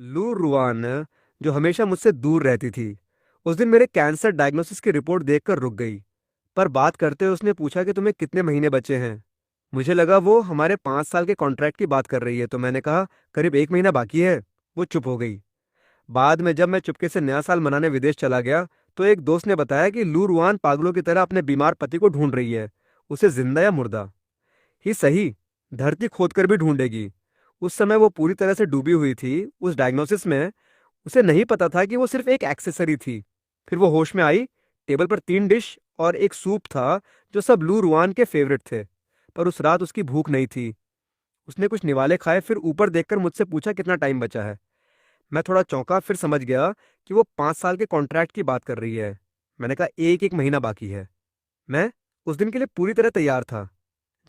लू रुआन, जो हमेशा मुझसे दूर रहती थी, उस दिन मेरे कैंसर डायग्नोसिस की रिपोर्ट देखकर रुक गई। पर बात करते हुए उसने पूछा कि तुम्हें कितने महीने बचे हैं। मुझे लगा वो हमारे 5 साल के कॉन्ट्रैक्ट की बात कर रही है, तो मैंने कहा करीब 1 महीना बाकी है। वो चुप हो गई। बाद में जब मैं चुपके से नया साल मनाने विदेश चला गया, तो एक दोस्त ने बताया कि लू रुआन पागलों की तरह अपने बीमार पति को ढूंढ रही है, उसे जिंदा या मुर्दा ही सही, धरती खोद कर भी ढूंढेगी। उस समय वो पूरी तरह से डूबी हुई थी उस डायग्नोसिस में। उसे नहीं पता था कि वो सिर्फ एक एक्सेसरी थी। फिर वो होश में आई। टेबल पर 3 डिश और एक सूप था, जो सब लू रुआन के फेवरेट थे। पर उस रात उसकी भूख नहीं थी। उसने कुछ निवाले खाए, फिर ऊपर देखकर मुझसे पूछा कितना टाइम बचा है। मैं थोड़ा चौंका, फिर समझ गया कि वो 5 साल के कॉन्ट्रैक्ट की बात कर रही है। मैंने कहा एक एक महीना बाकी है। मैं उस दिन के लिए पूरी तरह तैयार था।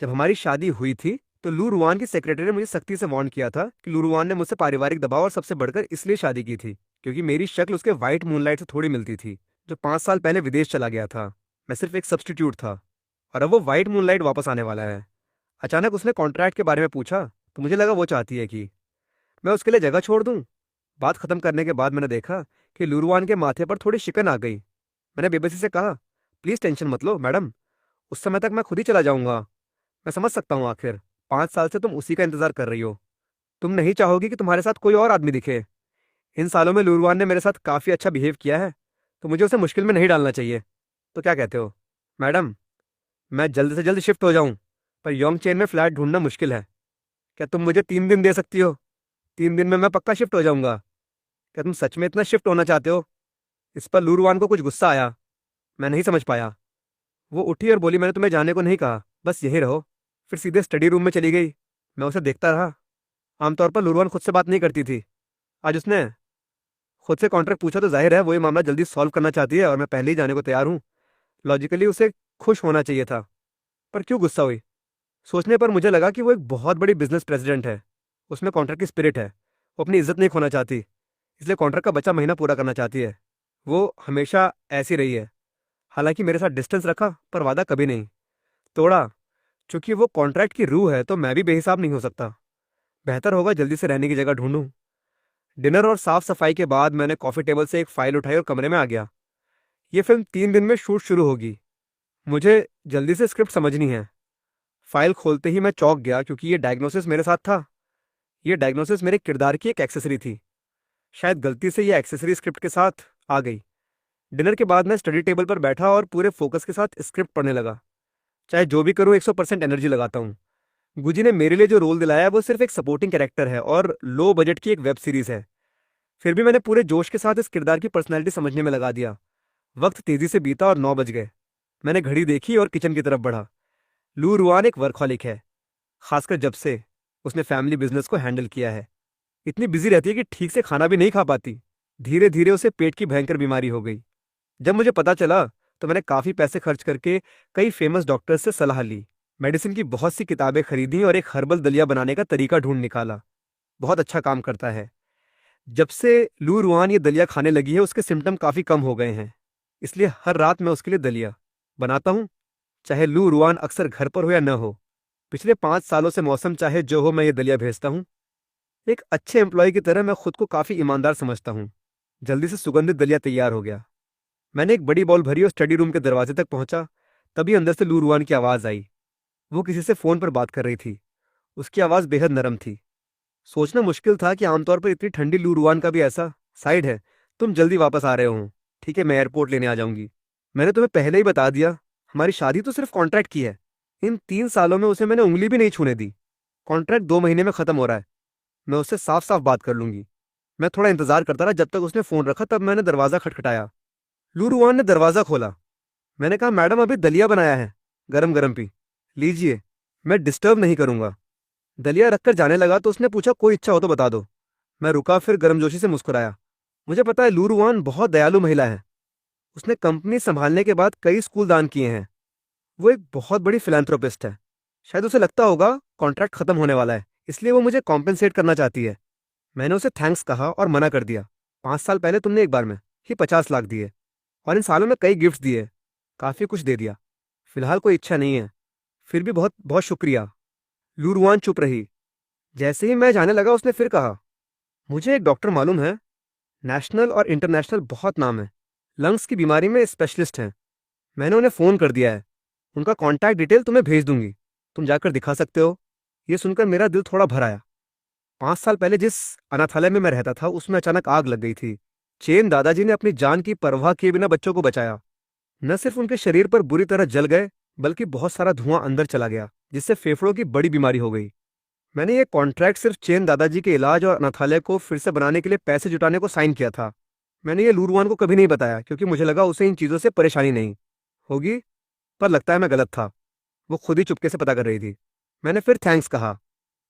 जब हमारी शादी हुई थी, तो लू रुआन की सेक्रेटरी ने मुझे सख्ती से वार्न किया था कि लू रुआन ने मुझसे पारिवारिक दबाव और सबसे बढ़कर इसलिए शादी की थी क्योंकि मेरी शक्ल उसके व्हाइट मूनलाइट से थोड़ी मिलती थी, जो 5 साल पहले विदेश चला गया था। मैं सिर्फ एक सब्स्टिट्यूट था, और अब वो व्हाइट मूनलाइट वापस आने वाला है। अचानक उसने कॉन्ट्रैक्ट के बारे में पूछा, तो मुझे लगा वो चाहती है कि मैं उसके लिए जगह छोड़ दूं। बात खत्म करने के बाद मैंने देखा कि लू रुआन के माथे पर थोड़ी शिकन आ गई। मैंने बेबसी से कहा, प्लीज टेंशन मत लो मैडम, उस समय तक मैं खुद ही चला जाऊंगा। मैं समझ सकता हूँ, आखिर 5 साल से तुम उसी का इंतजार कर रही हो। तुम नहीं चाहोगी कि तुम्हारे साथ कोई और आदमी दिखे। इन सालों में लूरवान ने मेरे साथ काफी अच्छा बिहेव किया है, तो मुझे उसे मुश्किल में नहीं डालना चाहिए। तो क्या कहते हो मैडम? मैं जल्द से जल्द शिफ्ट हो जाऊं, पर यंग चेन में फ्लैट ढूंढना मुश्किल है। क्या तुम मुझे 3 दिन दे सकती हो? 3 दिन में मैं पक्का शिफ्ट हो जाऊंगा। क्या तुम सच में इतना शिफ्ट होना चाहते हो? इस पर लूरवान को कुछ गुस्सा आया। मैं नहीं समझ पाया। वो उठी और बोली, मैंने तुम्हें जाने को नहीं कहा, बस यही रहो। फिर सीधे स्टडी रूम में चली गई। मैं उसे देखता रहा। आमतौर पर लूरवान खुद से बात नहीं करती थी। आज उसने खुद से कॉन्ट्रैक्ट पूछा, तो जाहिर है वो ये मामला जल्दी सॉल्व करना चाहती है, और मैं पहले ही जाने को तैयार हूँ। लॉजिकली उसे खुश होना चाहिए था, पर क्यों गुस्सा हुई? सोचने पर मुझे लगा कि वो एक बहुत बड़ी बिजनेस प्रेसिडेंट है। उसमें कॉन्ट्रैक्ट की स्पिरिट है। वो अपनी इज्जत नहीं खोना चाहती, इसलिए कॉन्ट्रैक्ट का बचा महीना पूरा करना चाहती है। वो हमेशा ऐसी रही है। हालांकि मेरे साथ डिस्टेंस रखा, पर वादा कभी नहीं तोड़ा। चूंकि वो कॉन्ट्रैक्ट की रूह है, तो मैं भी बेहिसाब नहीं हो सकता। बेहतर होगा जल्दी से रहने की जगह ढूंढूं। डिनर और साफ सफाई के बाद मैंने कॉफी टेबल से एक फाइल उठाई और कमरे में आ गया। ये फिल्म 3 दिन में शूट शुरू होगी। मुझे जल्दी से स्क्रिप्ट समझनी है। फाइल खोलते ही मैं चौंक गया, क्योंकि ये डायग्नोसिस मेरे साथ था। ये डायग्नोसिस मेरे किरदार की एक एक्सेसरी थी। शायद गलती से ये एक्सेसरी स्क्रिप्ट के साथ आ गई। डिनर के बाद मैं स्टडी टेबल पर बैठा और पूरे फोकस के साथ स्क्रिप्ट पढ़ने लगा। चाहे जो भी करूं, 100% एनर्जी लगाता हूँ। गुजी ने मेरे लिए जो रोल दिलाया है, वो सिर्फ एक सपोर्टिंग कैरेक्टर है और लो बजट की एक वेब सीरीज है। फिर भी मैंने पूरे जोश के साथ इस किरदार की पर्सनैलिटी समझने में लगा दिया। वक्त तेजी से बीता और 9 बज गए। मैंने घड़ी देखी और किचन की तरफ बढ़ा। लू रुआन एक वर्कहॉलिक है, खासकर जब से उसने फैमिली बिजनेस को हैंडल किया है। इतनी बिजी रहती है कि ठीक से खाना भी नहीं खा पाती। धीरे धीरे उसे पेट की भयंकर बीमारी हो गई। जब मुझे पता चला, तो मैंने काफी पैसे खर्च करके कई फेमस डॉक्टर्स से सलाह ली। मेडिसिन की बहुत सी किताबें खरीदी और एक हर्बल दलिया बनाने का तरीका ढूंढ निकाला। बहुत अच्छा काम करता है। जब से लू रुआन ये दलिया खाने लगी है, उसके सिम्टम काफी कम हो गए हैं। इसलिए हर रात मैं उसके लिए दलिया बनाता हूँ, चाहे लू रुआन अक्सर घर पर हो या न हो। पिछले 5 सालों से मौसम चाहे जो हो, मैं ये दलिया भेजता हूँ। एक अच्छे एम्प्लॉय की तरह मैं खुद को काफी ईमानदार समझता हूँ। जल्दी से सुगंधित दलिया तैयार हो गया। मैंने एक बड़ी बॉल भरी और स्टडी रूम के दरवाजे तक पहुंचा। तभी अंदर से लू रुआन की आवाज आई। वो किसी से फोन पर बात कर रही थी। उसकी आवाज बेहद नरम थी। सोचना मुश्किल था कि आमतौर पर इतनी ठंडी लू रुआन का भी ऐसा साइड है। तुम जल्दी वापस आ रहे हो? ठीक है, मैं एयरपोर्ट लेने आ जाऊंगी। मैंने तुम्हें पहले ही बता दिया, हमारी शादी तो सिर्फ कॉन्ट्रैक्ट की है। इन 3 सालों में उसे मैंने उंगली भी नहीं छूने दी। कॉन्ट्रैक्ट 2 महीने में खत्म हो रहा है। मैं उससे साफ साफ बात कर लूंगी। मैं थोड़ा इंतजार करता रहा, जब तक उसने फोन रखा। तब मैंने दरवाजा खटखटाया। लू रुआन ने दरवाजा खोला। मैंने कहा, मैडम अभी दलिया बनाया है, गरम गरम पी लीजिए, मैं डिस्टर्ब नहीं करूंगा। दलिया रखकर जाने लगा, तो उसने पूछा, कोई इच्छा हो तो बता दो। मैं रुका, फिर गर्मजोशी से मुस्कुराया। मुझे पता है लू रुआन बहुत दयालु महिला है। उसने कंपनी संभालने के बाद कई स्कूल दान किए हैं। वो एक बहुत बड़ी फिलैंथ्रोपिस्ट है। शायद उसे लगता होगा कॉन्ट्रैक्ट खत्म होने वाला है, इसलिए वो मुझे कॉम्पेंसेट करना चाहती है। मैंने उसे थैंक्स कहा और मना कर दिया। 5 साल पहले तुमने एक बार में ही 50 लाख दिए, और इन सालों में कई गिफ्ट दिए, काफी कुछ दे दिया। फिलहाल कोई इच्छा नहीं है। फिर भी बहुत बहुत शुक्रिया। लू रुआन चुप रही। जैसे ही मैं जाने लगा, उसने फिर कहा, मुझे एक डॉक्टर मालूम है, नेशनल और इंटरनेशनल बहुत नाम है, लंग्स की बीमारी में स्पेशलिस्ट हैं। मैंने उन्हें फ़ोन कर दिया है, उनका कॉन्टैक्ट डिटेल तुम्हें भेज दूंगी, तुम जाकर दिखा सकते हो। ये सुनकर मेरा दिल थोड़ा भर आया। 5 साल पहले जिस अनाथालय में मैं रहता था उसमें अचानक आग लग गई थी। चेन दादाजी ने अपनी जान की परवाह किए बिना बच्चों को बचाया। न सिर्फ उनके शरीर पर बुरी तरह जल गए, बल्कि बहुत सारा धुआं अंदर चला गया, जिससे फेफड़ों की बड़ी बीमारी हो गई। मैंने ये कॉन्ट्रैक्ट सिर्फ चेन दादाजी के इलाज और अनाथालय को फिर से बनाने के लिए पैसे जुटाने को साइन किया था। मैंने ये लूरवान को कभी नहीं बताया क्योंकि मुझे लगा उसे इन चीज़ों से परेशानी नहीं होगी, पर लगता है मैं गलत था। वो खुद ही चुपके से पता कर रही थी। मैंने फिर थैंक्स कहा।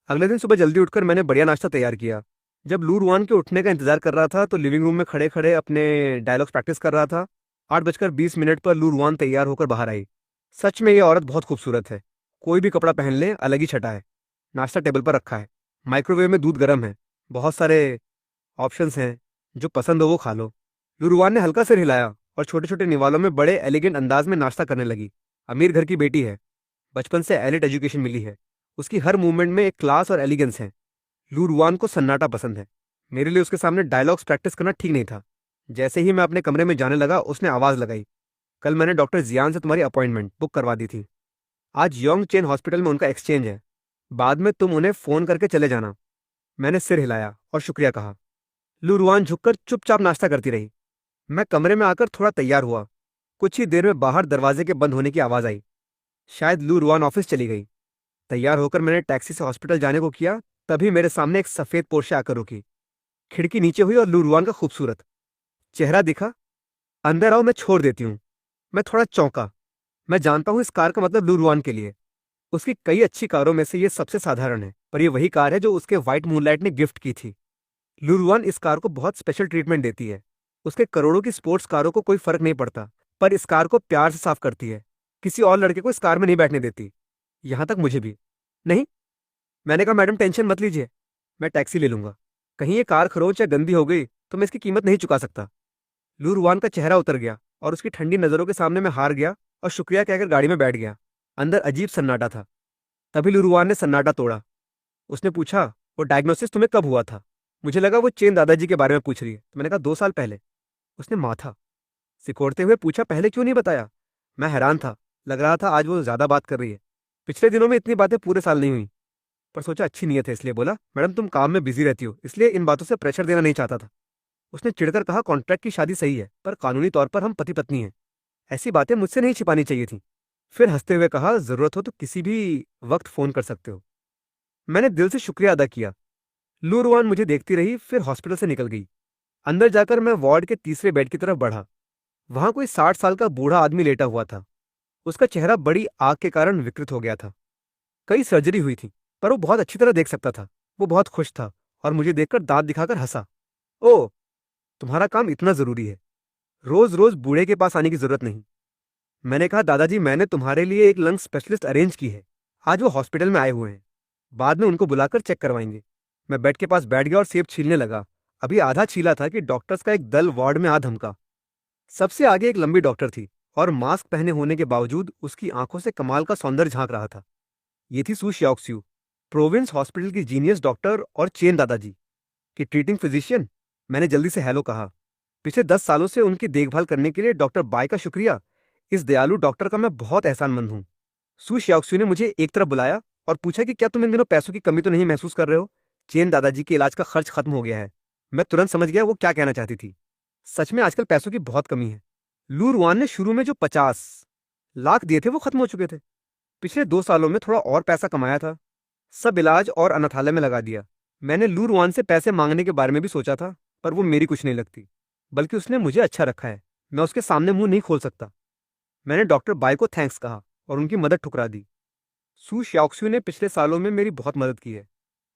अगले दिन सुबह जल्दी उठकर मैंने बढ़िया नाश्ता तैयार किया। जब लूरवान के उठने का इंतजार कर रहा था तो लिविंग रूम में खड़े खड़े अपने डायलॉग्स प्रैक्टिस कर रहा था। 8:20 पर लूरवान तैयार होकर बाहर आई। सच में ये औरत बहुत खूबसूरत है। कोई भी कपड़ा पहन ले अलग ही छटा है। नाश्ता टेबल पर रखा है, माइक्रोवेव में दूध गर्म है, बहुत सारे ऑप्शंस हैं, जो पसंद हो वो खा लो। लूरवान ने हल्का सिर हिलाया और छोटे छोटे निवालों में बड़े एलिगेंट अंदाज में नाश्ता करने लगी। अमीर घर की बेटी है, बचपन से एलिट एजुकेशन मिली है, उसकी हर मूवमेंट में एक क्लास और एलिगेंस है। लूरवान को सन्नाटा पसंद है। मेरे लिए उसके सामने डायलॉग्स प्रैक्टिस करना ठीक नहीं था। जैसे ही मैं अपने कमरे में जाने लगा उसने आवाज़ लगाई, कल मैंने डॉक्टर जियान से तुम्हारी अपॉइंटमेंट बुक करवा दी थी। आज यंग चेन हॉस्पिटल में उनका एक्सचेंज है। बाद में तुम उन्हें फ़ोन करके चले जाना। मैंने सिर हिलाया और शुक्रिया कहा। लूरवान झुककर चुपचाप नाश्ता करती रही। मैं कमरे में आकर थोड़ा तैयार हुआ। कुछ ही देर में बाहर दरवाजे के बंद होने की आवाज़ आई। शायद लूरवान ऑफिस चली गई। तैयार होकर मैंने टैक्सी से हॉस्पिटल जाने को किया, तभी मेरे सामने एक सफ़ेद पोर्शे आकर रुकी। खिड़की नीचे हुई और लूरवान का खूबसूरत चेहरा दिखा। अंदर आओ, मैं छोड़ देती हूँ। मैं थोड़ा चौंका। मैं जानता हूँ इस कार का मतलब लूरवान के लिए। उसकी कई अच्छी कारों में से ये सबसे साधारण है, पर ये वही कार है जो उसके व्हाइट मूनलाइट ने गिफ्ट की थी। लुरुआन इस कार को बहुत स्पेशल ट्रीटमेंट देती है। उसके करोड़ों की स्पोर्ट्स कारों को कोई फर्क नहीं पड़ता, पर इस कार को प्यार से साफ करती है। किसी और लड़के को इस कार में नहीं बैठने देती, यहां तक मुझे भी नहीं। मैंने कहा, मैडम टेंशन मत लीजिए, मैं टैक्सी ले लूंगा। कहीं ये कार खरोंच या गंदी हो गई तो मैं इसकी कीमत नहीं चुका सकता। लुरुआन का चेहरा उतर गया और उसकी ठंडी नजरों के सामने मैं हार गया और शुक्रिया कहकर गाड़ी में बैठ गया। अंदर अजीब सन्नाटा था। तभी लुरुआन ने सन्नाटा तोड़ा। उसने पूछा, वो डायग्नोसिस तुम्हें कब हुआ था? मुझे लगा वो चेन दादाजी के बारे में पूछ रही है, तो मैंने कहा 2 साल पहले। उसने माथा सिकोड़ते हुए पूछा, पहले क्यों नहीं बताया? मैं हैरान था। लग रहा था आज वो ज्यादा बात कर रही है। पिछले दिनों में इतनी बातें पूरे साल नहीं हुई, पर सोचा अच्छी नीयत है इसलिए बोला, मैडम तुम काम में बिजी रहती हो इसलिए इन बातों से प्रेशर देना नहीं चाहता था। उसने चिढ़कर कहा, कॉन्ट्रैक्ट की शादी सही है, पर कानूनी तौर पर हम पति पत्नी हैं। ऐसी बातें मुझसे नहीं छिपानी चाहिए थी। फिर हंसते हुए कहा, जरूरत हो तो किसी भी वक्त फोन कर सकते हो। मैंने दिल से शुक्रिया अदा किया। लूरवान मुझे देखती रही, फिर हॉस्पिटल से निकल गई। अंदर जाकर मैं वार्ड के तीसरे बेड की तरफ बढ़ा। वहां कोई 60 साल का बूढ़ा आदमी लेटा हुआ था। उसका चेहरा बड़ी आग के कारण विकृत हो गया था। कई सर्जरी हुई थी, पर वो बहुत अच्छी तरह देख सकता था। वो बहुत खुश था और मुझे देखकर दांत दिखाकर हंसा। ओ, तुम्हारा काम इतना जरूरी है, रोज रोज बूढ़े के पास आने की जरूरत नहीं। मैंने कहा, दादाजी मैंने तुम्हारे लिए एक लंग स्पेशलिस्ट अरेंज की है। आज वो हॉस्पिटल में आए हुए हैं, बाद में उनको बुलाकर चेक करवाएंगे। मैं बेड के पास बैठ गया और सेब छीलने लगा। अभी आधा छीला था कि डॉक्टर्स का एक दल वार्ड में आ धमका। सबसे आगे एक लंबी डॉक्टर थी और मास्क पहने होने के बावजूद उसकी आंखों से कमाल का सौंदर्य झांक रहा था। ये थी सू श्याओक्स्यू, प्रोविंस हॉस्पिटल की जीनियस डॉक्टर और चेन दादाजी की ट्रीटिंग फिजिशियन। मैंने जल्दी से हेलो कहा। पिछले 10 सालों से उनकी देखभाल करने के लिए डॉक्टर बाई का शुक्रिया। इस दयालु डॉक्टर का मैं बहुत एहसानमंद हूँ। सू श्याओक्स्यू ने मुझे एक तरफ बुलाया और पूछा कि क्या तुम इन दिनों पैसों की कमी तो नहीं महसूस कर रहे हो? चेन दादाजी के इलाज का खर्च खत्म हो गया है। मैं तुरंत समझ गया वो क्या कहना चाहती थी। सच में आजकल पैसों की बहुत कमी है। लू रुआन ने शुरू में जो 50 लाख दिए थे वो खत्म हो चुके थे। पिछले 2 सालों में थोड़ा और पैसा कमाया था, सब इलाज और अनाथालय में लगा दिया। मैंने लू रुआन से पैसे मांगने के बारे में भी सोचा था, पर वो मेरी कुछ नहीं लगती, बल्कि उसने मुझे अच्छा रखा है। मैं उसके सामने मुंह नहीं खोल सकता। मैंने डॉक्टर बाई को थैंक्स कहा और उनकी मदद ठुकरा दी। सू श्याओक्स्यू ने पिछले सालों में मेरी बहुत मदद की है।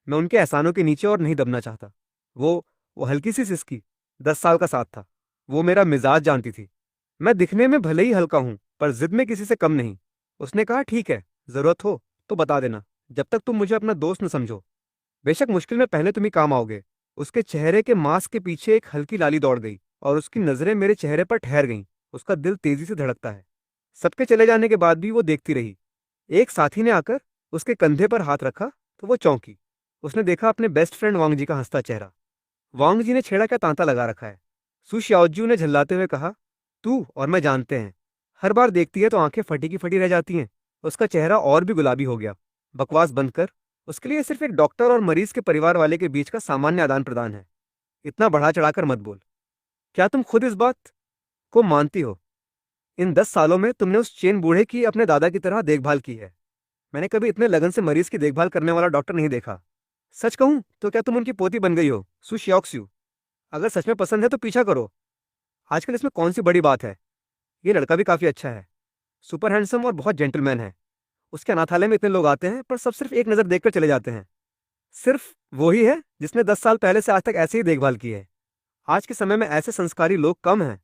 मैं उनके एहसानों के नीचे और नहीं दबना चाहता। वो हल्की सी सिसकी, 10 साल का साथ था। वो मेरा मिजाज जानती थी। मैं दिखने में भले ही हल्का हूं, पर जिद में किसी से कम नहीं। उसने कहा, ठीक है, जरूरत हो तो बता देना, जब तक तुम मुझे अपना दोस्त न समझो। बेशक मुश्किल में पहले तुम ही काम आओगे। उसके चेहरे के मास्क के पीछे एक हल्की लाली दौड़ गई और उसकी नजरें मेरे चेहरे पर ठहर गईं। उसका दिल तेजी से धड़कता है। सबके चले जाने के बाद भी वो देखती रही। एक साथी ने आकर उसके कंधे पर हाथ रखा तो वो चौंकी। उसने देखा अपने बेस्ट फ्रेंड वांगजी का हंसता चेहरा। वांग जी ने छेड़ा क्या तांता लगा रखा है? सु शाओजू ने झल्लाते हुए कहा। तू और मैं जानते हैं, हर बार देखती है तो आंखें फटी की फटी रह जाती हैं। उसका चेहरा और भी गुलाबी हो गया। बकवास बंद कर। उसके लिए सिर्फ एक डॉक्टर और मरीज के परिवार वाले के बीच का सामान्य आदान प्रदान है। इतना बढ़ा चढ़ाकर मत बोल। क्या तुम खुद इस बात को मानती हो? इन 10 सालों में तुमने उस चेन बूढ़े की अपने दादा की तरह देखभाल की है। मैंने कभी इतने लगन से मरीज की देखभाल करने वाला डॉक्टर नहीं देखा। सच कहूं तो क्या तुम उनकी पोती बन गई हो, सु श्योक्स्यू? अगर सच में पसंद है तो पीछा करो। आजकल इसमें कौन सी बड़ी बात है? ये लड़का भी काफी अच्छा है, सुपर हैंडसम और बहुत जेंटलमैन है। उसके अनाथालय में इतने लोग आते हैं पर सब सिर्फ एक नजर देखकर चले जाते हैं। सिर्फ वो ही है जिसने 10 साल पहले से आज तक ऐसे ही देखभाल की है। आज के समय में ऐसे संस्कारी लोग कम हैं।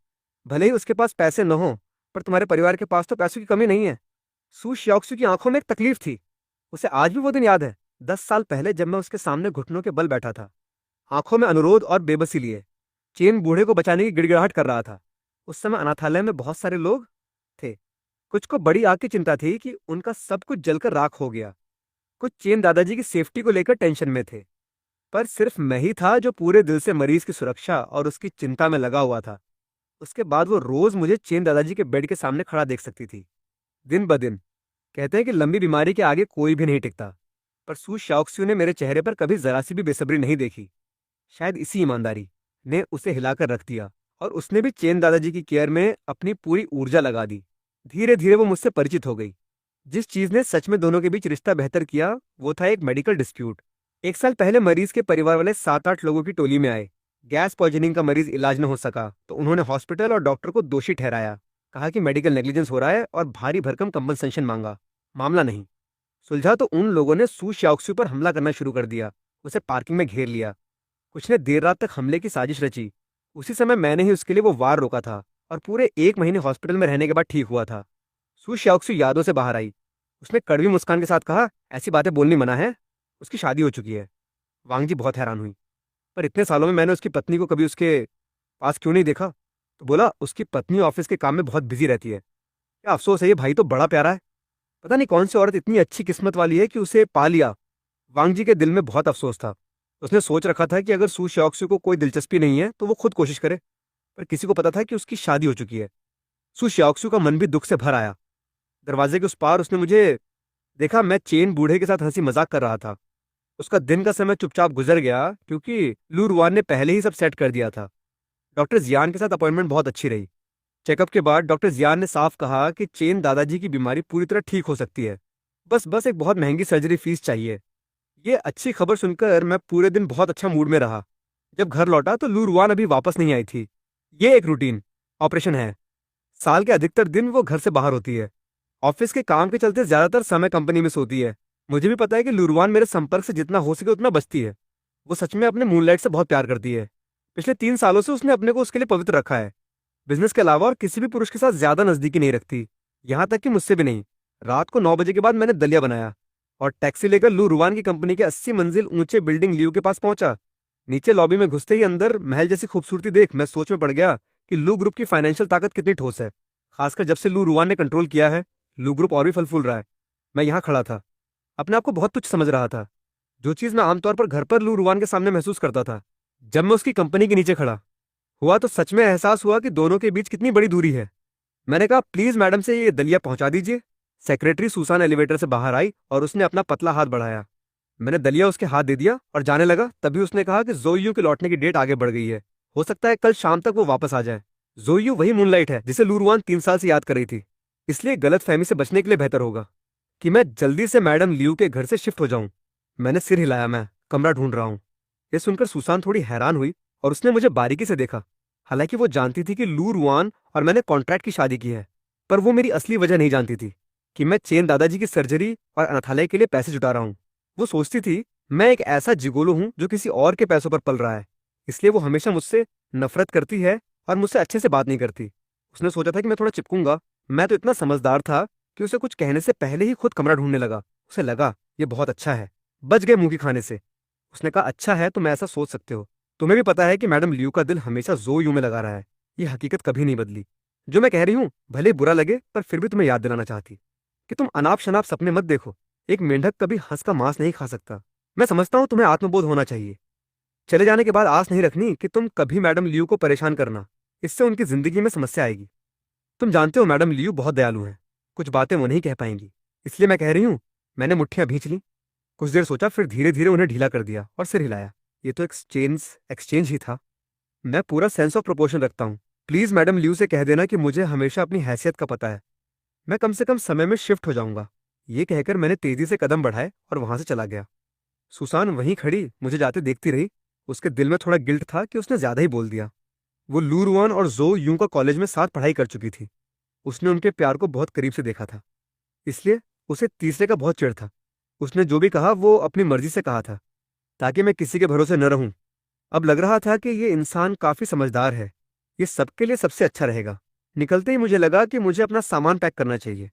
भले ही उसके पास पैसे न हो, पर तुम्हारे परिवार के पास तो पैसों की कमी नहीं है। सू श्योक्सू की आंखों में एक तकलीफ थी। उसे आज भी वो दिन याद है, 10 साल पहले जब मैं उसके सामने घुटनों के बल बैठा था, आंखों में अनुरोध और बेबसी लिए चेन बूढ़े को बचाने की गिड़गिड़ाहट कर रहा था। उस समय अनाथालय में बहुत सारे लोग थे। कुछ को बड़ी आग की चिंता थी कि उनका सब कुछ जलकर राख हो गया। कुछ चेन दादाजी की सेफ्टी को लेकर टेंशन में थे। पर सिर्फ मैं ही था जो पूरे दिल से मरीज की सुरक्षा और उसकी चिंता में लगा हुआ था। उसके बाद वो रोज मुझे चेन दादाजी के बेड के सामने खड़ा देख सकती थी, दिन ब दिन। कहते हैं कि लंबी बीमारी के आगे कोई भी नहीं टिकता, पर सू शाओक्स्यू ने मेरे चेहरे पर कभी जरा सी भी बेसब्री नहीं देखी। शायद इसी ईमानदारी ने उसे हिलाकर रख दिया और उसने भी चेन दादाजी की केयर में अपनी पूरी ऊर्जा लगा दी। धीरे धीरे वो मुझसे परिचित हो गई। जिस चीज ने सच में दोनों के बीच रिश्ता बेहतर किया वो था एक मेडिकल डिस्प्यूट। 1 साल पहले मरीज के परिवार वाले 7-8 लोगों की टोली में आए। गैस पॉइजनिंग का मरीज इलाज न हो सका तो उन्होंने हॉस्पिटल और डॉक्टर को दोषी ठहराया। कहा कि मेडिकल नेग्लिजेंस हो रहा है और भारी भरकम कंपनसेशन मांगा। मामला नहीं सुलझा तो उन लोगों ने सू शाओक्सू पर हमला करना शुरू कर दिया। उसे पार्किंग में घेर लिया। कुछ ने देर रात तक हमले की साजिश रची। उसी समय मैंने ही उसके लिए वो वार रोका था और पूरे 1 महीने हॉस्पिटल में रहने के बाद ठीक हुआ था। सू शाओक्सू यादों से बाहर आई। उसने कड़वी मुस्कान के साथ कहा, ऐसी बातें बोलनी मना है, उसकी शादी हो चुकी है। वांग जी बहुत हैरान हुई। पर इतने सालों में मैंने उसकी पत्नी को कभी उसके पास क्यों नहीं देखा? तो बोला, उसकी पत्नी ऑफिस के काम में बहुत बिजी रहती है। क्या अफसोस है, ये भाई तो बड़ा प्यारा है। पता नहीं कौन सी औरत इतनी अच्छी किस्मत वाली है कि उसे पा लिया। वांग जी के दिल में बहुत अफसोस था। उसने सोच रखा था कि अगर सू शॉक्सू को कोई दिलचस्पी नहीं है तो वो खुद कोशिश करे, पर किसी को पता था कि उसकी शादी हो चुकी है। सू शॉक्सू का मन भी दुख से भर आया। दरवाजे के उस पार उसने मुझे देखा। मैं चेन बूढ़े के साथ हंसी मजाक कर रहा था। उसका दिन का समय चुपचाप गुजर गया क्योंकि लू रुआन ने पहले ही सब सेट कर दिया था। डॉक्टर जियान के साथ अपॉइंटमेंट बहुत अच्छी रही। चेकअप के बाद डॉक्टर जियान ने साफ कहा कि चेन दादाजी की बीमारी पूरी तरह ठीक हो सकती है। बस एक बहुत महंगी सर्जरी फीस चाहिए। ये अच्छी खबर सुनकर मैं पूरे दिन बहुत अच्छा मूड में रहा। जब घर लौटा तो लू रुआन अभी वापस नहीं आई थी। ये एक रूटीन ऑपरेशन है। साल के अधिकतर दिन वो घर से बाहर होती है। ऑफिस के काम के चलते ज्यादातर समय कंपनी में सोती है। मुझे भी पता है कि लुरवान मेरे संपर्क से जितना हो सके उतना बचती है। वो सच में अपने मूनलाइट से बहुत प्यार करती है। पिछले 3 सालों से उसने अपने को उसके लिए पवित्र रखा है। बिजनेस के अलावा और किसी भी पुरुष के साथ ज्यादा नजदीकी नहीं रखती, यहाँ तक कि मुझसे भी नहीं। रात को 9 बजे के बाद मैंने दलिया बनाया और टैक्सी लेकर लू रुवान की कंपनी के 80 मंजिल ऊंचे बिल्डिंग लियू के पास पहुंचा। नीचे लॉबी में घुसते ही अंदर महल जैसी खूबसूरती देख मैं सोच में पड़ गया कि लू ग्रुप की फाइनेंशियल ताकत कितनी ठोस है। खासकर जब से लू रुवान ने कंट्रोल किया है, लू ग्रुप और भी फल फूल रहा है। मैं यहाँ खड़ा था, अपने आप को बहुत तुच्छ समझ रहा था। जो चीज मैं आमतौर पर घर पर लू रुवान के सामने महसूस करता था, जब मैं उसकी कंपनी के नीचे खड़ा हुआ तो सच में एहसास हुआ कि दोनों के बीच कितनी बड़ी दूरी है। मैंने कहा, प्लीज मैडम से ये दलिया पहुंचा दीजिए। सेक्रेटरी सुसान एलिवेटर से बाहर आई और उसने अपना पतला हाथ बढ़ाया। मैंने दलिया उसके हाथ दे दिया और जाने लगा। तभी उसने कहा कि जोयू के लौटने की डेट आगे बढ़ गई है। हो सकता है कल शाम तक वो वापस आ जाए। जोयू वही मूनलाइट है जिसे लू रुआन 3 साल से याद कर रही थी। इसलिए गलत फहमी से बचने के लिए बेहतर होगा कि मैं जल्दी से मैडम लियू के घर से शिफ्ट हो जाऊं। मैंने सिर हिलाया। मैं कमरा ढूंढ रहा हूं। यह सुनकर सुसान थोड़ी हैरान हुई और उसने मुझे बारीकी से देखा। हालांकि वो जानती थी कि लू रुआन और मैंने कॉन्ट्रैक्ट की शादी की है, पर वो मेरी असली वजह नहीं जानती थी कि मैं चेन दादाजी की सर्जरी और अनाथालय के लिए पैसे जुटा रहा हूं। वो सोचती थी मैं एक ऐसा जिगोलो हूं जो किसी और के पैसों पर पल रहा है, इसलिए वो हमेशा मुझसे नफरत करती है और मुझसे अच्छे से बात नहीं करती। उसने सोचा था कि मैं थोड़ा चिपकूंगा। मैं तो इतना समझदार था कि उसे कुछ कहने से पहले ही खुद कमरा ढूंढने लगा। उसे लगा ये बहुत अच्छा है, बच गए मुंह की खाने से। उसने कहा, अच्छा है, तुम ऐसा सोच सकते हो। तुम्हें भी पता है कि मैडम लियू का दिल हमेशा जो यू में लगा रहा है। ये हकीकत कभी नहीं बदली। जो मैं कह रही हूँ भले ही बुरा लगे, पर फिर भी तुम्हें याद दिलाना चाहती कि तुम अनाप शनाप सपने मत देखो। एक मेंढक कभी हंस का मांस नहीं खा सकता। मैं समझता हूँ तुम्हें आत्मबोध होना चाहिए, चले जाने के बाद आस नहीं रखनी कि तुम कभी मैडम लियू को परेशान करना, इससे उनकी जिंदगी में समस्या आएगी। तुम जानते हो मैडम लियू बहुत दयालु हैं, कुछ बातें वो नहीं कह पाएंगी, इसलिए मैं कह रही हूँ। मैंने मुट्ठियां भींच ली, कुछ देर सोचा, फिर धीरे धीरे उन्हें ढीला कर दिया और सिर हिलाया। ये तो एक्सचेंज एक्सचेंज ही था। मैं पूरा सेंस ऑफ प्रोपोर्शन रखता हूँ। प्लीज मैडम लियू से कह देना कि मुझे हमेशा अपनी हैसियत का पता है, मैं कम से कम समय में शिफ्ट हो जाऊंगा। ये कहकर मैंने तेजी से कदम बढ़ाए और वहां से चला गया। सुसान वहीं खड़ी मुझे जाते देखती रही। उसके दिल में थोड़ा गिल्ट था कि उसने ज्यादा ही बोल दिया। वो लू रुआन और जो यूं का कॉलेज में साथ पढ़ाई कर चुकी थी। उसने उनके प्यार को बहुत करीब से देखा था, इसलिए उसे तीसरे का बहुत चिढ़ था। उसने जो भी कहा वो अपनी मर्जी से कहा था, ताकि मैं किसी के भरोसे न रहूं। अब लग रहा था कि ये इंसान काफी समझदार है, ये सबके लिए सबसे अच्छा रहेगा। निकलते ही मुझे लगा कि मुझे अपना सामान पैक करना चाहिए,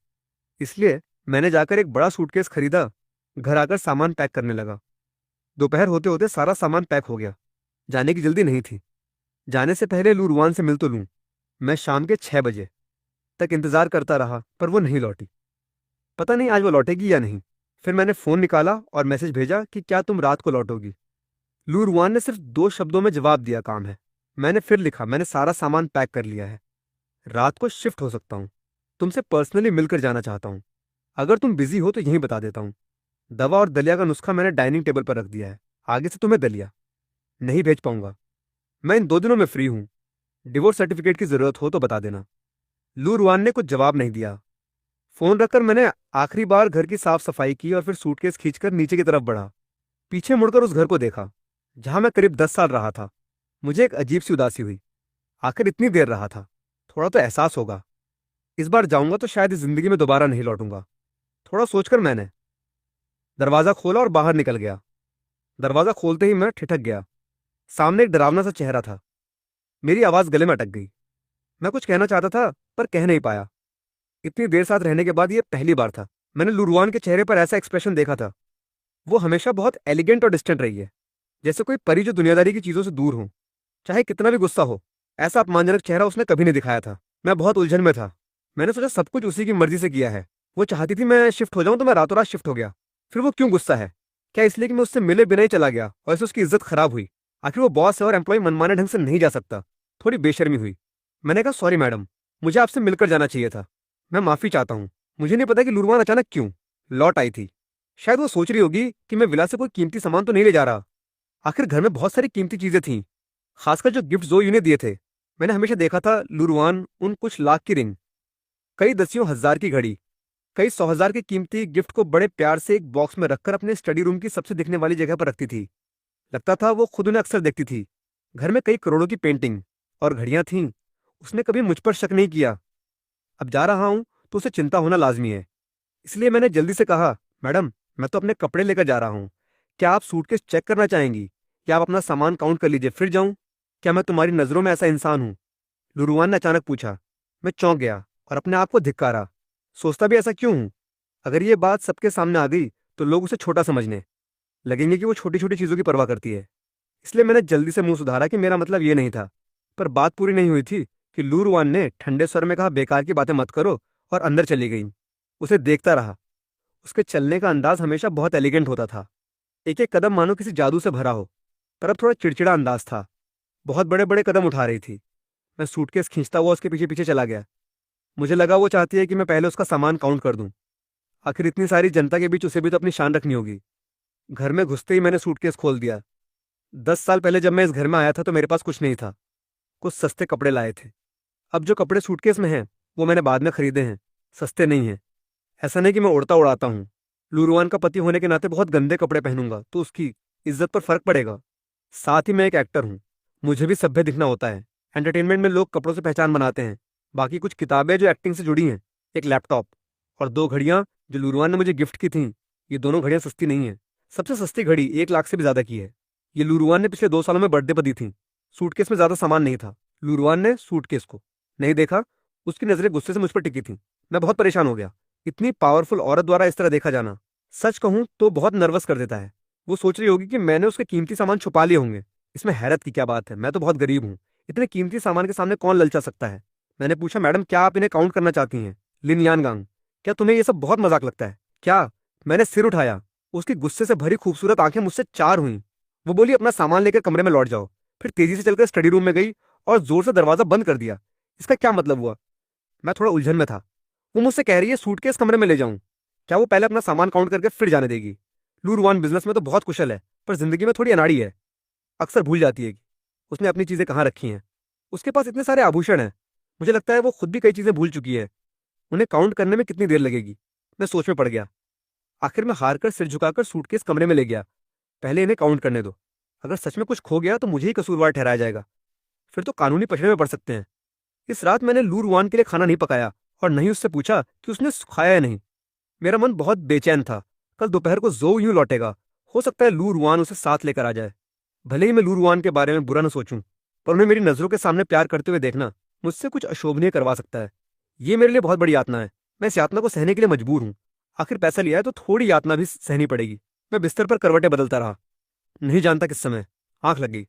इसलिए मैंने जाकर एक बड़ा सूटकेस खरीदा। घर आकर सामान पैक करने लगा। दोपहर होते होते सारा सामान पैक हो गया। जाने की जल्दी नहीं थी। जाने से पहले लू रुआन से मिल तो लूं। मैं शाम के 6 बजे तक इंतजार करता रहा, पर वो नहीं लौटी। पता नहीं आज वो लौटेगी या नहीं। फिर मैंने फोन निकाला और मैसेज भेजा कि क्या तुम रात को लौटोगी। लू रुआन ने सिर्फ 2 शब्दों में जवाब दिया, काम है। मैंने फिर लिखा, मैंने सारा सामान पैक कर लिया है, रात को शिफ्ट हो सकता हूँ, तुमसे पर्सनली मिलकर जाना चाहता हूँ। अगर तुम बिजी हो तो यहीं बता देता हूँ। दवा और दलिया का नुस्खा मैंने डाइनिंग टेबल पर रख दिया है, आगे से तुम्हें दलिया नहीं भेज पाऊंगा। मैं इन 2 दिनों में फ्री हूँ, डिवोर्स सर्टिफिकेट की जरूरत हो तो बता देना। लू रुआन ने कुछ जवाब नहीं दिया। फोन रखकर मैंने आखिरी बार घर की साफ सफाई की और फिर सूटकेस खींचकर नीचे की तरफ बढ़ा। पीछे मुड़कर उस घर को देखा जहां मैं करीब 10 साल रहा था। मुझे एक अजीब सी उदासी हुई। आखिर इतनी देर रहा था, थोड़ा तो एहसास होगा। इस बार जाऊंगा तो शायद इस जिंदगी में दोबारा नहीं लौटूंगा। थोड़ा सोचकर मैंने दरवाजा खोला और बाहर निकल गया। दरवाजा खोलते ही मैं ठिठक गया। सामने एक डरावना सा चेहरा था। मेरी आवाज गले में अटक गई। मैं कुछ कहना चाहता था पर कह नहीं पाया। इतनी देर साथ रहने के बाद यह पहली बार था मैंने लुरुआन के चेहरे पर ऐसा एक्सप्रेशन देखा था। वो हमेशा बहुत एलिगेंट और डिस्टेंट रही है, जैसे कोई परी जो दुनियादारी की चीजों से दूर हो, चाहे कितना भी गुस्सा हो। ऐसा अपमानजनक चेहरा उसने कभी नहीं दिखाया था। मैं बहुत उलझन में था। मैंने सोचा सब कुछ उसी की मर्जी से किया है। वो चाहती थी मैं शिफ्ट हो जाऊं तो मैं रातों रात शिफ्ट हो गया। फिर वो क्यों गुस्सा है? क्या इसलिए कि मैं उससे मिले बिना ही चला गया और इससे उसकी इज्जत खराब हुई? आखिर वो बॉस है और एम्प्लॉय मनमाने ढंग से नहीं जा सकता। थोड़ी बेशर्मी हुई। मैंने कहा, सॉरी मैडम, मुझे आपसे मिलकर जाना चाहिए था। मैं माफी चाहता हूँ। मुझे नहीं पता कि लुरवान अचानक क्यों लौट आई थी। शायद वो सोच रही होगी कि मैं विला से कोई कीमती सामान तो नहीं ले जा रहा। आखिर घर में बहुत सारी कीमती चीजें थीं, खासकर जो गिफ्ट जो यूने दिए थे। मैंने हमेशा देखा था लुरवान उन कुछ लाख की रिंग, कई दसियों हजार की घड़ी, कई 100,000 के कीमती गिफ्ट को बड़े प्यार से एक बॉक्स में रखकर अपने स्टडी रूम की सबसे दिखने वाली जगह पर रखती थी। लगता था वो खुद उन्हें अक्सर देखती थी। घर में कई करोड़ों की पेंटिंग और घड़ियां थीं। उसने कभी मुझ पर शक नहीं किया। अब जा रहा हूं तो उसे चिंता होना लाजमी है। इसलिए मैंने जल्दी से कहा, मैडम, मैं तो अपने कपड़े लेकर जा रहा हूँ। क्या आप सूटकेस चेक करना चाहेंगी या आप अपना सामान काउंट कर लीजिए फिर जाऊं? क्या मैं तुम्हारी नजरों में ऐसा इंसान हूं? लुरुआन ने अचानक पूछा। मैं चौंक गया और अपने आप को धिक्कारा। सोचता भी ऐसा क्यों हूं? अगर ये बात सबके सामने आ गई तो लोग उसे छोटा समझने लगेंगे कि वो छोटी छोटी चीजों की परवाह करती है। इसलिए मैंने जल्दी से मुंह सुधारा कि मेरा मतलब ये नहीं था। पर बात पूरी नहीं हुई थी कि लूरुआन ने ठंडे स्वर में कहा, बेकार की बातें मत करो, और अंदर चली गई। उसे देखता रहा। उसके चलने का अंदाज हमेशा बहुत एलिगेंट होता था। एक एक कदम मानो किसी जादू से भरा हो, पर अब थोड़ा चिड़चिड़ा अंदाज था। बहुत बड़े बड़े कदम उठा रही थी। मैं सूटकेस खींचता हुआ उसके पीछे पीछे चला गया। मुझे लगा वो चाहती है कि मैं पहले उसका सामान काउंट कर दूं। आखिर इतनी सारी जनता के बीच उसे भी तो अपनी शान रखनी होगी। घर में घुसते ही मैंने सूटकेस खोल दिया। 10 साल पहले जब मैं इस घर में आया था तो मेरे पास कुछ नहीं था। कुछ सस्ते कपड़े लाए थे। अब जो कपड़े सूटकेस में हैं वो मैंने बाद में खरीदे हैं, सस्ते नहीं हैं। ऐसा नहीं कि मैं उड़ता उड़ाता हूँ। लूरुआन का पति होने के नाते बहुत गंदे कपड़े पहनूंगा तो उसकी इज्जत पर फर्क पड़ेगा। साथ ही मैं एक एक्टर हूँ, मुझे भी सभ्य दिखना होता है। एंटरटेनमेंट में लोग कपड़ों से पहचान बनाते हैं। बाकी कुछ किताबें जो एक्टिंग से जुड़ी हैं, एक लैपटॉप और 2 घड़ियां जो लूरुआन ने मुझे गिफ्ट की थीं। ये दोनों घड़ियां सस्ती नहीं हैं। सबसे सस्ती घड़ी 1 लाख से भी ज्यादा की है। ये लूरुआन ने पिछले 2 सालों में बर्थडे पर दी थी। सूटकेस में ज्यादा सामान नहीं था। लूरुआन ने सूटकेस को नहीं देखा। उसकी नजरें गुस्से से मुझ पर टिकी थीं। मैं बहुत परेशान हो गया। इतनी पावरफुल औरत द्वारा इस तरह देखा जाना, सच कहूं तो बहुत नर्वस कर देता है। वो सोच रही होगी कि मैंने उसके कीमती सामान छुपा लिए होंगे। इसमें हैरत की क्या बात है? मैं तो बहुत गरीब हूँ। इतने कीमती सामान के सामने कौन ललचा सकता है? मैंने पूछा, मैडम, क्या आप इन्हें काउंट करना चाहती हैं? लिन यानगांग, क्या तुम्हें ये सब बहुत मजाक लगता है क्या? मैंने सिर उठाया। उसकी गुस्से से भरी खूबसूरत आंखें मुझसे चार हुईं वो बोली अपना सामान लेकर कमरे में लौट जाओ, फिर तेजी से चलकर स्टडी रूम में गई और जोर से दरवाजा बंद कर दिया। इसका क्या मतलब हुआ? मैं थोड़ा उलझन में था। वो मुझसे कह रही है सूटकेस कमरे में ले जाऊं। क्या वो पहले अपना सामान काउंट करके फिर जाने देगी? लूरवान बिजनेस में तो बहुत कुशल है, पर जिंदगी में थोड़ी अनाड़ी है। अक्सर भूल जाती है कि उसने अपनी चीजें कहाँ रखी हैं। उसके पास इतने सारे आभूषण हैं, मुझे लगता है वो खुद भी कई चीजें भूल चुकी है। उन्हें काउंट करने में कितनी देर लगेगी? मैं सोच में पड़ गया। आखिर में हार कर सिर झुकाकर सूटकेस कमरे में ले गया। पहले इन्हें काउंट करने दो। अगर सच में कुछ खो गया तो मुझे ही कसूरवार ठहराया जाएगा। फिर तो कानूनी पचड़े में पड़ सकते हैं। इस रात मैंने लूरवान के लिए खाना नहीं पकाया और नहीं उससे पूछा कि उसने खाया या नहीं। मेरा मन बहुत बेचैन था। कल दोपहर को जो यूं लौटेगा, हो सकता है लूरवान उसे साथ लेकर आ जाए। भले ही मैं लूरवान के बारे में बुरा न सोचूं, पर उन्हें मेरी नजरों के सामने प्यार करते हुए देखना मुझसे कुछ अशोभनीय करवा सकता है। ये मेरे लिए बहुत बड़ी यातना है। मैं इस यातना को सहने के लिए मजबूर हूं। आखिर पैसा लिया है तो थोड़ी यातना भी सहनी पड़ेगी। मैं बिस्तर पर करवटें बदलता रहा। नहीं जानता किस समय आंख लग गई।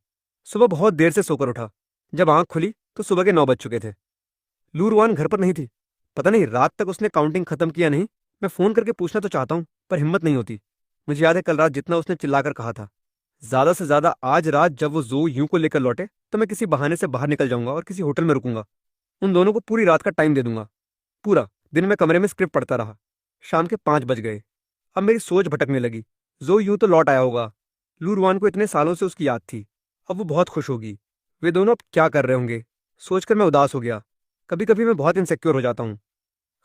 सुबह बहुत देर से सोकर उठा। जब आंख खुली तो सुबह के 9 बज चुके थे। लूरवान घर पर नहीं थी। पता नहीं रात तक उसने काउंटिंग खत्म किया नहीं। मैं फोन करके पूछना तो चाहता हूँ, पर हिम्मत नहीं होती। मुझे याद है कल रात जितना उसने चिल्लाकर कहा था, ज्यादा से ज्यादा आज रात जब वो जो यूं को लेकर लौटे तो मैं किसी बहाने से बाहर निकल जाऊंगा और किसी होटल में रुकूंगा। उन दोनों को पूरी रात का टाइम दे दूंगा। पूरा दिन मैं कमरे में स्क्रिप्ट पढ़ता रहा। शाम के 5 बज गए। अब मेरी सोच भटकने लगी। जो यूं तो लौट आया होगा। लूरवान को इतने सालों से उसकी याद थी। अब वो बहुत खुश होगी। वे दोनों अब क्या कर रहे होंगे, सोचकर मैं उदास हो गया। कभी कभी मैं बहुत इनसिक्योर हो जाता हूँ,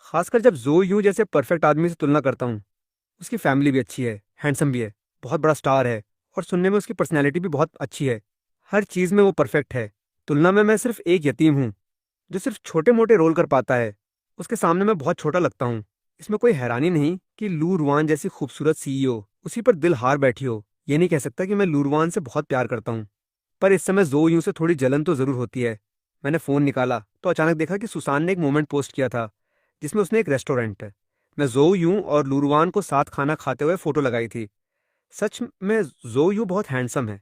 खासकर जब जो यूं जैसे परफेक्ट आदमी से तुलना करता हूँ। उसकी फैमिली भी अच्छी है, हैंडसम भी है, बहुत बड़ा स्टार है, और सुनने में उसकी पर्सनैलिटी भी बहुत अच्छी है। हर चीज़ में वो परफेक्ट है। तुलना में मैं सिर्फ एक यतीम हूँ जो सिर्फ छोटे मोटे रोल कर पाता है। उसके सामने मैं बहुत छोटा लगता हूँ। इसमें कोई हैरानी नहीं कि लूरवान जैसी खूबसूरत सीईओ उसी पर दिल हार बैठी हो। ये नहीं कह सकता कि मैं लूरवान से बहुत प्यार करता हूँ, पर इस समय जो यूं से थोड़ी जलन तो जरूर होती है। मैंने फोन निकाला तो अचानक देखा कि सुसान ने एक मोमेंट पोस्ट किया था जिसमें उसने एक रेस्टोरेंट है, मैं जो यूं और लूरवान को साथ खाना खाते हुए फोटो लगाई थी। सच में जो यूं बहुत हैंडसम है।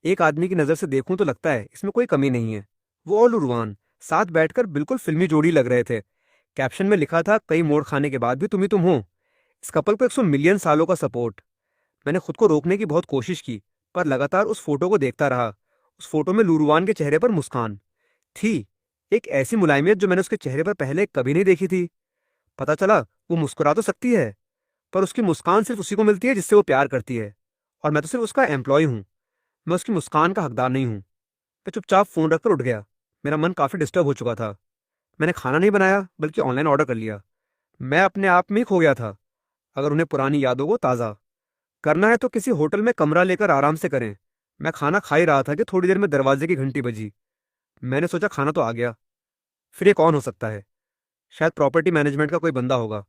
एक आदमी की नज़र से देखूं तो लगता है इसमें कोई कमी नहीं है। वो और लुरवान साथ बैठकर बिल्कुल फिल्मी जोड़ी लग रहे थे। कैप्शन में लिखा था, कई मोड़ खाने के बाद भी तुम ही तुम हो। इस कपल को 100 मिलियन सालों का सपोर्ट। मैंने खुद को रोकने की बहुत कोशिश की, पर लगातार उस फोटो को देखता रहा। उस फोटो में लुरवान के चेहरे पर मुस्कान थी, एक ऐसी मुलायमियत जो मैंने उसके चेहरे पर पहले कभी नहीं देखी थी। पता चला वो मुस्कुरा तो सकती है, पर उसकी मुस्कान सिर्फ उसी को मिलती है जिससे वो प्यार करती है, और मैं तो सिर्फ उसका एम्प्लॉय हूँ। मैं उसकी मुस्कान का हकदार नहीं हूँ। मैं चुपचाप फोन रखकर उठ गया। मेरा मन काफी डिस्टर्ब हो चुका था। मैंने खाना नहीं बनाया बल्कि ऑनलाइन ऑर्डर कर लिया। मैं अपने आप में ही खो गया था। अगर उन्हें पुरानी यादों को ताज़ा करना है तो किसी होटल में कमरा लेकर आराम से करें। मैं खाना खा ही रहा था कि थोड़ी देर में दरवाजे की घंटी बजी। मैंने सोचा खाना तो आ गया, फिर ये कौन हो सकता है? शायद प्रॉपर्टी मैनेजमेंट का कोई बंदा होगा।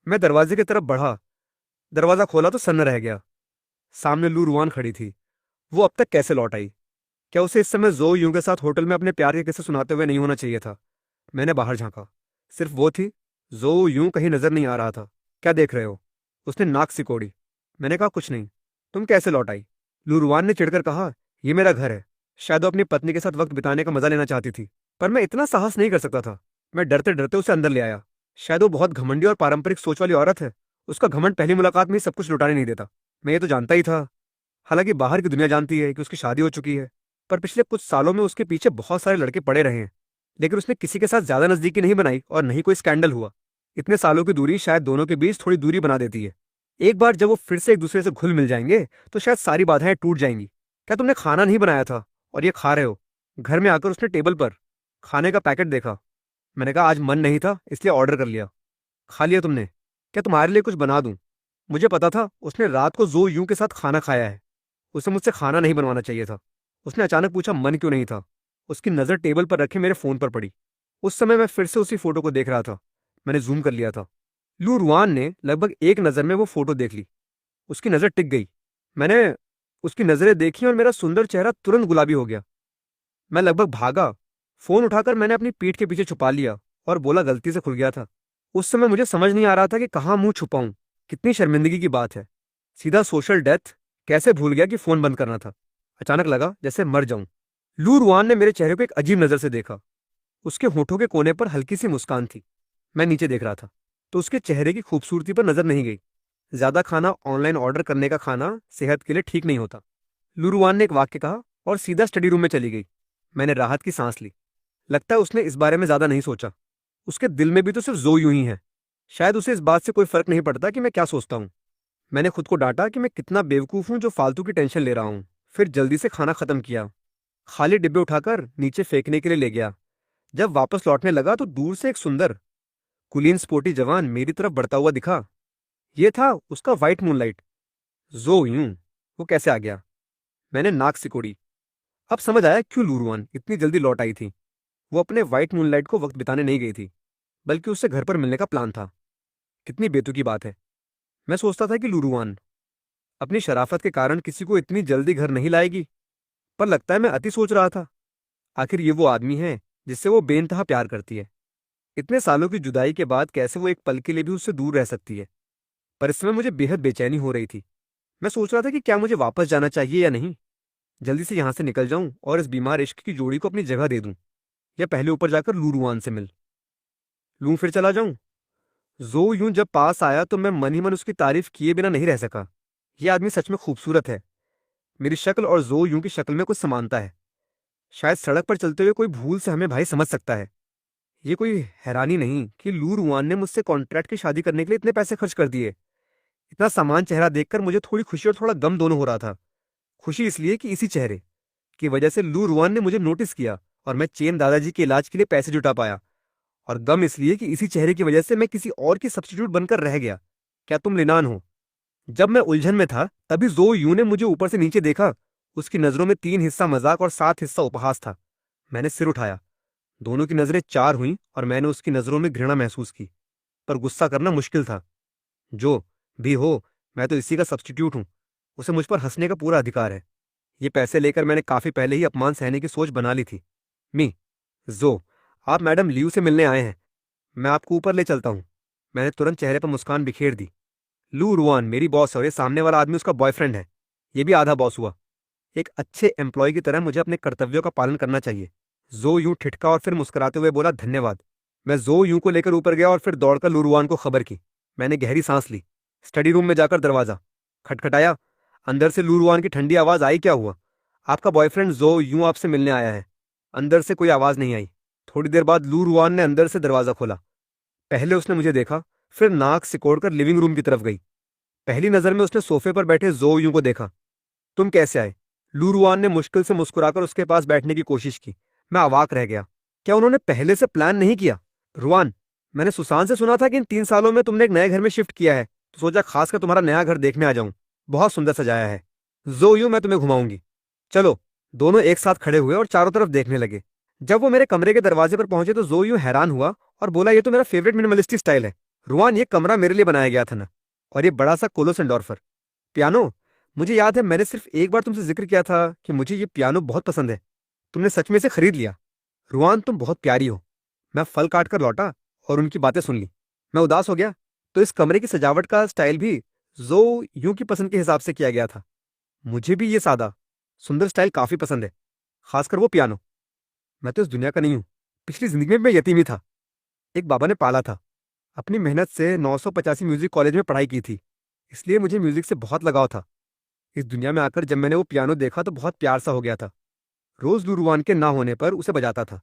मैं दरवाजे की तरफ बढ़ा। दरवाजा खोला तो सन्न रह गया। सामने लू रुआन खड़ी थी। वो अब तक कैसे लौट आई? क्या उसे इस समय जो यूं के साथ होटल में अपने प्यार के किस्से सुनाते हुए नहीं होना चाहिए था? मैंने बाहर झांका। सिर्फ वो थी। जो यूं कहीं नजर नहीं आ रहा था। क्या देख रहे हो? उसने नाक सिकोड़ी। मैंने कहा कुछ नहीं। तुम कैसे लौट आई? लूरवान ने चिढ़कर कहा, ये मेरा घर है। शायद वो अपनी पत्नी के साथ वक्त बिताने का मजा लेना चाहती थी, पर मैं इतना साहस नहीं कर सकता था। मैं डरते डरते उसे अंदर ले आया। शायद वो बहुत घमंडी और पारंपरिक सोच वाली औरत है। उसका घमंड पहली मुलाकात में ही सब कुछ लुटाने नहीं देता। मैं ये तो जानता ही था। हालांकि बाहर की दुनिया जानती है कि उसकी शादी हो चुकी है, पर पिछले कुछ सालों में उसके पीछे बहुत सारे लड़के पड़े रहे हैं। लेकिन उसने किसी के साथ ज्यादा नजदीकी नहीं बनाई और नहीं कोई स्कैंडल हुआ। इतने सालों की दूरी शायद दोनों के बीच थोड़ी दूरी बना देती है। एक बार जब वो फिर से एक दूसरे से घुल मिल जाएंगे तो शायद सारी बाधाएं टूट जाएंगी। क्या तुमने खाना नहीं बनाया था और ये खा रहे हो? घर में आकर उसने टेबल पर खाने का पैकेट देखा। मैंने कहा आज मन नहीं था इसलिए ऑर्डर कर लिया। खा लिया तुमने? क्या तुम्हारे लिए कुछ बना दूं? मुझे पता था उसने रात को जो यूं के साथ खाना खाया है। उसे मुझसे खाना नहीं बनवाना चाहिए था। उसने अचानक पूछा मन क्यों नहीं था। उसकी नज़र टेबल पर रखे मेरे फोन पर पड़ी। उस समय मैं फिर से उसी फोटो को देख रहा था। मैंने जूम कर लिया था। लू रुआन ने लगभग एक नज़र में वो फोटो देख ली। उसकी नज़र टिक गई। मैंने उसकी नज़रें देखी और मेरा सुंदर चेहरा तुरंत गुलाबी हो गया। मैं लगभग भागा। फोन उठाकर मैंने अपनी पीठ के पीछे छुपा लिया और बोला गलती से खुल गया था। उस समय मुझे समझ नहीं आ रहा था कि कहाँ मुंह छुपाऊं। कितनी शर्मिंदगी की बात है। सीधा सोशल डेथ। कैसे भूल गया कि फोन बंद करना था। अचानक लगा जैसे मर जाऊं। लू रुआन ने मेरे चेहरे को एक अजीब नजर से देखा। उसके होठों के कोने पर हल्की सी मुस्कान थी। मैं नीचे देख रहा था तो उसके चेहरे की खूबसूरती पर नजर नहीं गई। ज्यादा खाना ऑनलाइन ऑर्डर करने का खाना सेहत के लिए ठीक नहीं होता। लूरुआन ने एक वाक्य कहा और सीधा स्टडी रूम में चली गई। मैंने राहत की सांस ली। लगता है उसने इस बारे में ज्यादा नहीं सोचा। उसके दिल में भी तो सिर्फ जो यूं ही है। शायद उसे इस बात से कोई फर्क नहीं पड़ता कि मैं क्या सोचता हूँ। मैंने खुद को डांटा कि मैं कितना बेवकूफ हूं जो फालतू की टेंशन ले रहा हूँ। फिर जल्दी से खाना खत्म किया। खाली डिब्बे उठाकर नीचे फेंकने के लिए ले गया। जब वापस लौटने लगा तो दूर से एक सुंदर कुलीन स्पोर्टी जवान मेरी तरफ बढ़ता हुआ दिखा। ये था उसका व्हाइट मूनलाइट। जो यूं वो कैसे आ गया? मैंने नाक सिकोड़ी। अब समझ आया क्यों लूरुआन इतनी जल्दी लौट आई थी। वो अपने व्हाइट मूनलाइट को वक्त बिताने नहीं गई थी, बल्कि उससे घर पर मिलने का प्लान था। कितनी बेतुकी बात है। मैं सोचता था कि लूरुआन अपनी शराफत के कारण किसी को इतनी जल्दी घर नहीं लाएगी, पर लगता है मैं अति सोच रहा था। आखिर ये वो आदमी है जिससे वो बेइंतहा प्यार करती है। इतने सालों की जुदाई के बाद कैसे वो एक पल के लिए भी उससे दूर रह सकती है। पर इस समय मुझे बेहद बेचैनी हो रही थी। मैं सोच रहा था कि क्या मुझे वापस जाना चाहिए या नहीं। जल्दी से यहां से निकल जाऊं और इस बीमार इश्क की जोड़ी को अपनी जगह दे दूं, या पहले ऊपर जाकर लूरुआन से मिल लूं फिर चला जाऊं। जो यूं जब पास आया तो मैं मन ही मन उसकी तारीफ किए बिना नहीं रह सका। यह आदमी सच में खूबसूरत है। मेरी शक्ल और जो यूं की शक्ल में कुछ समानता है। शायद सड़क पर चलते हुए कोई भूल से हमें भाई समझ सकता है। ये कोई हैरानी नहीं कि लू रुआन ने मुझसे कॉन्ट्रैक्ट की शादी करने के लिए इतने पैसे खर्च कर दिए। इतना सामान चेहरा देखकर मुझे थोड़ी खुशी और थोड़ा गम दोनों हो रहा था। खुशी इसलिए कि इसी चेहरे की वजह से लू रुआन ने मुझे नोटिस किया और मैं चेन दादाजी के इलाज के लिए पैसे जुटा पाया। और गम इसलिए कि इसी चेहरे की वजह से मैं किसी और की सब्स्टिट्यूट बनकर रह गया। क्या तुम लिनान हो? जब मैं उलझन में था तभी जो यूं ने मुझे ऊपर से नीचे देखा। उसकी नजरों में 3 हिस्सा मजाक और 7 हिस्सा उपहास था। मैंने सिर उठाया। दोनों की नजरें 4 हुईं और मैंने उसकी नजरों में घृणा महसूस की। पर गुस्सा करना मुश्किल था। जो भी हो, मैं तो इसी का सब्स्टिट्यूट हूं। उसे मुझ पर हंसने का पूरा अधिकार है। ये पैसे लेकर मैंने काफी पहले ही अपमान सहने की सोच बना ली थी। मी जो आप मैडम लियू से मिलने आए हैं। मैं आपको ऊपर ले चलता हूं। मैंने तुरंत चेहरे पर मुस्कान बिखेर दी। लू रुआन मेरी बॉस है और ये सामने वाला आदमी उसका बॉयफ्रेंड है। ये भी आधा बॉस हुआ। एक अच्छे एम्प्लॉय की तरह मुझे अपने कर्तव्यों का पालन करना चाहिए। जो यूं ठिठका और फिर मुस्कुराते हुए बोला, धन्यवाद। मैं जो यूं को लेकर ऊपर गया और फिर दौड़कर लूरुआन को खबर की। मैंने गहरी सांस ली। स्टडी रूम में जाकर दरवाजा खटखटाया। अंदर से लूरुआन की ठंडी आवाज आई, क्या हुआ? आपका बॉयफ्रेंड जो यूं आपसे मिलने आया है। अंदर से कोई आवाज नहीं आई। थोड़ी देर बाद लूरुआन ने अंदर से दरवाजा खोला। पहले उसने मुझे देखा, फिर नाक सिकोड़कर लिविंग रूम की तरफ गई। पहली नजर में उसने सोफे पर बैठे जो यूं को देखा। तुम कैसे आए? लूरुआन ने मुश्किल से मुस्कुराकर उसके पास बैठने की कोशिश की। मैं अवाक रह गया। क्या उन्होंने पहले से प्लान नहीं किया? रुआन, मैंने सुसान से सुना था कि इन 3 सालों में तुमने एक नए घर में शिफ्ट किया है, तो सोचा खासकर तुम्हारा नया घर देखने आ जाऊं। बहुत सुंदर सजाया है। जो यूं मैं तुम्हें घुमाऊंगी। चलो। दोनों एक साथ खड़े हुए और चारों तरफ देखने लगे। जब वो मेरे कमरे के दरवाजे पर पहुंचे तो जो यूं हैरान हुआ और बोला, ये तो मेरा फेवरेट मिनिमलिस्टिक स्टाइल है। रुआन, ये कमरा मेरे लिए बनाया गया था ना। और ये बड़ा सा कोलो सेंडोर्फर पियानो। मुझे याद है मैंने सिर्फ एक बार तुमसे जिक्र किया था कि मुझे ये पियानो बहुत पसंद है। तुमने सच में इसे खरीद लिया। रुआन, तुम बहुत प्यारी हो। मैं फल काट कर लौटा और उनकी बातें सुन ली। मैं उदास हो गया। तो इस कमरे की सजावट का स्टाइल भी जो यूं की पसंद के हिसाब से किया गया था। मुझे भी ये सादा सुंदर स्टाइल काफी पसंद है, खासकर वो पियानो। मैं तो इस दुनिया का नहीं हूँ। पिछली जिंदगी में मैं यतीम ही था। एक बाबा ने पाला था। अपनी मेहनत से 985 म्यूजिक कॉलेज में पढ़ाई की थी, इसलिए मुझे म्यूजिक से बहुत लगाव था। इस दुनिया में आकर जब मैंने वो पियानो देखा तो बहुत प्यार सा हो गया था। रोज लुरुआन के ना होने पर उसे बजाता था।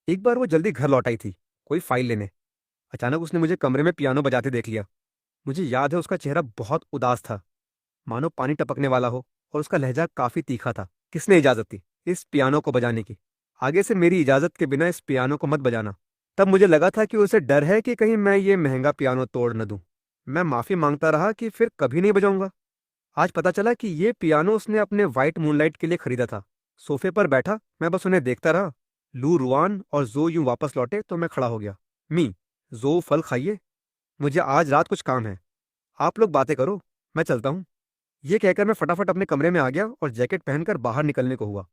एक बार वो जल्दी घर लौट आई थी, कोई फाइल लेने। अचानक उसने मुझे कमरे में पियानो बजाते देख लिया। मुझे याद है उसका चेहरा बहुत उदास था, मानो पानी टपकने वाला हो, और उसका लहजा काफी तीखा था। किसने इजाजत दी इस पियानो को बजाने की? आगे से मेरी इजाजत के बिना इस पियानो को मत बजाना। तब मुझे लगा था कि उसे डर है कि कहीं मैं ये महंगा पियानो तोड़ न दूं। मैं माफी मांगता रहा कि फिर कभी नहीं बजाऊंगा। आज पता चला कि ये पियानो उसने अपने व्हाइट मूनलाइट के लिए खरीदा था। सोफे पर बैठा मैं बस उन्हें देखता रहा। लू रुआन और जो यूं वापस लौटे तो मैं खड़ा हो गया। मी, जो फल खाइए। मुझे आज रात कुछ काम है। आप लोग बातें करो, मैं चलता हूँ। ये कहकर मैं फटाफट अपने कमरे में आ गया और जैकेट पहनकर बाहर निकलने को हुआ।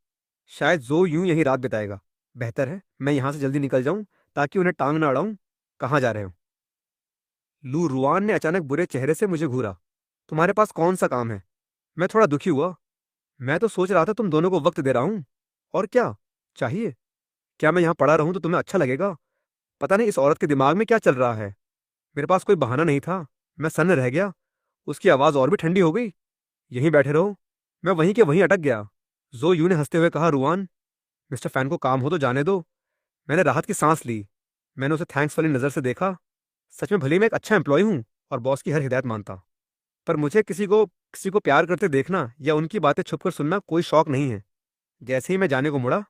शायद जो यूं यही रात बिताएगा। बेहतर है मैं यहां से जल्दी निकल जाऊं ताकि उन्हें टांग ना अड़ाऊं। कहाँ जा रहे हो? लू रुआन ने अचानक बुरे चेहरे से मुझे घूरा। तुम्हारे पास कौन सा काम है? मैं थोड़ा दुखी हुआ। मैं तो सोच रहा था तुम दोनों को वक्त दे रहा हूं। और क्या चाहिए? क्या मैं यहाँ पड़ा रहूं तो तुम्हें अच्छा लगेगा? पता नहीं इस औरत के दिमाग में क्या चल रहा है। मेरे पास कोई बहाना नहीं था। मैं सन्न रह गया। उसकी आवाज और भी ठंडी हो गई। यहीं बैठे रहो। मैं वहीं के वहीं अटक गया। जो यूं ने हंसते हुए कहा, रुआन, मिस्टर फैन को काम हो तो जाने दो। मैंने राहत की सांस ली। मैंने उसे थैंक्स वाली नज़र से देखा। सच में भले ही मैं एक अच्छा एम्प्लॉय हूँ और बॉस की हर हिदायत मानता, पर मुझे किसी को प्यार करते देखना या उनकी बातें छुपकर सुनना कोई शौक नहीं है। जैसे ही मैं जाने को मुड़ा,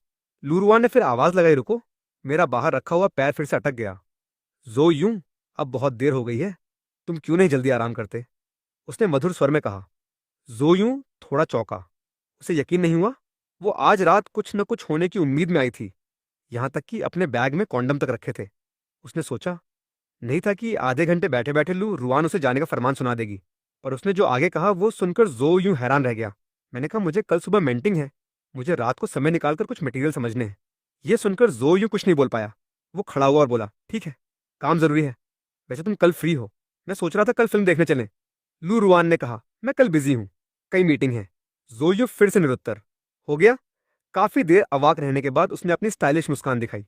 लूरुआन ने फिर आवाज लगाई, रुको। मेरा बाहर रखा हुआ पैर फिर से अटक गया। जो यूं, अब बहुत देर हो गई है, तुम क्यों नहीं जल्दी आराम करते? उसने मधुर स्वर में कहा। जो यूं थोड़ा चौंका। उसे यकीन नहीं हुआ। वो आज रात कुछ न कुछ होने की उम्मीद में आई थी, यहां तक कि अपने बैग में कॉन्डम तक रखे थे। उसने सोचा नहीं था कि आधे घंटे बैठे बैठे लू रुआन उसे जाने का फरमान सुना देगी, पर उसने जो आगे कहा वो सुनकर जो यूं हैरान रह गया। मैंने कहा, मुझे कल सुबह मेंटिंग है, मुझे रात को समय निकालकर कुछ मटेरियल समझने हैं। ये सुनकर जो यूं कुछ नहीं बोल पाया। वो खड़ा हुआ और बोला, ठीक है, काम जरूरी है। वैसे तुम कल फ्री हो? मैं सोच रहा था कल फिल्म देखने चलें। लू रुआन ने कहा, मैं कल बिजी हूँ, कई मीटिंग है। जो यूं फिर से निरुत्तर हो गया। काफी देर अवाक रहने के बाद उसने अपनी स्टाइलिश मुस्कान दिखाई।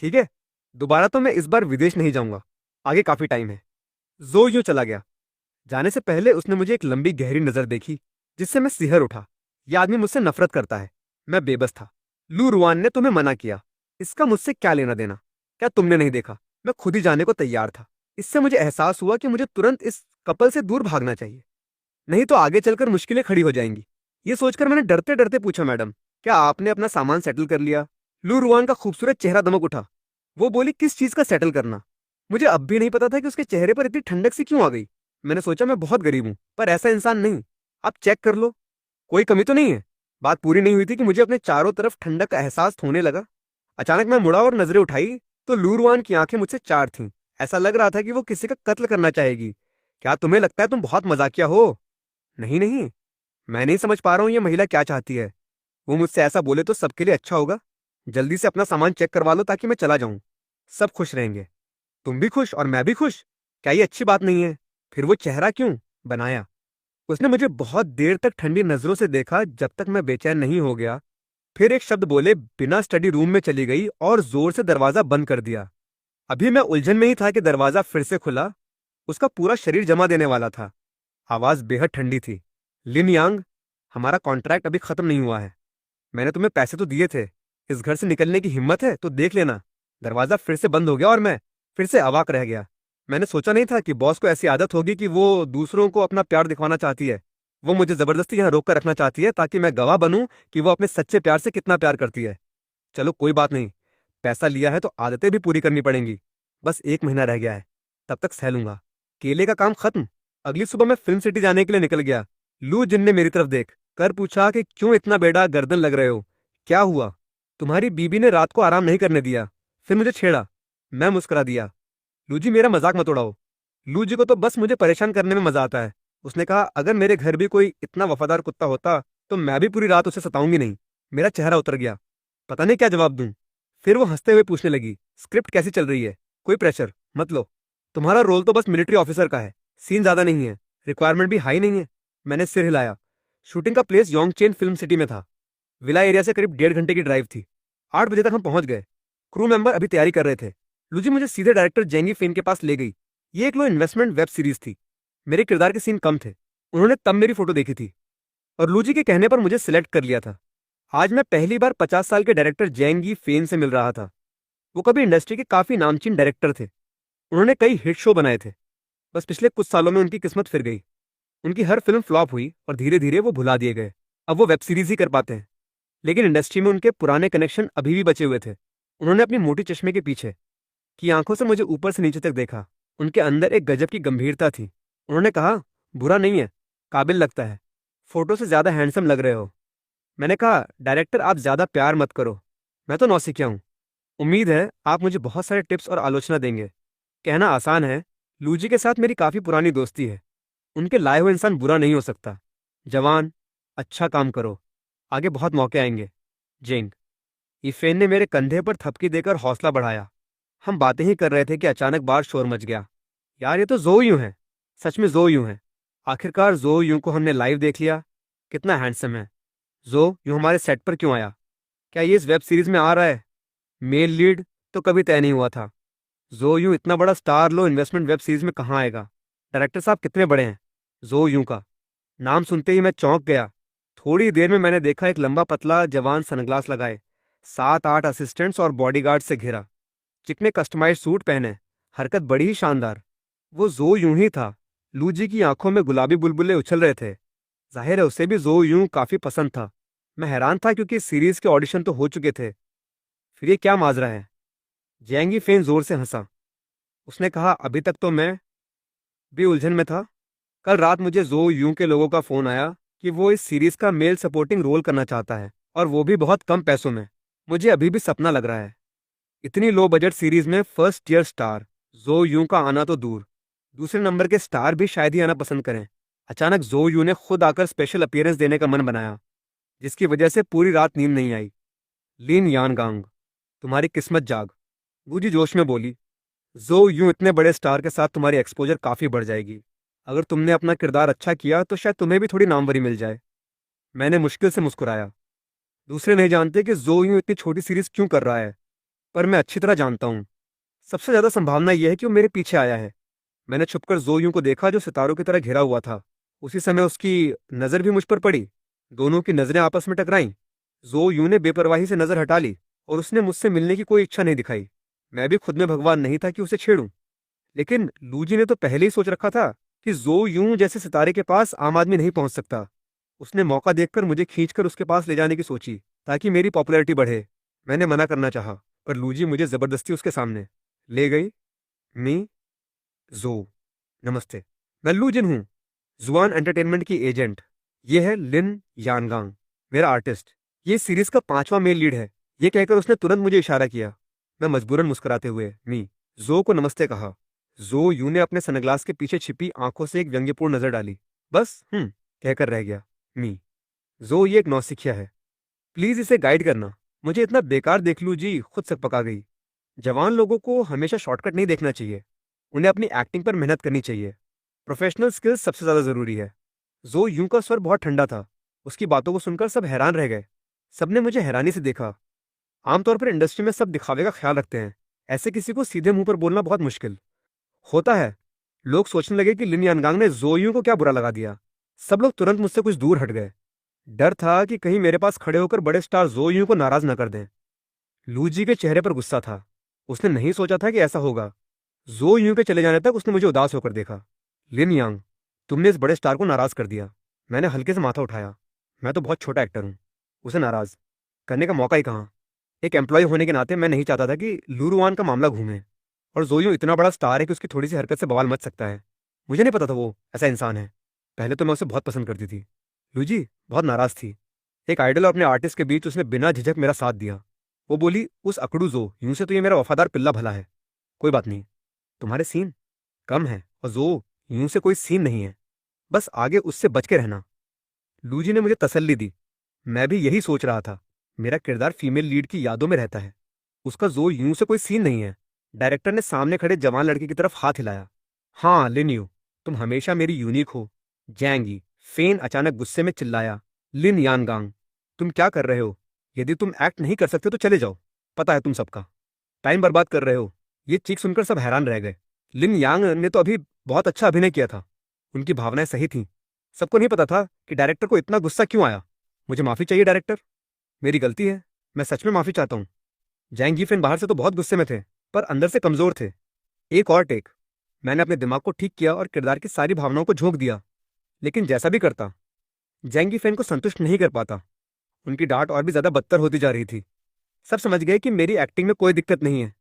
ठीक है, दोबारा तो मैं इस बार विदेश नहीं जाऊंगा, आगे काफी टाइम है। जो यूं चला गया। जाने से पहले उसने मुझे एक लंबी गहरी नजर देखी, जिससे मैं सिहर उठा। यह आदमी मुझसे नफरत करता है। मैं बेबस था। लू रुआन ने तुम्हें मना किया, इसका मुझसे क्या लेना देना? क्या तुमने नहीं देखा? मैं खुद ही जाने को तैयार था। इससे मुझे एहसास हुआ कि मुझे तुरंत इस कपल से दूर भागना चाहिए, नहीं तो आगे चलकर मुश्किलें खड़ी हो जाएंगी। ये सोचकर मैंने डरते डरते पूछा, मैडम, क्या आपने अपना सामान सेटल कर लिया? लू रुआन का खूबसूरत चेहरा दमक उठा। वो बोली, किस चीज का सेटल करना? मुझे अब भी नहीं पता था कि उसके चेहरे पर इतनी ठंडक सी क्यों आ गई। मैंने सोचा मैं बहुत गरीब हूं, पर ऐसा इंसान नहीं। आप चेक कर लो, कोई कमी तो नहीं है। बात पूरी नहीं हुई थी कि मुझे अपने चारों तरफ ठंडक का एहसास होने लगा। अचानक मैं मुड़ा और नजरें उठाई तो लूरवान की आंखें मुझसे चार थीं। ऐसा लग रहा था कि वो किसी का कत्ल करना चाहेगी। क्या तुम्हें लगता है तुम बहुत मजाकिया हो? नहीं नहीं, मैं नहीं समझ पा रहा हूँ ये महिला क्या चाहती है। वो मुझसे ऐसा बोले तो सबके लिए अच्छा होगा। जल्दी से अपना सामान चेक करवा लो ताकि मैं चला जाऊं। सब खुश रहेंगे, तुम भी खुश और मैं भी खुश। क्या ये अच्छी बात नहीं है? फिर वो चेहरा क्यों बनाया? उसने मुझे बहुत देर तक ठंडी नजरों से देखा, जब तक मैं बेचैन नहीं हो गया। फिर एक शब्द बोले बिना स्टडी रूम में चली गई और जोर से दरवाजा बंद कर दिया। अभी मैं उलझन में ही था कि दरवाजा फिर से खुला। उसका पूरा शरीर जमा देने वाला था। आवाज बेहद ठंडी थी। लिन यांग, हमारा कॉन्ट्रैक्ट अभी खत्म नहीं हुआ है। मैंने तुम्हें पैसे तो दिए थे। इस घर से निकलने की हिम्मत है तो देख लेना। दरवाजा फिर से बंद हो गया और मैं फिर से अवाक रह गया। मैंने सोचा नहीं था कि बॉस को ऐसी आदत होगी कि वो दूसरों को अपना प्यार दिखवाना चाहती है। वो मुझे जबरदस्ती यहाँ रोक कर रखना चाहती है ताकि मैं गवाह बनूं कि वो अपने सच्चे प्यार से कितना प्यार करती है। चलो कोई बात नहीं, पैसा लिया है तो आदतें भी पूरी करनी पड़ेंगी। बस 1 महीना रह गया है, तब तक सह लूंगा। केले का काम खत्म। अगली सुबह मैं फिल्म सिटी जाने के लिए निकल गया। लू जिन ने मेरी तरफ देख कर पूछा कि क्यों इतना बेड़ा गर्दन लग रहे हो? क्या हुआ? तुम्हारी बीबी ने रात को आराम नहीं करने दिया, फिर मुझे छेड़ा। मैं मुस्कुरा दिया। लू जी, मेरा मजाक मत उड़ाओ। लू जी को तो बस मुझे परेशान करने में मजा आता है। उसने कहा, अगर मेरे घर भी कोई इतना वफादार कुत्ता होता तो मैं भी पूरी रात उसे सताऊंगी नहीं। मेरा चेहरा उतर गया, पता नहीं क्या जवाब दूं। फिर वो हंसते हुए पूछने लगी, स्क्रिप्ट कैसी चल रही है? कोई प्रेशर मत लो, तुम्हारा रोल तो बस मिलिट्री ऑफिसर का है, सीन ज्यादा नहीं है, रिक्वायरमेंट भी हाई नहीं है। मैंने सिर हिलाया। शूटिंग का प्लेस योंगचेन फिल्म सिटी में था। विला एरिया से करीब 1.5 घंटे की ड्राइव थी। 8 बजे तक हम पहुंच गए। क्रू मेंबर अभी तैयारी कर रहे थे। लुजी मुझे सीधे डायरेक्टर जेंगी फेन के पास ले गई। ये एक लो इन्वेस्टमेंट वेब सीरीज थी। मेरे किरदार के सीन कम थे। उन्होंने तब मेरी फोटो देखी थी और लूजी के कहने पर मुझे सिलेक्ट कर लिया था। आज मैं पहली बार 50 साल के डायरेक्टर जेंगी फेन से मिल रहा था। वो कभी इंडस्ट्री के काफी नामचीन डायरेक्टर थे। उन्होंने कई हिट शो बनाए थे। बस पिछले कुछ सालों में उनकी किस्मत फिर गई। उनकी हर फिल्म फ्लॉप हुई और धीरे धीरे वो भुला दिए गए। अब वो वेब सीरीज ही कर पाते हैं। लेकिन इंडस्ट्री में उनके पुराने कनेक्शन अभी भी बचे हुए थे। उन्होंने अपनी मोटी चश्मे के पीछे की आंखों से मुझे ऊपर से नीचे तक देखा। उनके अंदर एक गजब की गंभीरता थी। उन्होंने कहा, बुरा नहीं है, काबिल लगता है, फोटो से ज्यादा हैंडसम लग रहे हो। मैंने कहा, डायरेक्टर आप ज्यादा प्यार मत करो, मैं तो नौसिखिया हूं। उम्मीद है आप मुझे बहुत सारे टिप्स और आलोचना देंगे। कहना आसान है, लूजी के साथ मेरी काफी पुरानी दोस्ती है। उनके लाए हुए इंसान बुरा नहीं हो सकता। जवान, अच्छा काम करो, आगे बहुत मौके आएंगे। जेंग। ईफेन ने मेरे कंधे पर थपकी देकर हौसला बढ़ाया। हम बातें ही कर रहे थे कि अचानक बाहर शोर मच गया। यार ये तो जो यूं है, सच में जो यूं है। आखिरकार जो यूं को हमने लाइव देख लिया। कितना हैंडसम है। जो यूं हमारे सेट पर क्यों आया? क्या ये इस वेब सीरीज में आ रहा है? मेल लीड तो कभी तय नहीं हुआ था। जो यूं इतना बड़ा स्टार लो इन्वेस्टमेंट वेब सीरीज में कहाँ आएगा? डायरेक्टर साहब कितने बड़े हैं। जो यूं का नाम सुनते ही मैं चौंक गया। थोड़ी देर में मैंने देखा एक लंबा पतला जवान सनग्लास लगाए, 7-8 असिस्टेंट्स और बॉडीगार्ड से घिरा, चिकने कस्टमाइज सूट पहने, हरकत बड़ी ही शानदार। वो जो यूं ही था। लूजी की आंखों में गुलाबी बुलबुले उछल रहे थे। जाहिर है उसे भी जो यूं काफी पसंद था। मैं हैरान था क्योंकि इस सीरीज के ऑडिशन तो हो चुके थे। फिर ये क्या माजरा है? जैंगी फेन जोर से हंसा। उसने कहा, अभी तक तो मैं भी उलझन में था। कल रात मुझे जो यूं के लोगों का फोन आया कि वो इस सीरीज का मेल सपोर्टिंग रोल करना चाहता है, और वो भी बहुत कम पैसों में। मुझे अभी भी सपना लग रहा है। इतनी लो बजट सीरीज में फर्स्ट ईयर स्टार जो यूं का आना तो दूर, दूसरे नंबर के स्टार भी शायद ही आना पसंद करें। अचानक जो यूं ने खुद आकर स्पेशल अपीयरेंस देने का मन बनाया, जिसकी वजह से पूरी रात नींद नहीं आई। लिन यानगांग, तुम्हारी किस्मत जाग, गुजी जोश में बोली। जो यूं इतने बड़े स्टार के साथ तुम्हारी एक्सपोजर काफी बढ़ जाएगी। अगर तुमने अपना किरदार अच्छा किया तो शायद तुम्हें भी थोड़ी नामवरी मिल जाए। मैंने मुश्किल से मुस्कुराया। दूसरे नहीं जानते कि जो यूं इतनी छोटी सीरीज क्यों कर रहा है, पर मैं अच्छी तरह जानता हूँ। सबसे ज्यादा संभावना यह है कि वो मेरे पीछे आया है। मैंने छुपकर जो यूं को देखा, जो सितारों की तरह घिरा हुआ था। उसी समय उसकी नजर भी मुझ पर पड़ी। दोनों की नजरें आपस में टकराईं। जो यूं ने बेपरवाही से नजर हटा ली और उसने मुझसे मिलने की कोई इच्छा नहीं दिखाई। मैं भी खुद में भगवान नहीं था कि उसे छेड़ूं। लेकिन लूजी ने तो पहले ही सोच रखा था कि जो यूं जैसे सितारे के पास आम आदमी नहीं पहुंच सकता। उसने मौका देखकर मुझे खींचकर उसके पास ले जाने की सोची, ताकि मेरी पॉपुलैरिटी बढ़े। मैंने मना करना चाहा, पर लूजी मुझे जबरदस्ती उसके सामने ले गई। मी जो, नमस्ते, मैं लू जिन हूँ, जुआन एंटरटेनमेंट की एजेंट। ये है लिन यानगांग, मेरा आर्टिस्ट। ये सीरीज का 5वां मेल लीड है। ये कहकर उसने तुरंत मुझे इशारा किया। मैं मजबूरन मुस्कुराते हुए मी जो को नमस्ते कहा। जो यू ने अपने सनग्लास के पीछे छिपी आंखों से एक व्यंग्यपूर्ण नजर डाली। बस कहकर रह गया। मी जो, ये एक नौसिखिया है, प्लीज इसे गाइड करना। मुझे इतना बेकार देख लू जी, खुद से पका गई। जवान लोगों को हमेशा शॉर्टकट नहीं देखना चाहिए। उन्हें अपनी एक्टिंग पर मेहनत करनी चाहिए। प्रोफेशनल स्किल्स सबसे ज्यादा जरूरी है। जो यूं का स्वर बहुत ठंडा था। उसकी बातों को सुनकर सब हैरान रह गए। सबने मुझे हैरानी से देखा। आमतौर पर इंडस्ट्री में सब दिखावे का ख्याल रखते हैं। ऐसे किसी को सीधे मुंह पर बोलना बहुत मुश्किल होता है। लोग सोचने लगे कि लिन यानगांग ने जो यूं को क्या बुरा लगा दिया। सब लोग तुरंत मुझसे कुछ दूर हट गए। डर था कि कहीं मेरे पास खड़े होकर बड़े स्टार जो यूं को नाराज न कर दें। लूजी के चेहरे पर गुस्सा था। उसने नहीं सोचा था कि ऐसा होगा। जो यूं के चले जाने तक उसने मुझे उदास होकर देखा। लिन यांग, तुमने इस बड़े स्टार को नाराज कर दिया। मैंने हल्के से माथा उठाया। मैं तो बहुत छोटा एक्टर हूं, उसे नाराज करने का मौका ही कहाँ। एक एम्प्लॉय होने के नाते मैं नहीं चाहता था कि लूरुआन का मामला घूमे। और जोयो इतना बड़ा स्टार है कि उसकी थोड़ी सी हरकत से बवाल मच सकता है। मुझे नहीं पता था वो ऐसा इंसान है। पहले तो मैं उसे बहुत पसंद करती थी। लूजी बहुत नाराज थी। एक आइडल और अपने आर्टिस्ट के बीच उसने बिना झिझक मेरा साथ दिया। वो बोली, उस अकड़ू जो यूं से तो ये मेरा वफादार पिल्ला भला है। कोई बात नहीं, तुम्हारे सीन कम है और जो यूं से कोई सीन नहीं है। बस आगे उससे बच के रहना। लूजी ने मुझे तसल्ली दी। मैं भी यही सोच रहा था। मेरा किरदार फीमेल लीड की यादों में रहता है। उसका जो यूं से कोई सीन नहीं है। डायरेक्टर ने सामने खड़े जवान लड़के की तरफ हाथ हिलाया। हाँ लिन यू, तुम हमेशा मेरी यूनिक हो। जैंगी फेन अचानक गुस्से में चिल्लाया। लिन यानगांग, तुम क्या कर रहे हो? यदि तुम एक्ट नहीं कर सकते तो चले जाओ। पता है तुम सबका टाइम बर्बाद कर रहे हो। ये चीख सुनकर सब हैरान रह गए। लिन यांग ने तो अभी बहुत अच्छा अभिनय किया था। उनकी भावनाएं सही थीं। सबको नहीं पता था कि डायरेक्टर को इतना गुस्सा क्यों आया। मुझे माफी चाहिए डायरेक्टर, मेरी गलती है। मैं सच में माफी चाहता हूँ। जैंग यीफेन बाहर से तो बहुत गुस्से में थे, पर अंदर से कमजोर थे। एक और टेक। मैंने अपने दिमाग को ठीक किया और किरदार की सारी भावनाओं को झोंक दिया। लेकिन जैसा भी करता, जैंग यीफेन को संतुष्ट नहीं कर पाता। उनकी डांट और भी ज्यादा बदतर होती जा रही थी। सब समझ गए कि मेरी एक्टिंग में कोई दिक्कत नहीं है,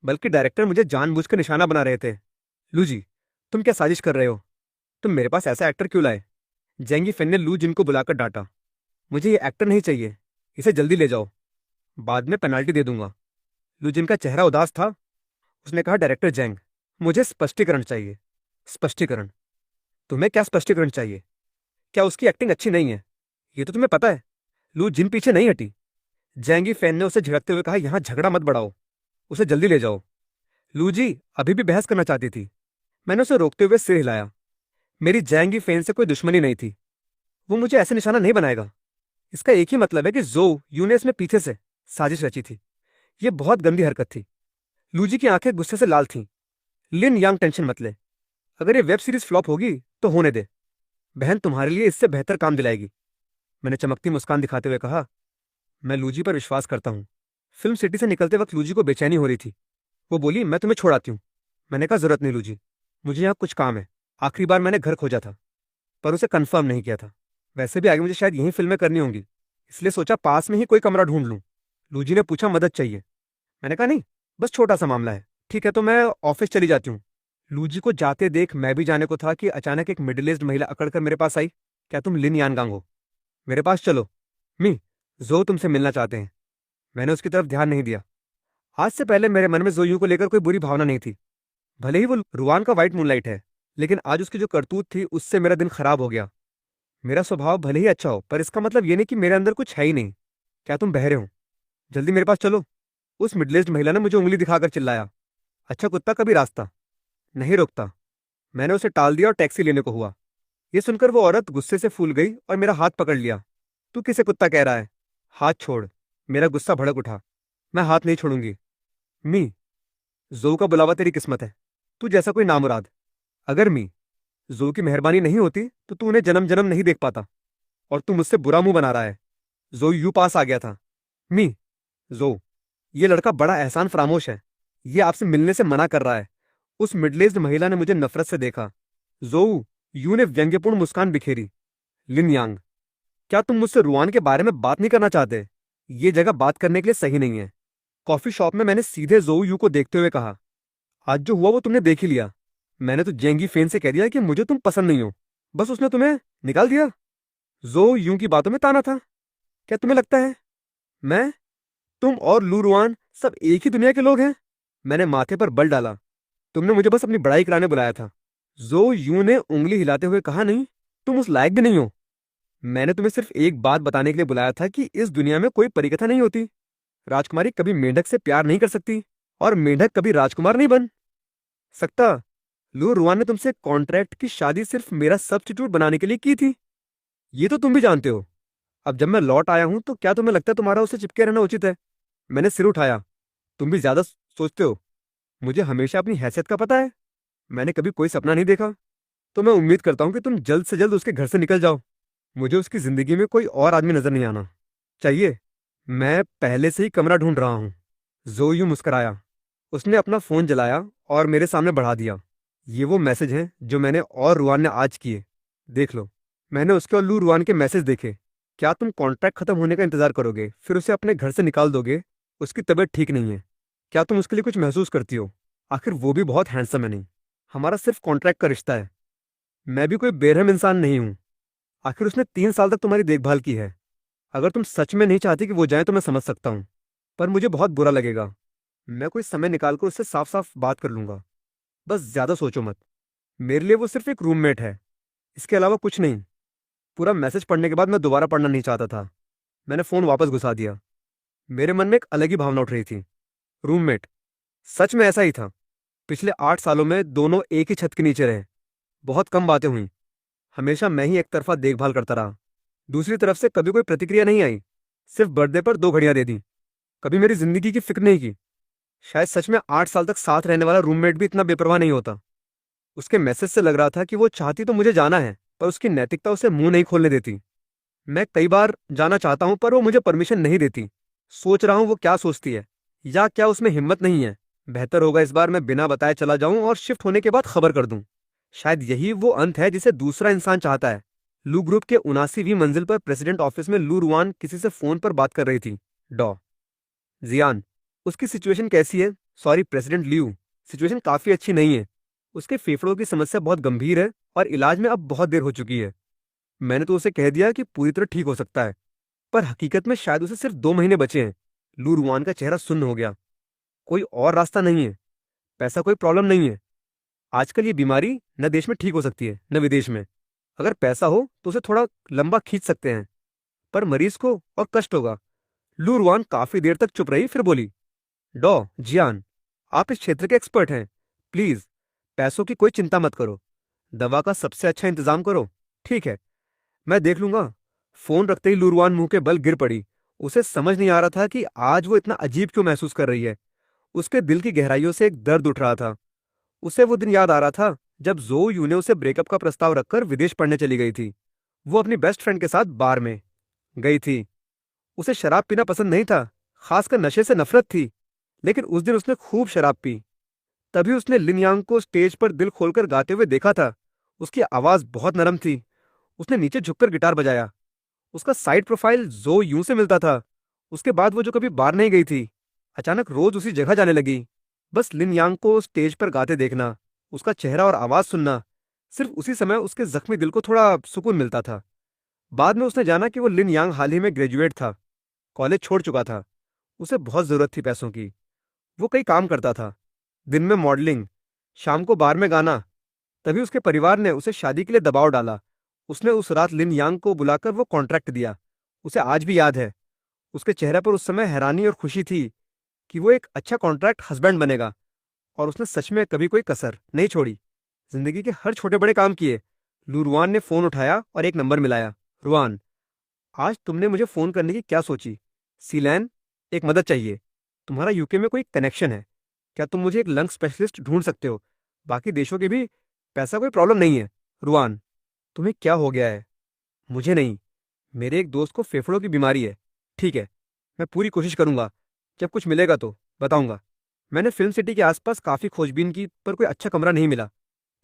बल्कि डायरेक्टर मुझे जानबूझकर निशाना बना रहे थे। लू जी, तुम क्या साजिश कर रहे हो? तुम मेरे पास ऐसा एक्टर क्यों लाए? जेंगी फेन ने लू जिन को बुलाकर डांटा। मुझे ये एक्टर नहीं चाहिए, इसे जल्दी ले जाओ, बाद में पेनाल्टी दे दूंगा। लू जिन का चेहरा उदास था। उसने कहा, डायरेक्टर जेंग, मुझे स्पष्टीकरण चाहिए। स्पष्टीकरण? तुम्हें क्या स्पष्टीकरण चाहिए? क्या उसकी एक्टिंग अच्छी नहीं है? ये तो तुम्हें पता है। लू जिन पीछे नहीं हटी। जेंगी फेन ने उसे झिड़कते हुए कहा, यहां झगड़ा मत बढ़ाओ, उसे जल्दी ले जाओ। लू जी अभी भी बहस करना चाहती थी। मैंने उसे रोकते हुए सिर हिलाया। मेरी जैंगी फेन से कोई दुश्मनी नहीं थी। वो मुझे ऐसे निशाना नहीं बनाएगा। इसका एक ही मतलब है कि जो यूनेस में पीछे से साजिश रची थी। यह बहुत गंदी हरकत थी। लूजी की आंखें गुस्से से लाल थीं। लिन यांग, टेंशन मत ले। अगर ये वेब सीरीज फ्लॉप होगी तो होने दे। बहन तुम्हारे लिए इससे बेहतर काम दिलाएगी। मैंने चमकती मुस्कान दिखाते हुए कहा, मैं लूजी पर विश्वास करता हूँ। फिल्म सिटी से निकलते वक्त लूजी को बेचैनी हो रही थी। वो बोली, मैं तुम्हें छोड़ आती हूँ। मैंने कहा, जरूरत नहीं लूजी, मुझे यहाँ कुछ काम है। आखिरी बार मैंने घर खोजा था, पर उसे कंफर्म नहीं किया था। वैसे भी आगे मुझे शायद यहीं फिल्में करनी होंगी, इसलिए सोचा पास में ही कोई कमरा ढूंढ लूँ। लूजी ने पूछा, मदद चाहिए? मैंने कहा, नहीं, बस छोटा सा मामला है। ठीक है, तो मैं ऑफिस चली जाती हूँ। लूजी को जाते देख मैं भी जाने को था कि अचानक एक मिडिल एज्ड महिला अकड़कर मेरे पास आई। क्या तुम लिन यानगांग हो? मेरे पास चलो। मी, जो तुमसे मिलना चाहते हैं। मैंने उसकी तरफ ध्यान नहीं दिया। आज से पहले मेरे मन में जोयू को लेकर कोई बुरी भावना नहीं थी। भले ही वो रुआन का व्हाइट मूनलाइट है, लेकिन आज उसकी जो करतूत थी उससे मेरा दिन खराब हो गया। मेरा स्वभाव भले ही अच्छा हो, पर इसका मतलब ये नहीं कि मेरे अंदर कुछ है ही नहीं। क्या तुम बहरे हो? जल्दी मेरे पास चलो। उस मिडिल एज्ड महिला ने मुझे उंगली दिखाकर चिल्लाया। अच्छा कुत्ता कभी रास्ता नहीं रोकता। मैंने उसे टाल दिया और टैक्सी लेने को हुआ। ये सुनकर वो औरत गुस्से से फूल गई और मेरा हाथ पकड़ लिया। तू किसे कुत्ता कह रहा है? हाथ छोड़। मेरा गुस्सा भड़क उठा। मैं हाथ नहीं छोड़ूंगी। मी, जो का बुलावा तेरी किस्मत है। तू जैसा कोई नामुराद। अगर मी, जो की मेहरबानी नहीं होती तो तू उन्हें जन्म जन्म नहीं देख पाता। और तू मुझसे बुरा मुंह बना रहा है। जो यू पास आ गया था। मी, जो, ये लड़का बड़ा एहसान फरामोश है। ये आपसे मिलने से मना कर रहा है। उस मिडल एज्ड महिला ने मुझे नफरत से देखा। जोऊ, यू ने व्यंग्यपूर्ण मुस्कान बिखेरी। लिन यांग, क्या तुम मुझसे रुआन के बारे में बात नहीं करना चाहते? ये जगह बात करने के लिए सही नहीं है। कॉफी शॉप में मैंने सीधे जोऊ यू को देखते हुए कहा, आज जो हुआ वो तुमने देख ही लिया। मैंने तो जेंगी फेन से कह दिया कि मुझे तुम पसंद नहीं हो, बस उसने तुम्हें निकाल दिया। जोऊ यू की बातों में ताना था। क्या तुम्हें लगता है मैं, तुम और लू रुआन सब एक ही दुनिया के लोग हैं? मैंने माथे पर बल डाला। तुमने मुझे बस अपनी बड़ाई कराने बुलाया था। जो यूं ने उंगली हिलाते हुए कहा, नहीं, तुम उस लायक भी नहीं हो। मैंने तुम्हें सिर्फ एक बात बताने के लिए बुलाया था कि इस दुनिया में कोई परिकथा नहीं होती। राजकुमारी कभी मेंढक से प्यार नहीं कर सकती, और मेंढक कभी राजकुमार नहीं बन सकता। लू रुआन ने तुमसे कॉन्ट्रैक्ट की शादी सिर्फ मेरा सब्स्टिट्यूट बनाने के लिए की थी। ये तो तुम भी जानते हो। अब जब मैं लौट आया हूं तो क्या तुम्हें लगता है तुम्हारा उसे चिपके रहना उचित है? मैंने सिर उठाया। तुम भी ज्यादा सोचते हो। मुझे हमेशा अपनी हैसियत का पता है। मैंने कभी कोई सपना नहीं देखा। तो मैं उम्मीद करता हूं कि तुम जल्द से जल्द उसके घर से निकल जाओ। मुझे उसकी जिंदगी में कोई और आदमी नजर नहीं आना चाहिए। मैं पहले से ही कमरा ढूंढ रहा हूं। जोयू मुस्कुराया। उसने अपना फोन जलाया और मेरे सामने बढ़ा दिया। ये वो मैसेज हैं जो मैंने और रुआन ने आज किए। देख लो। मैंने उसके और लू रुआन के मैसेज देखे। क्या तुम कॉन्ट्रैक्ट खत्म होने का इंतजार करोगे फिर उसे अपने घर से निकाल दोगे? उसकी तबीयत ठीक नहीं है। क्या तुम उसके लिए कुछ महसूस करती हो? आखिर वो भी बहुत हैंडसम है नहीं। हमारा सिर्फ कॉन्ट्रैक्ट का रिश्ता है। मैं भी कोई बेरहम इंसान नहीं हूं। आखिर उसने 3 साल तक तुम्हारी देखभाल की है। अगर तुम सच में नहीं चाहती कि वो जाए तो मैं समझ सकता हूं, पर मुझे बहुत बुरा लगेगा। मैं कोई समय निकालकर उससे साफ साफ बात कर लूंगा। बस ज्यादा सोचो मत। मेरे लिए वो सिर्फ एक रूममेट है, इसके अलावा कुछ नहीं। पूरा मैसेज पढ़ने के बाद मैं दोबारा पढ़ना नहीं चाहता था। मैंने फोन वापस घुसा दिया। मेरे मन में एक अलग ही भावना उठ रही थी। रूममेट, सच में ऐसा ही था। पिछले 8 सालों में दोनों एक ही छत के नीचे रहे। बहुत कम बातें हुई। हमेशा मैं ही एक तरफा देखभाल करता रहा। दूसरी तरफ से कभी कोई प्रतिक्रिया नहीं आई। सिर्फ बर्थडे पर 2 घड़ियां दे दी। कभी मेरी जिंदगी की फिक्र नहीं की। शायद सच में 8 साल तक साथ रहने वाला रूममेट भी इतना बेपरवाह नहीं होता। उसके मैसेज से लग रहा था कि वो चाहती तो मुझे जाना है, पर उसकी नैतिकता उसे मुंह नहीं खोलने देती। मैं कई बार जाना चाहता हूं पर वो मुझे परमिशन नहीं देती। सोच रहा हूं वो क्या सोचती है, या क्या उसमें हिम्मत नहीं है। बेहतर होगा इस बार मैं बिना बताए चला जाऊं और शिफ्ट होने के बाद खबर कर दूं। शायद यही वो अंत है जिसे दूसरा इंसान चाहता है। लू ग्रुप के 79वीं मंजिल पर प्रेसिडेंट ऑफिस में लू रुआन किसी से फोन पर बात कर रही थी। डॉ जियान, उसकी सिचुएशन कैसी है? सॉरी प्रेसिडेंट लियू, सिचुएशन काफी अच्छी नहीं है। उसके फेफड़ों की समस्या बहुत गंभीर है और इलाज में अब बहुत देर हो चुकी है। मैंने तो उसे कह दिया कि पूरी तरह ठीक हो सकता है, पर हकीकत में शायद उसे सिर्फ 2 महीने बचे हैं। लू रुआन का चेहरा सुन्न हो गया। कोई और रास्ता नहीं है। पैसा कोई प्रॉब्लम नहीं है। आजकल ये बीमारी न देश में ठीक हो सकती है न विदेश में। अगर पैसा हो तो उसे थोड़ा लंबा खींच सकते हैं, पर मरीज को और कष्ट होगा। लू रुआन काफी देर तक चुप रही, फिर बोली, डॉ जियान, आप इस क्षेत्र के एक्सपर्ट हैं। प्लीज पैसों की कोई चिंता मत करो। दवा का सबसे अच्छा इंतजाम करो। ठीक है, मैं देख लूंगा। फोन रखते ही लू रुआन मुंह के बल गिर पड़ी। उसे समझ नहीं आ रहा था कि आज वो इतना अजीब क्यों महसूस कर रही है। उसके दिल की गहराइयों से एक दर्द उठ रहा था। उसे वो दिन याद आ रहा था जब जो यू ने उसे ब्रेकअप का प्रस्ताव रखकर विदेश पढ़ने चली गई थी। वो अपनी बेस्ट फ्रेंड के साथ बार में। गई थी। उसे शराब पीना पसंद नहीं था, खासकर नशे से नफरत थी। लेकिन उस दिन उसने खूब शराब पी। तभी उसने लिन यांग को स्टेज पर दिल खोलकर गाते हुए देखा था। उसकी आवाज बहुत नरम थी। उसने नीचे झुककर गिटार बजाया। उसका साइड प्रोफाइल जो यूं से मिलता था। उसके बाद वो जो कभी बाहर नहीं गई थी, अचानक रोज उसी जगह जाने लगी। बस लिन यांग को स्टेज पर गाते देखना, उसका चेहरा और आवाज सुनना, सिर्फ उसी समय उसके जख्मी दिल को थोड़ा सुकून मिलता था। बाद में उसने जाना कि वो लिन यांग हाल ही में ग्रेजुएट था, कॉलेज छोड़ चुका था। उसे बहुत जरूरत थी पैसों की। वो कई काम करता था, दिन में मॉडलिंग, शाम को बार में गाना। तभी उसके परिवार ने उसे शादी के लिए दबाव डाला। उसने उस रात लिन यांग को बुलाकर वो कॉन्ट्रैक्ट दिया। उसे आज भी याद है, उसके चेहरे पर उस समय हैरानी और खुशी थी कि वो एक अच्छा कॉन्ट्रैक्ट हस्बैंड बनेगा। और उसने सच में कभी कोई कसर नहीं छोड़ी, जिंदगी के हर छोटे बड़े काम किए। लू रुआन ने फोन उठाया और एक नंबर मिलाया। रुआन, आज तुमने मुझे फोन करने की क्या सोची? सीलैन, एक मदद चाहिए। तुम्हारा यूके में कोई कनेक्शन है? क्या तुम मुझे एक लंग स्पेशलिस्ट ढूंढ सकते हो? बाकी देशों के भी पैसा कोई प्रॉब्लम नहीं है। रुआन, तुम्हें क्या हो गया है? मुझे नहीं, मेरे एक दोस्त को फेफड़ों की बीमारी है। ठीक है, मैं पूरी कोशिश करूंगा। जब कुछ मिलेगा तो बताऊंगा। मैंने फिल्म सिटी के आसपास काफ़ी खोजबीन की, पर कोई अच्छा कमरा नहीं मिला।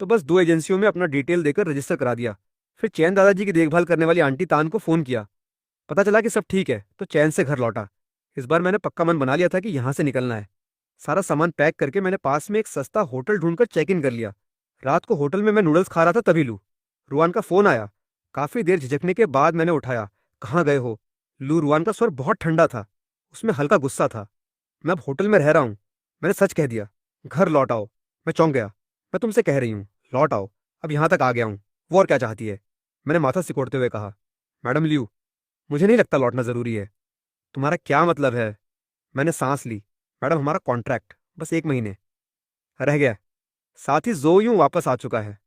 तो बस दो एजेंसियों में अपना डिटेल देकर रजिस्टर करा दिया। फिर चैन दादाजी की देखभाल करने वाली आंटी तान को फ़ोन किया। पता चला कि सब ठीक है, तो चैन से घर लौटा। इस बार मैंने पक्का मन बना लिया था कि यहाँ से निकलना है। सारा सामान पैक करके मैंने पास में एक सस्ता होटल ढूंढकर चेक इन कर लिया। रात को होटल में मैं नूडल्स खा रहा था, तभी लू रुआन का फ़ोन आया। काफ़ी देर झिझकने के बाद मैंने उठाया। कहाँ गए हो? लू रुआन का स्वर बहुत ठंडा था, उसमें हल्का गुस्सा था। मैं अब होटल में रह रहा हूँ, मैंने सच कह दिया। घर लौट आओ। मैं चौंक गया। मैं तुमसे कह रही हूँ, लौट आओ। अब यहाँ तक आ गया हूँ, वो और क्या चाहती है? मैंने माथा सिकोड़ते हुए कहा। मैडम लियू, मुझे नहीं लगता लौटना ज़रूरी है। तुम्हारा क्या मतलब है? मैंने सांस ली। मैडम, हमारा कॉन्ट्रैक्ट बस 1 महीने रह गया है। साथ ही जो यूं वापस आ चुका है।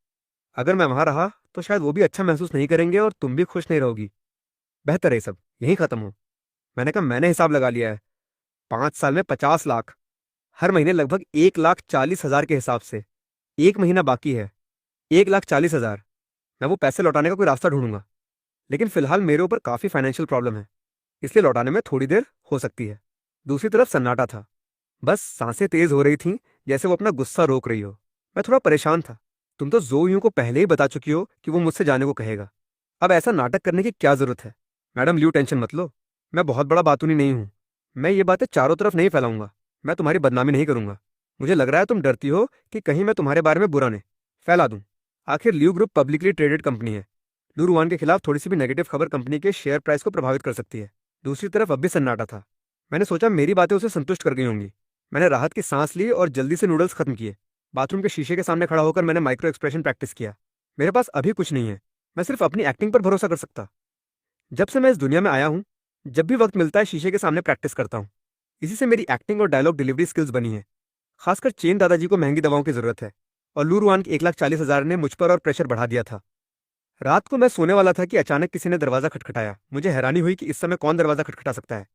अगर मैं वहां रहा तो शायद वो भी अच्छा महसूस नहीं करेंगे और तुम भी खुश नहीं रहोगी। बेहतर है सब यहीं खत्म हो। मैंने कहा, मैंने हिसाब लगा लिया है। 5 साल में 50 लाख, हर महीने लगभग 1,40,000 के हिसाब से। 1 महीना बाकी है, 1,40,000। मैं वो पैसे लौटाने का कोई रास्ता ढूंढूंगा। लेकिन फिलहाल मेरे ऊपर काफ़ी फाइनेंशियल प्रॉब्लम है, इसलिए लौटाने में थोड़ी देर हो सकती है। दूसरी तरफ सन्नाटा था। बस सांसें तेज हो रही थीं, जैसे वो अपना गुस्सा रोक रही हो। मैं थोड़ा परेशान था। तुम तो जो यूं को पहले ही बता चुकी हो कि वो मुझसे जाने को कहेगा। अब ऐसा नाटक करने की क्या जरूरत है? मैडम लियू, टेंशन मत लो। मैं बहुत बड़ा बातूनी नहीं हूं। मैं ये बातें चारों तरफ नहीं फैलाऊंगा। मैं तुम्हारी बदनामी नहीं करूंगा। मुझे लग रहा है तुम डरती हो कि कहीं मैं तुम्हारे बारे में बुरा नहीं फैला दूं। आखिर Liu group publicly traded company है। लू रुआन के खिलाफ थोड़ी सी भी नेगेटिव खबर कंपनी के शेयर प्राइस को प्रभावित कर सकती है। दूसरी तरफ अब भी सन्नाटा था। मैंने सोचा मेरी बातें उसे संतुष्ट कर गई होंगी। मैंने राहत की सांस ली और जल्दी से नूडल्स खत्म किए। बाथरूम के शीशे के सामने खड़ा होकर मैंने माइक्रो एक्सप्रेशन प्रैक्टिस किया। मेरे पास अभी कुछ नहीं है, मैं सिर्फ अपनी एक्टिंग पर भरोसा कर सकता। जब से मैं इस दुनिया में आया हूँ, जब भी वक्त मिलता है शीशे के सामने प्रैक्टिस करता हूँ। इसी से मेरी एक्टिंग और डायलॉग डिलीवरी स्किल्स बनी है। खासकर चेन दादाजी को महंगी दवाओं की जरूरत है, और लू रुआन के 1,40,000 ने मुझ पर और प्रेशर बढ़ा दिया था। रात को मैं सोने वाला था कि अचानक किसी ने दरवाजा खटखटाया। मुझे हैरानी हुई कि इस समय कौन दरवाजा खटखटा सकता है।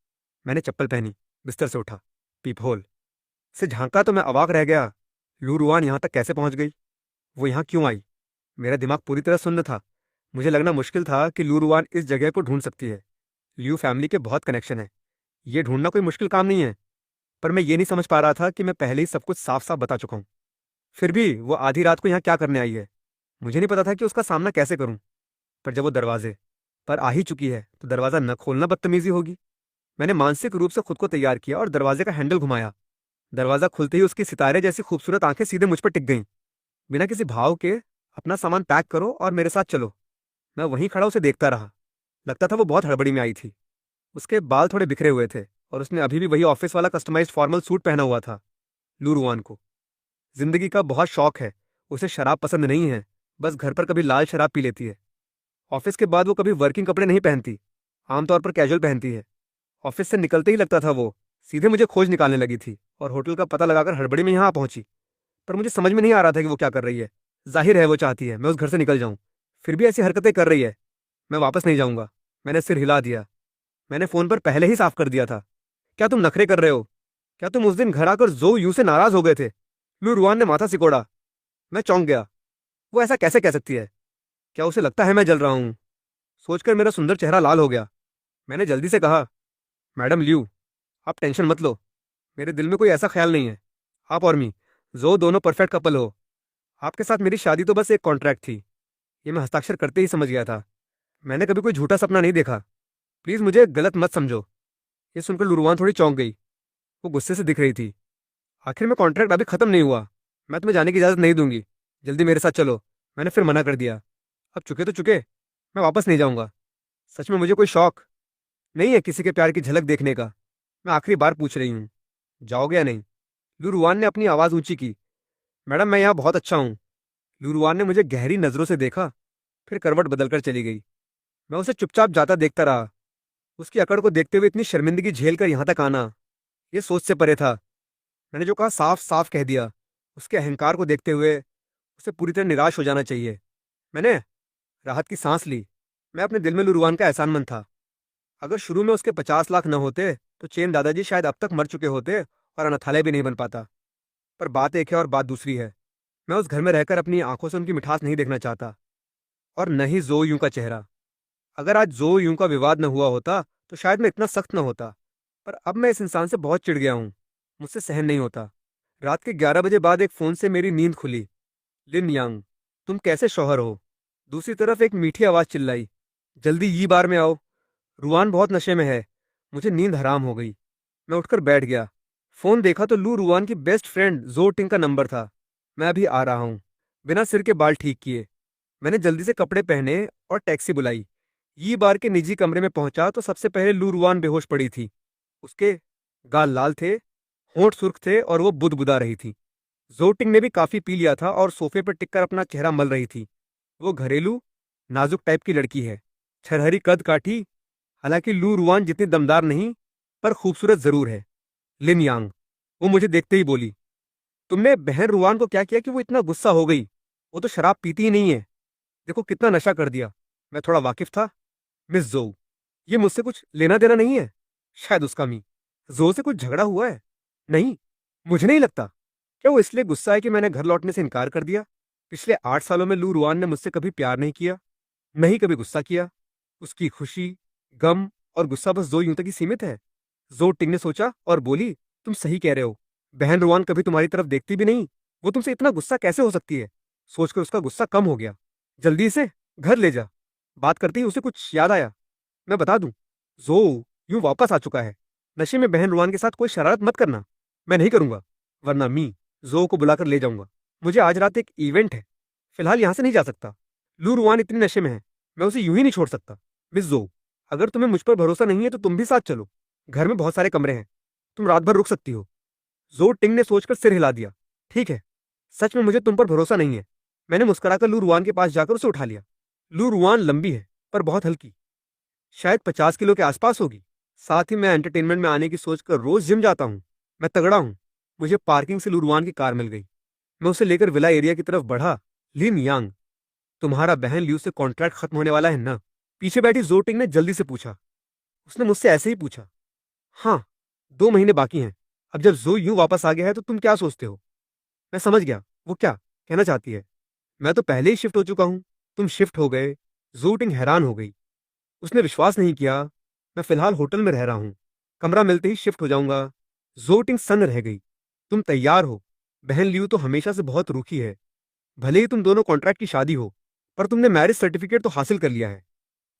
मैंने चप्पल पहनी, बिस्तर से उठा, पीपहोल से झांका तो मैं अवाक रह गया। लू रुआन यहाँ तक कैसे पहुंच गई? वो यहाँ क्यों आई? मेरा दिमाग पूरी तरह सुन्न था। मुझे लगना मुश्किल था कि लू रुआन इस जगह को ढूंढ सकती है। लियू फैमिली के बहुत कनेक्शन है, ये ढूंढना कोई मुश्किल काम नहीं है। पर मैं ये नहीं समझ पा रहा था कि मैं पहले ही सब कुछ साफ साफ बता चुका हूँ। फिर भी वो आधी रात को यहाँ क्या करने आई है? मुझे नहीं पता था कि उसका सामना कैसे करूं। पर जब वो दरवाजे पर आ ही चुकी है तो दरवाजा न खोलना बदतमीजी होगी। मैंने मानसिक रूप से खुद को तैयार किया और दरवाजे का हैंडल घुमाया। दरवाजा खुलते ही उसकी सितारे जैसी खूबसूरत आंखें सीधे मुझ पर टिक गईं। बिना किसी भाव के, अपना सामान पैक करो और मेरे साथ चलो। मैं वहीं खड़ा उसे देखता रहा। लगता था वो बहुत हड़बड़ी में आई थी। उसके बाल थोड़े बिखरे हुए थे और उसने अभी भी वही ऑफिस वाला कस्टमाइज्ड फॉर्मल सूट पहना हुआ था। लू रुआन को जिंदगी का बहुत शौक है। उसे शराब पसंद नहीं है, बस घर पर कभी लाल शराब पी लेती है। ऑफिस के बाद वो कभी वर्किंग कपड़े नहीं पहनती, आमतौर पर कैजुअल पहनती है। ऑफिस से निकलते ही लगता था वो सीधे मुझे खोज निकालने लगी थी और होटल का पता लगाकर हड़बड़ी में यहाँ पहुंची। पर मुझे समझ में नहीं आ रहा था कि वो क्या कर रही है। जाहिर है वो चाहती है मैं उस घर से निकल जाऊं, फिर भी ऐसी हरकतें कर रही है। मैं वापस नहीं जाऊंगा। मैंने सिर हिला दिया। मैंने फोन पर पहले ही साफ कर दिया था। क्या तुम नखरे कर रहे हो? क्या तुम उस दिन घर आकर जो यूं से नाराज हो गए थे? लू रुआन ने माथा सिकोड़ा। मैं चौंक गया। वो ऐसा कैसे कह सकती है? क्या उसे लगता है मैं जल रहा हूं? सोचकर मेरा सुंदर चेहरा लाल हो गया। मैंने जल्दी से कहा, मैडम लियू, आप टेंशन मत लो, मेरे दिल में कोई ऐसा ख्याल नहीं है। आप और मी जो दोनों परफेक्ट कपल हो। आपके साथ मेरी शादी तो बस एक कॉन्ट्रैक्ट थी, ये मैं हस्ताक्षर करते ही समझ गया था। मैंने कभी कोई झूठा सपना नहीं देखा। प्लीज मुझे गलत मत समझो। ये सुनकर लुरुआन थोड़ी चौंक गई। वो गुस्से से दिख रही थी। आखिर में कॉन्ट्रैक्ट अभी खत्म नहीं हुआ। मैं तुम्हें जाने की इजाजत नहीं दूंगी। जल्दी मेरे साथ चलो। मैंने फिर मना कर दिया। अब चुके तो चुके, मैं वापस नहीं जाऊंगा। सच में मुझे कोई शौक नहीं है किसी के प्यार की झलक देखने का। मैं आखिरी बार पूछ रही हूँ, जाओगे या नहीं? लुरुआन ने अपनी आवाज ऊंची की। मैडम मैं यहाँ बहुत अच्छा हूँ। लुरुआन ने मुझे गहरी नजरों से देखा, फिर करवट बदलकर चली गई। मैं उसे चुपचाप जाता देखता रहा। उसकी अकड़ को देखते हुए इतनी शर्मिंदगी झेल कर यहाँ तक आना, ये सोच से परे था। मैंने जो कहा साफ साफ कह दिया। उसके अहंकार को देखते हुए उसे पूरी तरह निराश हो जाना चाहिए। मैंने राहत की सांस ली। मैं अपने दिल में लुरुआन का एहसानमंद था। अगर शुरू में उसके 50 लाख न होते तो चेन दादाजी शायद अब तक मर चुके होते और अनाथालय भी नहीं बन पाता। पर बात एक है और बात दूसरी है। मैं उस घर में रहकर अपनी आंखों से उनकी मिठास नहीं देखना चाहता, और न ही जो यूं का चेहरा। अगर आज जो यूं का विवाद न हुआ होता तो शायद मैं इतना सख्त न होता। पर अब मैं इस इंसान से बहुत चिढ़ गया हूं। मुझसे सहन नहीं होता। रात के 11 बजे बाद एक फोन से मेरी नींद खुली। लिन यांग, तुम कैसे शौहर हो? दूसरी तरफ एक मीठी आवाज चिल्लाई, जल्दी ये बार में आओ। रुआन बहुत नशे में है। मुझे नींद हराम हो गई। मैं उठकर बैठ गया। फोन देखा तो लू रुआन की बेस्ट फ्रेंड जो टिंग का नंबर था। मैं अभी आ रहा हूँ। बिना सिर के बाल ठीक किए मैंने जल्दी से कपड़े पहने और टैक्सी बुलाई। ये बार के निजी कमरे में पहुंचा तो सबसे पहले लू रुआन बेहोश पड़ी थी। उसके गाल लाल थे, होंठ सुर्ख थे और वो बुदबुदा रही थी। जोटिंग ने भी काफी पी लिया था और सोफे पर टिककर अपना चेहरा मल रही थी। वो घरेलू नाजुक टाइप की लड़की है, छरहरी कद काठी। हालांकि लू रुआन जितनी दमदार नहीं, पर खूबसूरत जरूर है। लिन यांग, वो मुझे देखते ही बोली, तुमने बहन रुआन को क्या किया कि वो इतना गुस्सा हो गई? वो तो शराब पीती ही नहीं है। देखो कितना नशा कर दिया। मैं थोड़ा वाकिफ था। मिस जोऊ, ये मुझसे कुछ लेना देना नहीं है। शायद उसका जो से कुछ झगड़ा हुआ है। नहीं, मुझे नहीं लगता। क्या वो इसलिए गुस्सा है कि मैंने घर लौटने से इनकार कर दिया? पिछले 8 सालों में लू रुआन ने मुझसे कभी प्यार नहीं किया, नहीं कभी गुस्सा किया। उसकी खुशी, गम और गुस्सा बस दो यूं तक ही सीमित है। जो टिंग ने सोचा और बोली, तुम सही कह रहे हो। बहन रुआन कभी तुम्हारी तरफ देखती भी नहीं। वो तुमसे इतना गुस्सा कैसे हो सकती है? सोचकर उसका गुस्सा कम हो गया। जल्दी से घर ले जा। बात करते ही उसे कुछ याद आया। मैं बता दूं, जो यूं वापस आ चुका है। नशे में बहन रुआन के साथ कोई शरारत मत करना। मैं नहीं करूंगा, वरना जो को बुलाकर ले जाऊंगा। मुझे आज रात एक इवेंट है, फिलहाल यहां से नहीं जा सकता। लू रुआन इतनी नशे में है, मैं उसे यूं ही नहीं छोड़ सकता। मिस जो, अगर तुम्हें मुझ पर भरोसा नहीं है तो तुम भी साथ चलो। घर में बहुत सारे कमरे हैं, तुम रात भर रुक सकती हो। जो टिंग ने सोचकर सिर हिला दिया। ठीक है, सच में मुझे तुम पर भरोसा नहीं है। मैंने मुस्कुराकर लू रुआन के पास जाकर उसे उठा लिया। लू रुआन लंबी है पर बहुत हल्की, शायद 50 किलो के आसपास होगी। साथ ही मैं एंटरटेनमेंट में आने की सोचकर रोज जिम जाता हूँ। मैं तगड़ा हूँ। मुझे पार्किंग से लू रुआन की कार मिल गई। मैं उसे लेकर विला एरिया की तरफ बढ़ा। लिन यांग, तुम्हारा बहन लियू से कॉन्ट्रैक्ट खत्म होने वाला है ना? पीछे बैठी जोटिंग ने जल्दी से पूछा। उसने मुझसे ऐसे ही पूछा। हाँ, 2 महीने बाकी हैं। अब जब जो यूं वापस आ गया है तो तुम क्या सोचते हो? मैं समझ गया वो क्या कहना चाहती है। मैं तो पहले ही शिफ्ट हो चुका हूं। तुम शिफ्ट हो गए? जोटिंग हैरान हो गई। उसने विश्वास नहीं किया। मैं फिलहाल होटल में रह रहा हूं, कमरा मिलते ही शिफ्ट हो जाऊंगा। जोटिंग सन्न रह गई। तुम तैयार हो? बहन लियू तो हमेशा से बहुत रूखी है। भले ही तुम दोनों कॉन्ट्रैक्ट की शादी हो, पर तुमने मैरिज सर्टिफिकेट तो हासिल कर लिया है।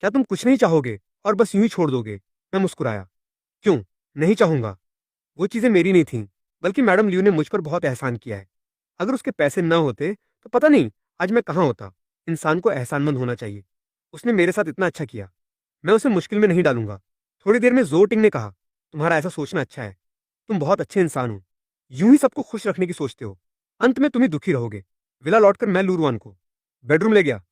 क्या तुम कुछ नहीं चाहोगे और बस यूं ही छोड़ दोगे? मैं मुस्कुराया। क्यों नहीं चाहूंगा? वो चीजें मेरी नहीं थीं, बल्कि मैडम लियू ने मुझ पर बहुत एहसान किया है। अगर उसके पैसे न होते तो पता नहीं आज मैं कहाँ होता। इंसान को एहसानमंद होना चाहिए। उसने मेरे साथ इतना अच्छा किया, मैं उसे मुश्किल में नहीं डालूंगा। थोड़ी देर में जोटिंग ने कहा, तुम्हारा ऐसा सोचना अच्छा है। तुम बहुत अच्छे इंसान हो। यूं ही सबको खुश रखने की सोचते हो, अंत में तुम ही दुखी रहोगे। विला लौटकर मैं लूरुआन को बेडरूम ले गया,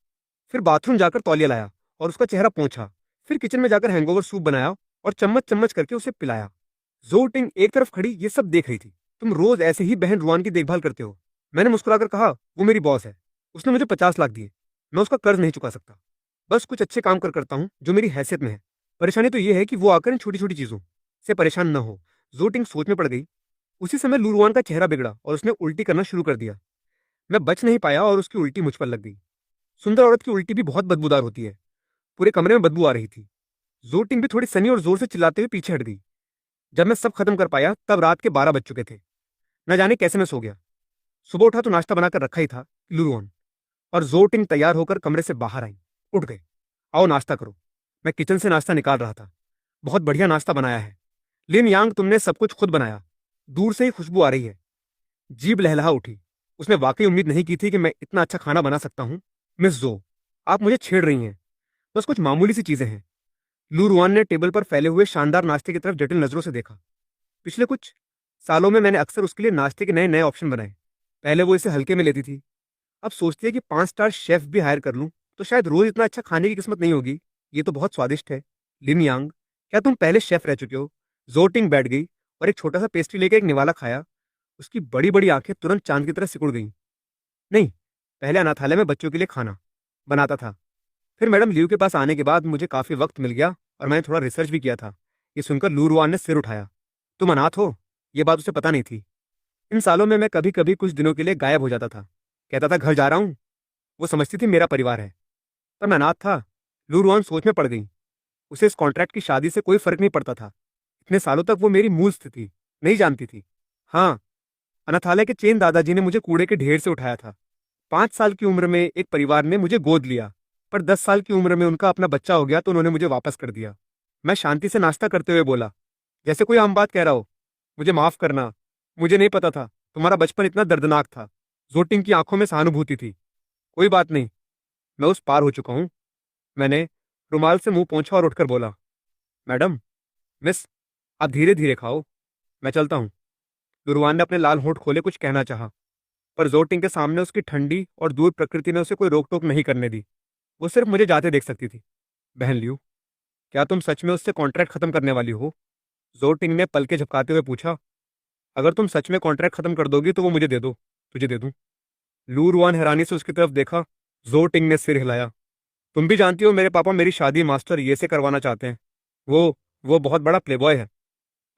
फिर बाथरूम जाकर तौलिया लाया और उसका चेहरा पोंछा। फिर किचन में जाकर हैंगओवर सूप बनाया और चम्मच चम्मच करके उसे पिलाया। जोटिंग एक तरफ खड़ी ये सब देख रही थी। तुम रोज ऐसे ही बहन रुआन की देखभाल करते हो? मैंने मुस्कुराकर कहा, वो मेरी बॉस है। उसने मुझे 50 लाख दिए। मैं उसका कर्ज नहीं चुका सकता। बस कुछ अच्छे काम कर करता हूँ जो मेरी हैसियत में है। परेशानी तो ये है कि वो आकर इन छोटी छोटी चीजों से परेशान न हो। जोटिंग सोच में पड़ गई। उसी समय लूरुआन का चेहरा बिगड़ा और उसने उल्टी करना शुरू कर दिया। मैं बच नहीं पाया और उसकी उल्टी मुझ पर लग गई। सुंदर औरत की उल्टी भी बहुत बदबूदार होती है। पूरे कमरे में बदबू आ रही थी। जोटिंग भी थोड़ी सनी और जोर से चिल्लाते हुए पीछे हट गई। जब मैं सब खत्म कर पाया तब रात के 12 बज चुके थे। न जाने कैसे मैं सो गया। सुबह उठा तो नाश्ता बनाकर रखा ही था, लुरुआन और जोटिंग तैयार होकर कमरे से बाहर आई। उठ गए। आओ नाश्ता करो। मैं किचन से नाश्ता निकाल रहा था। बहुत बढ़िया नाश्ता बनाया है लिन यांग, तुमने सब कुछ खुद बनाया। दूर से ही खुशबू आ रही है। जीभ लहलहा उठी। उसने वाकई उम्मीद नहीं की थी कि मैं इतना अच्छा खाना बना सकता हूँ। मिस जो, आप मुझे छेड़ रही हैं। बस कुछ मामूली सी चीजें हैं। लू रुआन ने टेबल पर फैले हुए शानदार नाश्ते की तरफ जटिल नजरों से देखा। पिछले कुछ सालों में मैंने अक्सर उसके लिए नाश्ते के नए नए ऑप्शन बनाए। पहले वो इसे हल्के में लेती थी। अब सोचती है कि 5 स्टार शेफ भी हायर कर लूं तो शायद रोज इतना अच्छा खाने की किस्मत नहीं होगी। ये तो बहुत स्वादिष्ट है। लिन यांग, क्या तुम पहले शेफ रह चुके हो? जोटिंग बैठ गई और एक छोटा सा पेस्ट्री लेकर एक निवाला खाया। उसकी बड़ी बड़ी आंखें तुरंत चांद की तरह सिकुड़ गईं। नहीं, पहले अनाथालय में बच्चों के लिए खाना बनाता था। फिर मैडम लियू के पास आने के बाद मुझे काफी वक्त मिल गया और मैंने थोड़ा रिसर्च भी किया था। ये सुनकर लू रुआन ने सिर उठाया। तुम अनाथ हो? ये बात उसे पता नहीं थी। इन सालों में मैं कभी कभी कुछ दिनों के लिए गायब हो जाता था। कहता था घर जा रहा हूँ। वो समझती थी मेरा परिवार है, पर मैं अनाथ था। लू रुआन सोच में पड़ गई। उसे इस कॉन्ट्रैक्ट की शादी से कोई फर्क नहीं पड़ता था। इतने सालों तक वो मेरी मूल स्थिति नहीं जानती थी। हाँ, अनाथालय के चेन दादाजी ने मुझे कूड़े के ढेर से उठाया था। 5 साल की उम्र में एक परिवार ने मुझे गोद लिया, पर 10 साल की उम्र में उनका अपना बच्चा हो गया तो उन्होंने मुझे वापस कर दिया। मैं शांति से नाश्ता करते हुए बोला, जैसे कोई आम बात कह रहा हो। मुझे माफ करना, मुझे नहीं पता था तुम्हारा बचपन इतना दर्दनाक था। जोटिंग की आंखों में सहानुभूति थी। कोई बात नहीं, मैं उस पार हो चुका हूँ। मैंने रुमाल से मुंह पोंछा और उठकर बोला, मैडम, मिस, आप धीरे धीरे खाओ, मैं चलता हूँ। गुरुवान ने अपने लाल होंठ खोले कुछ कहना चाहा, पर जोटिंग के सामने उसकी ठंडी और दूर प्रकृति ने उसे कोई रोक टोक नहीं करने दी। वो सिर्फ मुझे जाते देख सकती थी। बहन लियू, क्या तुम सच में उससे कॉन्ट्रैक्ट खत्म करने वाली हो? जोटिंग ने पलके झपकाते हुए पूछा। अगर तुम सच में कॉन्ट्रैक्ट खत्म कर दोगी तो वो मुझे दे दो, तुझे दे दूं। लू रुआन हैरानी से उसकी तरफ देखा। जोटिंग ने सिर हिलाया। तुम भी जानती हो मेरे पापा मेरी शादी मास्टर ये से करवाना चाहते हैं। वो बहुत बड़ा प्लेबॉय है।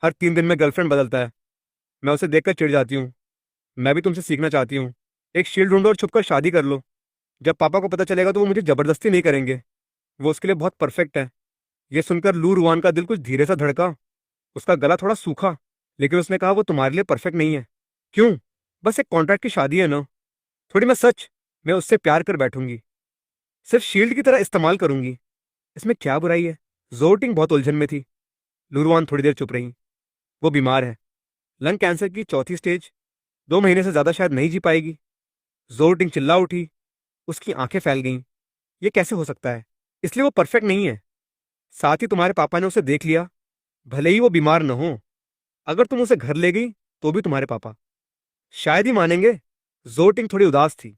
हर 3 दिन में गर्लफ्रेंड बदलता है। मैं उसे देखकर चिढ़ जाती हूँ। मैं भी तुमसे सीखना चाहती हूँ। एक शील्ड ढूंढो और छुपकर शादी कर लो। जब पापा को पता चलेगा तो वो मुझे जबरदस्ती नहीं करेंगे। वो उसके लिए बहुत परफेक्ट है। ये सुनकर लू रुआन का दिल कुछ धीरे सा धड़का। उसका गला थोड़ा सूखा, लेकिन उसने कहा वो तुम्हारे लिए परफेक्ट नहीं है। क्यों? बस एक कॉन्ट्रैक्ट की शादी है ना। थोड़ी मैं सच मैं उससे प्यार कर बैठूंगी, सिर्फ शील्ड की तरह इस्तेमाल करूंगी। इसमें क्या बुराई है? जोटिंग बहुत उलझन में थी। लुरुआन थोड़ी देर चुप रही। वो बीमार है, लंग कैंसर की चौथी स्टेज। 2 महीने से ज्यादा शायद नहीं जी पाएगी। जोटिंग चिल्ला उठी। उसकी आंखें फैल गईं। ये कैसे हो सकता है? इसलिए वो परफेक्ट नहीं है। साथ ही तुम्हारे पापा ने उसे देख लिया। भले ही वो बीमार न हो, अगर तुम उसे घर ले गई तो भी तुम्हारे पापा शायद ही मानेंगे। जोटिंग थोड़ी उदास थी।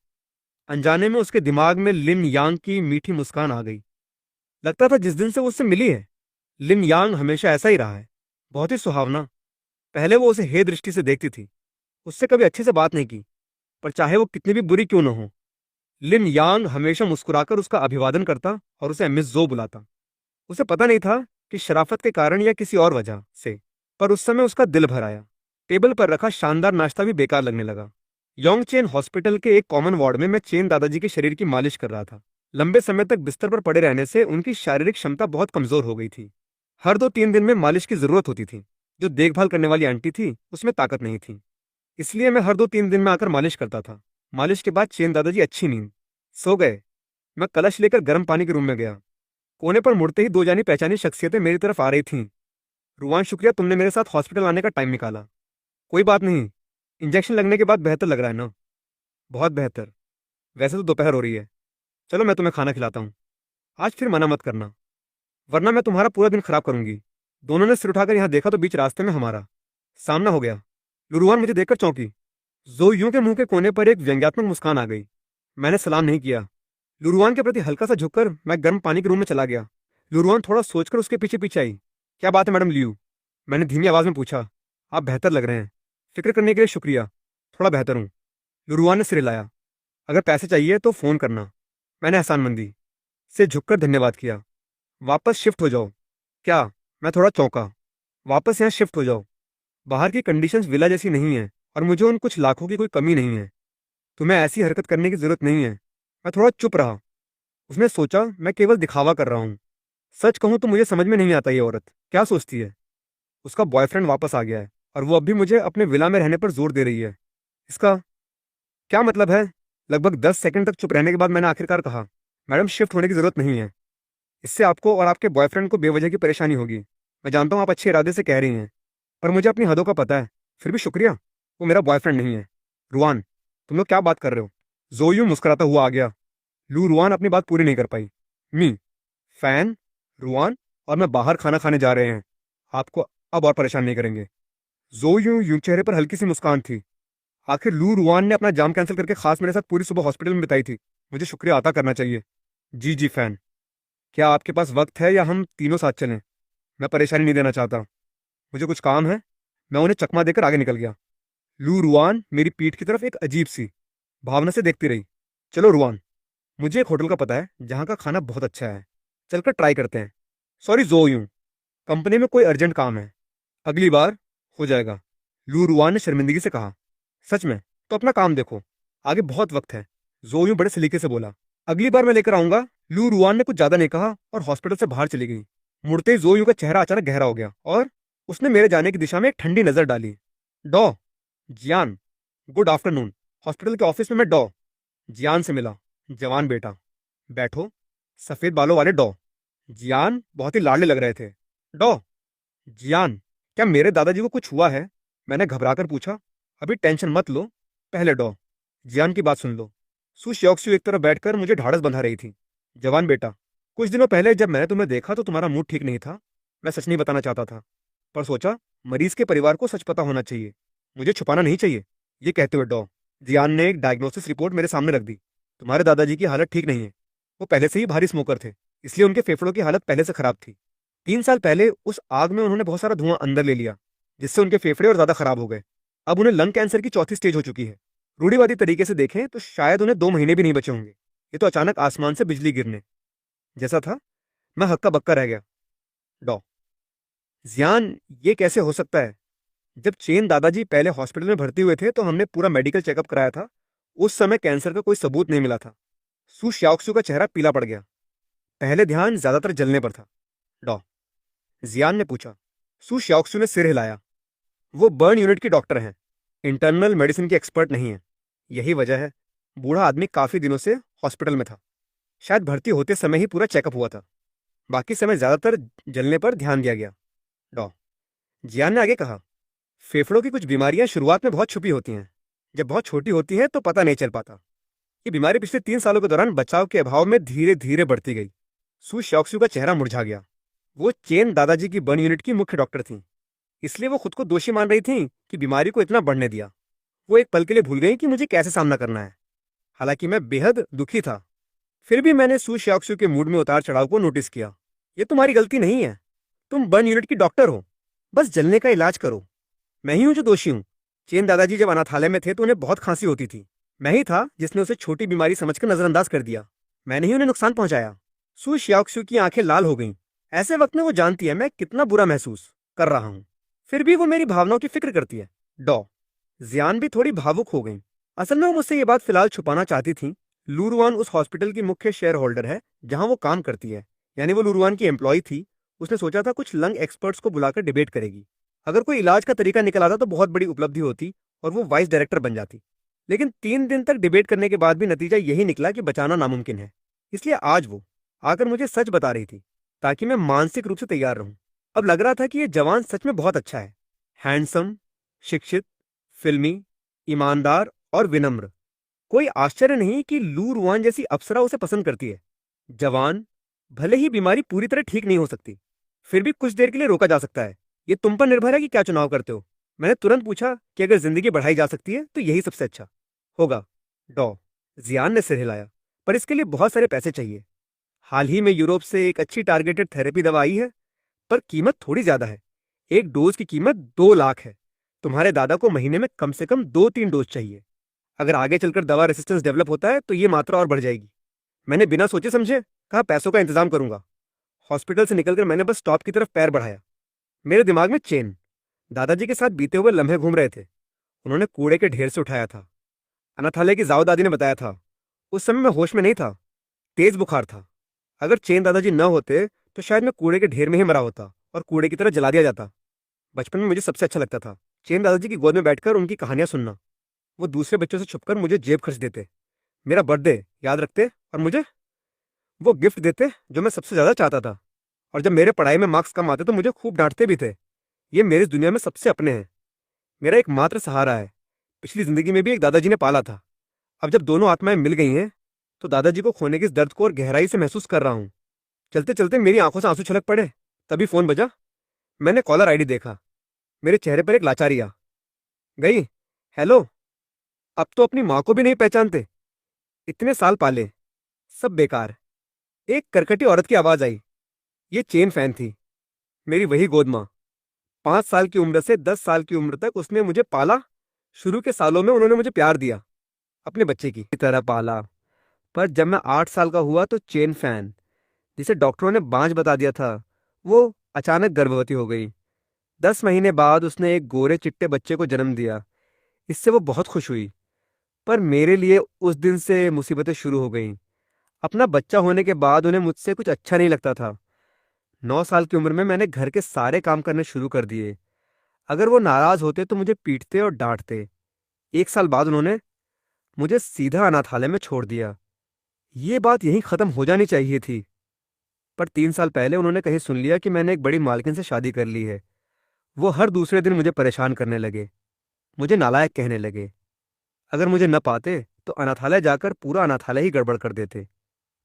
अनजाने में उसके दिमाग में लिन यांग की मीठी मुस्कान आ गई। लगता था जिस दिन से वो उससे मिली है, लिन यांग हमेशा ऐसा ही रहा है, बहुत ही सुहावना। पहले वो उसे हे दृष्टि से देखती थी। उससे कभी अच्छे से बात नहीं की, पर चाहे वो कितनी भी बुरी क्यों न हो, लिन यांग हमेशा मुस्कुराकर उसका अभिवादन करता और उसे मिस जो बुलाता। उसे पता नहीं था कि शराफत के कारण या किसी और वजह से, पर उस समय उसका दिल भर आया। टेबल पर रखा शानदार नाश्ता भी बेकार लगने लगा। योंग चेन हॉस्पिटल के एक कॉमन वार्ड में मैं चेन दादाजी के शरीर की मालिश कर रहा था। लंबे समय तक बिस्तर पर पड़े रहने से उनकी शारीरिक क्षमता बहुत कमजोर हो गई थी। हर 2-3 दिन में मालिश की जरूरत होती थी। जो देखभाल करने वाली आंटी थी उसमें ताकत नहीं थी, इसलिए मैं हर 2-3 दिन में आकर मालिश करता था। मालिश के बाद चेन दादाजी अच्छी नींद सो गए। मैं कलश लेकर गर्म पानी के रूम में गया। कोने पर मुड़ते ही 2 जानी पहचानी शख्सियतें मेरी तरफ आ रही थीं। रुआन, शुक्रिया तुमने मेरे साथ हॉस्पिटल आने का टाइम निकाला। कोई बात नहीं, इंजेक्शन लगने के बाद बेहतर लग रहा है ना? बहुत बेहतर। वैसे तो दोपहर हो रही है। चलो मैं तुम्हें खाना खिलाता हूँ। आज फिर मना मत करना, वरना मैं तुम्हारा पूरा दिन खराब करूंगी। दोनों ने सिर उठाकर यहाँ देखा तो बीच रास्ते में हमारा सामना हो गया। लुरुआन मुझे देखकर चौंकी। जोयू के मुंह के कोने पर एक व्यंग्यात्मक मुस्कान आ गई। मैंने सलाम नहीं किया। लुरुआन के प्रति हल्का सा झुककर मैं गर्म पानी के रूम में चला गया। लुरुआन थोड़ा सोचकर उसके पीछे पीछे आई। क्या बात है मैडम लियू? मैंने धीमी आवाज में पूछा। आप बेहतर लग रहे हैं। फिक्र करने के लिए शुक्रिया। थोड़ा बेहतर हूँ। लुरुआन ने सिर हिलाया। अगर पैसे चाहिए तो फोन करना। मैंने एहसानमंदी से झुककर धन्यवाद किया। वापस शिफ्ट हो जाओ। क्या? मैं थोड़ा चौंका। वापस यहाँ शिफ्ट हो जाओ। बाहर की कंडीशंस विला जैसी नहीं है और मुझे उन कुछ लाखों की कोई कमी नहीं है। तुम्हें ऐसी हरकत करने की जरूरत नहीं है। मैं थोड़ा चुप रहा। उसने सोचा मैं केवल दिखावा कर रहा हूँ। सच कहूं तो मुझे समझ में नहीं आता ये औरत क्या सोचती है। उसका बॉयफ्रेंड वापस आ गया है और वो अब भी मुझे अपने विला में रहने पर जोर दे रही है। इसका क्या मतलब है? लगभग 10 सेकंड तक चुप रहने के बाद मैंने आखिरकार कहा, मैडम शिफ्ट होने की जरूरत नहीं है। इससे आपको और आपके बॉयफ्रेंड को बेवजह की परेशानी होगी। मैं जानता हूँ आप अच्छे इरादे से कह रही हैं, पर मुझे अपनी हदों का पता है। फिर भी शुक्रिया, वो मेरा बॉयफ्रेंड नहीं है। रुआन, तुम लोग क्या बात कर रहे हो? जोयू मुस्कुराता हुआ आ गया। लू रुआन अपनी बात पूरी नहीं कर पाई। मी फैन, रुआन और मैं बाहर खाना खाने जा रहे हैं। आपको अब और परेशान नहीं करेंगे। जोयू यूं चेहरे पर हल्की सी मुस्कान थी। आखिर लू रुआन ने अपना जाम कैंसिल करके खास मेरे साथ पूरी सुबह हॉस्पिटल में बिताई थी। मुझे शुक्रिया अदा करना चाहिए। जी जी फैन, क्या आपके पास वक्त है या हम तीनों साथ चलें? मैं परेशानी नहीं देना चाहता, मुझे कुछ काम है। मैं उन्हें चकमा देकर आगे निकल गया। लू रुआन मेरी पीठ की तरफ एक अजीब सी भावना से देखती रही। चलो रुआन, मुझे एक होटल का पता है जहाँ का खाना बहुत अच्छा है, चलकर ट्राई करते हैं। सॉरी जो यूं, कंपनी में कोई अर्जेंट काम है, अगली बार हो जाएगा। लू रुआन ने शर्मिंदगी से कहा। सच में? तो अपना काम देखो, आगे बहुत वक्त है। जो यूं बड़े सलीके से बोला। अगली बार मैं लेकर आऊंगा। लू रुआन ने कुछ ज्यादा नहीं कहा और हॉस्पिटल से बाहर चली गई। मुड़ते ही जो यूं का चेहरा अचानक गहरा हो गया और उसने मेरे जाने की दिशा में एक ठंडी नजर डाली। डॉ जियान, गुड आफ्टरनून। हॉस्पिटल के ऑफिस में मैं डॉ जियान से मिला। जवान बेटा, बैठो। सफेद बालों वाले डॉ जियान बहुत ही लाडले लग रहे थे। डॉ जियान, क्या मेरे दादाजी को कुछ हुआ है? मैंने घबराकर पूछा। अभी टेंशन मत लो, पहले डॉ जियान की बात सुन लो। सु श्योक्सु एक तरफ बैठकर मुझे ढाढ़स बंधा रही थी। जवान बेटा, कुछ दिनों पहले जब मैंने तुम्हें देखा तो तुम्हारा मूड ठीक नहीं था। मैं सच नहीं बताना चाहता था, पर सोचा मरीज के परिवार को सच पता होना चाहिए, मुझे छुपाना नहीं चाहिए। ये कहते हुए डॉ जियान ने एक डायग्नोसिस रिपोर्ट मेरे सामने रख दी। तुम्हारे दादाजी की हालत ठीक नहीं है। वो पहले से ही भारी स्मोकर थे, इसलिए उनके फेफड़ों की हालत पहले से खराब थी। 3 साल पहले उस आग में उन्होंने बहुत सारा धुआं अंदर ले लिया, जिससे उनके फेफड़े और ज्यादा खराब हो गए। अब उन्हें लंग कैंसर की चौथी स्टेज हो चुकी है। रूढ़िवादी तरीके से देखें तो शायद उन्हें 2 महीने भी नहीं बचे होंगे। ये तो अचानक आसमान से बिजली गिरने जैसा था। मैं हक्का बक्का रह गया। डॉ जियान, ये कैसे हो सकता है? जब चेन दादाजी पहले हॉस्पिटल में भर्ती हुए थे तो हमने पूरा मेडिकल चेकअप कराया था। उस समय कैंसर का कोई सबूत नहीं मिला था। सु श्याओक्सु का चेहरा पीला पड़ गया। पहले ध्यान ज्यादातर जलने पर था। डॉ जियान ने पूछा। सु श्याओक्सु ने सिर हिलाया। वो बर्न यूनिट की डॉक्टर हैं, इंटरनल मेडिसिन की एक्सपर्ट नहीं है। यही वजह है। बूढ़ा आदमी काफी दिनों से हॉस्पिटल में था। शायद भर्ती होते समय ही पूरा चेकअप हुआ था। बाकी समय ज्यादातर जलने पर ध्यान दिया गया। डॉ जियान ने आगे कहा, फेफड़ों की कुछ बीमारियां शुरुआत में बहुत छुपी होती हैं। जब बहुत छोटी होती हैं तो पता नहीं चल पाता। ये बीमारी पिछले 3 सालों के दौरान बचाव के अभाव में धीरे धीरे बढ़ती गई। सु श्योक्सु का चेहरा मुरझा गया। वो चेन दादाजी की बर्न यूनिट की मुख्य डॉक्टर थी, इसलिए वो खुद को दोषी मान रही थी कि बीमारी को इतना बढ़ने दिया। वो एक पल के लिए भूल गई कि मुझे कैसे सामना करना है। हालांकि मैं बेहद दुखी था, फिर भी मैंने सु श्योक्सु के मूड में उतार चढ़ाव को नोटिस किया। ये तुम्हारी गलती नहीं है, तुम बर्न यूनिट की डॉक्टर हो, बस जलने का इलाज करो। मैं ही हूं जो दोषी हूं। चेन दादाजी जब अनाथालय में थे तो उन्हें बहुत खांसी होती थी। मैं ही था जिसने उसे छोटी बीमारी समझकर नजरअंदाज कर दिया। मैंने ही उन्हें नुकसान पहुंचाया। सु श्याओक्सु की आंखें लाल हो गईं। ऐसे वक्त में वो जानती है मैं कितना बुरा महसूस कर रहा हूं, फिर भी वो मेरी भावनाओं की फिक्र करती है। डॉ जियान भी थोड़ी भावुक हो गई। असल में वो मुझसे ये बात फिलहाल छुपाना चाहती थी। लूरुआन उस हॉस्पिटल की मुख्य शेयर होल्डर है जहां वो काम करती है, यानी वो लूरुआन की एम्प्लॉय थी। उसने सोचा था कुछ लंग एक्सपर्ट्स को बुलाकर डिबेट करेगी। अगर कोई इलाज का तरीका निकल आता तो बहुत बड़ी उपलब्धि होती और वो वाइस डायरेक्टर बन जाती। लेकिन 3 दिन तक डिबेट करने के बाद भी नतीजा यही निकला कि बचाना नामुमकिन है। इसलिए आज वो आकर मुझे सच बता रही थी ताकि मैं मानसिक रूप से तैयार रहूं। अब लग रहा था कि ये जवान सच में बहुत अच्छा है। हैंडसम, शिक्षित, फिल्मी, ईमानदार और विनम्र। कोई आश्चर्य नहीं कि लू रुआन जैसी अप्सरा उसे पसंद करती है। जवान, भले ही बीमारी पूरी तरह ठीक नहीं हो सकती, फिर भी कुछ देर के लिए रोका जा सकता है। ये तुम पर निर्भर है कि क्या चुनाव करते हो। मैंने तुरंत पूछा कि अगर जिंदगी बढ़ाई जा सकती है तो यही सबसे अच्छा होगा। डॉ जियान ने सिर हिलाया। पर इसके लिए बहुत सारे पैसे चाहिए। हाल ही में यूरोप से एक अच्छी टारगेटेड थेरेपी दवा आई है, पर कीमत थोड़ी ज्यादा है। एक डोज की कीमत 2 लाख है। तुम्हारे दादा को महीने में कम से कम 2-3 डोज चाहिए। अगर आगे चलकर दवा रेसिस्टेंस डेवलप होता है तो ये मात्रा और बढ़ जाएगी। मैंने बिना सोचे समझे कहा पैसों का इंतजाम करूंगा। हॉस्पिटल से निकलकर मैंने बस स्टॉप की तरफ पैर बढ़ाया। मेरे दिमाग में चेन दादाजी के साथ बीते हुए लम्हे घूम रहे थे। उन्होंने कूड़े के ढेर से उठाया था। अनाथालय की जाओ दादी ने बताया था। उस समय मैं होश में नहीं था, तेज बुखार था। अगर चेन दादाजी न होते तो शायद मैं कूड़े के ढेर में ही मरा होता और कूड़े की तरह जला दिया जाता। बचपन में मुझे सबसे अच्छा लगता था चेन दादाजी की गोद में बैठकर उनकी कहानियां सुनना। वो दूसरे बच्चों से छुपकर मुझे जेब खर्च देते, मेरा बर्थडे याद रखते और मुझे वो गिफ्ट देते जो मैं सबसे ज्यादा चाहता था। और जब मेरे पढ़ाई में मार्क्स कम आते तो मुझे खूब डांटते भी थे। ये मेरी इस दुनिया में सबसे अपने हैं, मेरा एकमात्र सहारा है। पिछली जिंदगी में भी एक दादाजी ने पाला था। अब जब दोनों आत्माएं मिल गई हैं तो दादाजी को खोने के इस दर्द को और गहराई से महसूस कर रहा हूँ। चलते चलते मेरी आंखों से आंसू छलक पड़े। तभी फोन बजा। मैंने कॉलर आईडी देखा। मेरे चेहरे पर एक लाचारी आ गई। हेलो। अब तो अपनी माँ को भी नहीं पहचानते। इतने साल पाले, सब बेकार। एक करकटी औरत की आवाज आई। ये चेन फैन थी, मेरी वही गोद माँ। 5 साल की उम्र से 10 साल की उम्र तक उसने मुझे पाला। शुरू के सालों में उन्होंने मुझे प्यार दिया, अपने बच्चे की तरह पाला। पर जब मैं 8 साल का हुआ तो चेन फैन, जिसे डॉक्टरों ने बांझ बता दिया था, वो अचानक गर्भवती हो गई। 10 महीने बाद उसने एक गोरे चिट्टे बच्चे को जन्म दिया। इससे वो बहुत खुश हुई। पर मेरे लिए उस दिन से मुसीबतें शुरू हो गईं। अपना बच्चा होने के बाद उन्हें मुझसे कुछ अच्छा नहीं लगता था। 9 साल की उम्र में मैंने घर के सारे काम करने शुरू कर दिए। अगर वो नाराज होते तो मुझे पीटते और डांटते। 1 साल बाद उन्होंने मुझे सीधा अनाथालय में छोड़ दिया। ये बात यहीं खत्म हो जानी चाहिए थी, पर 3 साल पहले उन्होंने कहीं सुन लिया कि मैंने एक बड़ी मालकिन से शादी कर ली है। वो हर दूसरे दिन मुझे परेशान करने लगे, मुझे नालायक कहने लगे। अगर मुझे न पाते तो अनाथालय जाकर पूरा अनाथालय ही गड़बड़ कर देते।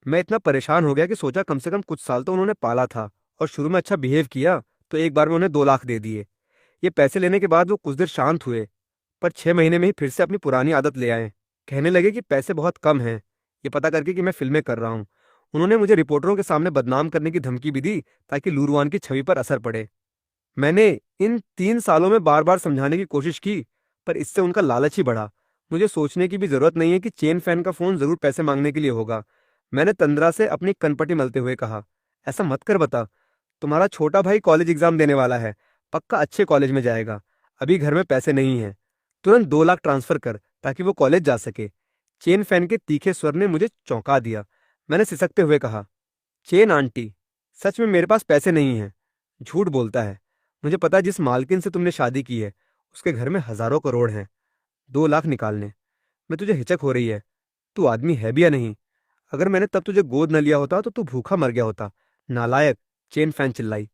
मैं इतना परेशान हो गया कि सोचा कम से कम कुछ साल तो उन्होंने पाला था और शुरू में अच्छा बिहेव किया तो एक बार में उन्हें 2 लाख दे दिए। ये पैसे लेने के बाद वो कुछ देर शांत हुए, पर 6 महीने में ही फिर से अपनी पुरानी आदत ले आए। कहने लगे कि पैसे बहुत कम हैं, ये पता करके कि मैं फिल्में कर रहा हूँ। उन्होंने मुझे रिपोर्टरों के सामने बदनाम करने की धमकी भी दी ताकि लूरवान की छवि पर असर पड़े। मैंने इन 3 सालों में बार बार समझाने की कोशिश की, पर इससे उनका लालच ही बढ़ा। मुझे सोचने की भी जरूरत नहीं है कि चेन फैन का फोन जरूर पैसे मांगने के लिए होगा। मैंने तंद्रा से अपनी कनपटी मलते हुए कहा, ऐसा मत कर बता। तुम्हारा छोटा भाई कॉलेज एग्जाम देने वाला है, पक्का अच्छे कॉलेज में जाएगा। अभी घर में पैसे नहीं हैं। तुरंत 2 लाख ट्रांसफर कर ताकि वो कॉलेज जा सके। चेन फैन के तीखे स्वर ने मुझे चौंका दिया। मैंने सिसकते हुए कहा, चेन आंटी, सच में मेरे पास पैसे नहीं हैं। झूठ बोलता है। मुझे पता है जिस मालकिन से तुमने शादी की है उसके घर में हजारों करोड़ हैं। 2 लाख निकालने में तुझे हिचक हो रही है? तू आदमी है भी या नहीं? अगर मैंने तब तुझे गोद न लिया होता तो तू भूखा मर गया होता। नालायक। चेन फैन चिल्लाई।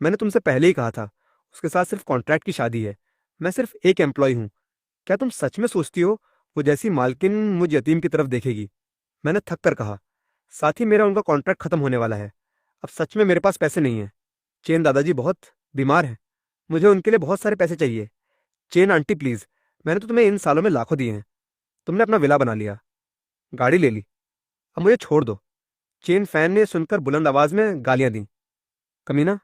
मैंने तुमसे पहले ही कहा था, उसके साथ सिर्फ कॉन्ट्रैक्ट की शादी है। मैं सिर्फ एक एम्प्लॉय हूँ। क्या तुम सच में सोचती हो वो जैसी मालकिन मुझ यतीम की तरफ देखेगी? मैंने थक कर कहा, साथ ही मेरा उनका कॉन्ट्रैक्ट खत्म होने वाला है। अब सच में मेरे पास पैसे नहीं है। चेन दादाजी बहुत बीमार है, मुझे उनके लिए बहुत सारे पैसे चाहिए। चेन आंटी प्लीज, मैंने तो तुम्हें इन सालों में लाखों दिए हैं। तुमने अपना विला बना लिया, गाड़ी ले ली, अब मुझे छोड़ दो। चेन फैन ने सुनकर बुलंद आवाज में गालियां दी। कमीना,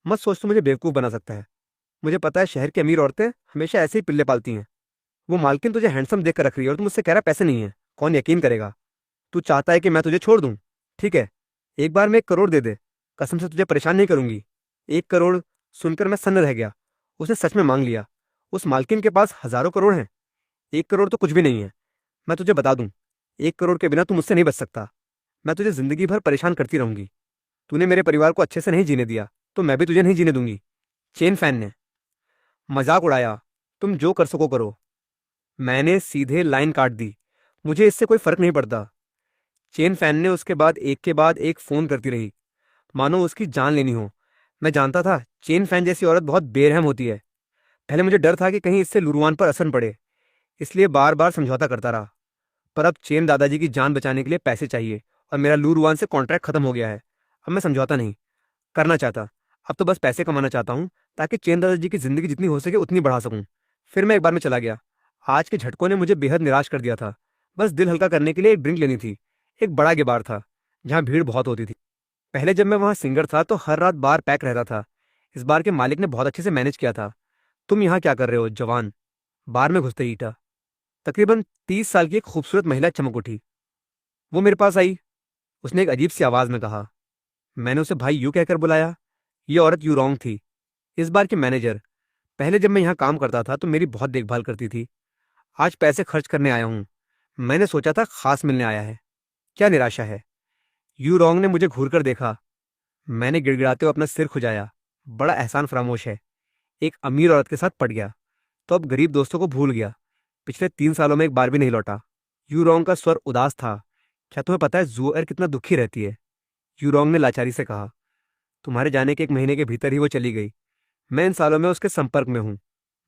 मत सोच तू मुझे बेवकूफ बना सकता है। मुझे पता है शहर की अमीर औरतें हमेशा ऐसे ही पिल्ले पालती हैं। वो मालकिन तुझे हैंडसम देख कर रख रही है और तू मुझसे कह रहा है पैसे नहीं है। कौन यकीन करेगा? तू चाहता है कि मैं तुझे छोड़ दूं? ठीक है, एक बार में 1 करोड़ दे दे, कसम से तुझे परेशान नहीं करूंगी। 1 करोड़ सुनकर मैं सन्न रह गया। उसने सच में मांग लिया। उस मालकिन के पास हजारों करोड़ हैं। 1 करोड़ तो कुछ भी नहीं है। मैं तुझे बता दूं, 1 करोड़ के बिना तू मुझसे नहीं बच सकता। मैं तुझे जिंदगी भर परेशान करती रहूंगी। तूने मेरे परिवार को अच्छे से नहीं जीने दिया, तो मैं भी तुझे नहीं जीने दूंगी। चेन फैन ने मजाक उड़ाया। तुम जो कर सको करो। मैंने सीधे लाइन काट दी। मुझे इससे कोई फर्क नहीं पड़ता। चेन फैन ने उसके बाद एक के बाद एक फोन करती रही, मानो उसकी जान लेनी हो। मैं जानता था चेन फैन जैसी औरत बहुत बेरहम होती है। पहले मुझे डर था कि कहीं इससे लुरवान पर असर पड़े, इसलिए बार बार समझौता करता रहा। पर अब चेन दादाजी की जान बचाने के लिए पैसे चाहिए और मेरा लूरवान से कॉन्ट्रैक्ट खत्म हो गया है। अब मैं समझौता नहीं करना चाहता। अब तो बस पैसे कमाना चाहता हूँ ताकि चेन दादाजी की जिंदगी जितनी हो सके उतनी बढ़ा सकूं। फिर मैं एक बार में चला गया। आज के झटकों ने मुझे बेहद निराश कर दिया था। बस दिल हल्का करने के लिए एक ड्रिंक लेनी थी। एक बड़ा गे बार था जहाँ भीड़ बहुत होती थी। पहले जब मैं वहाँ सिंगर था तो हर रात बार पैक रहता था। इस बार के मालिक ने बहुत अच्छे से मैनेज किया था। तुम यहाँ क्या कर रहे हो जवान? बार में घुसते ही ईटा। तकरीबन 30 साल की एक खूबसूरत महिला चमक उठी। वो मेरे पास आई। उसने एक अजीब सी आवाज में कहा। मैंने उसे भाई यू कहकर बुलाया। ये औरत यू रॉन्ग थी, इस बार की मैनेजर। पहले जब मैं यहाँ काम करता था तो मेरी बहुत देखभाल करती थी। आज पैसे खर्च करने आया हूँ। मैंने सोचा था खास मिलने आया है। क्या निराशा है। यू रॉन्ग ने मुझे घूर कर देखा। मैंने गिड़गिड़ाते हुए अपना सिर खुजाया। बड़ा एहसान फरामोश है। एक अमीर औरत के साथ पट गया तो अब गरीब दोस्तों को भूल गया। पिछले 3 सालों में एक बार भी नहीं लौटा। यूरोंग का स्वर उदास था। क्या तुम्हें पता है जूएर कितना दुखी रहती है? यूरोंग ने लाचारी से कहा। तुम्हारे जाने के 1 महीने के भीतर ही वो चली गई। मैं इन सालों में उसके संपर्क में हूँ।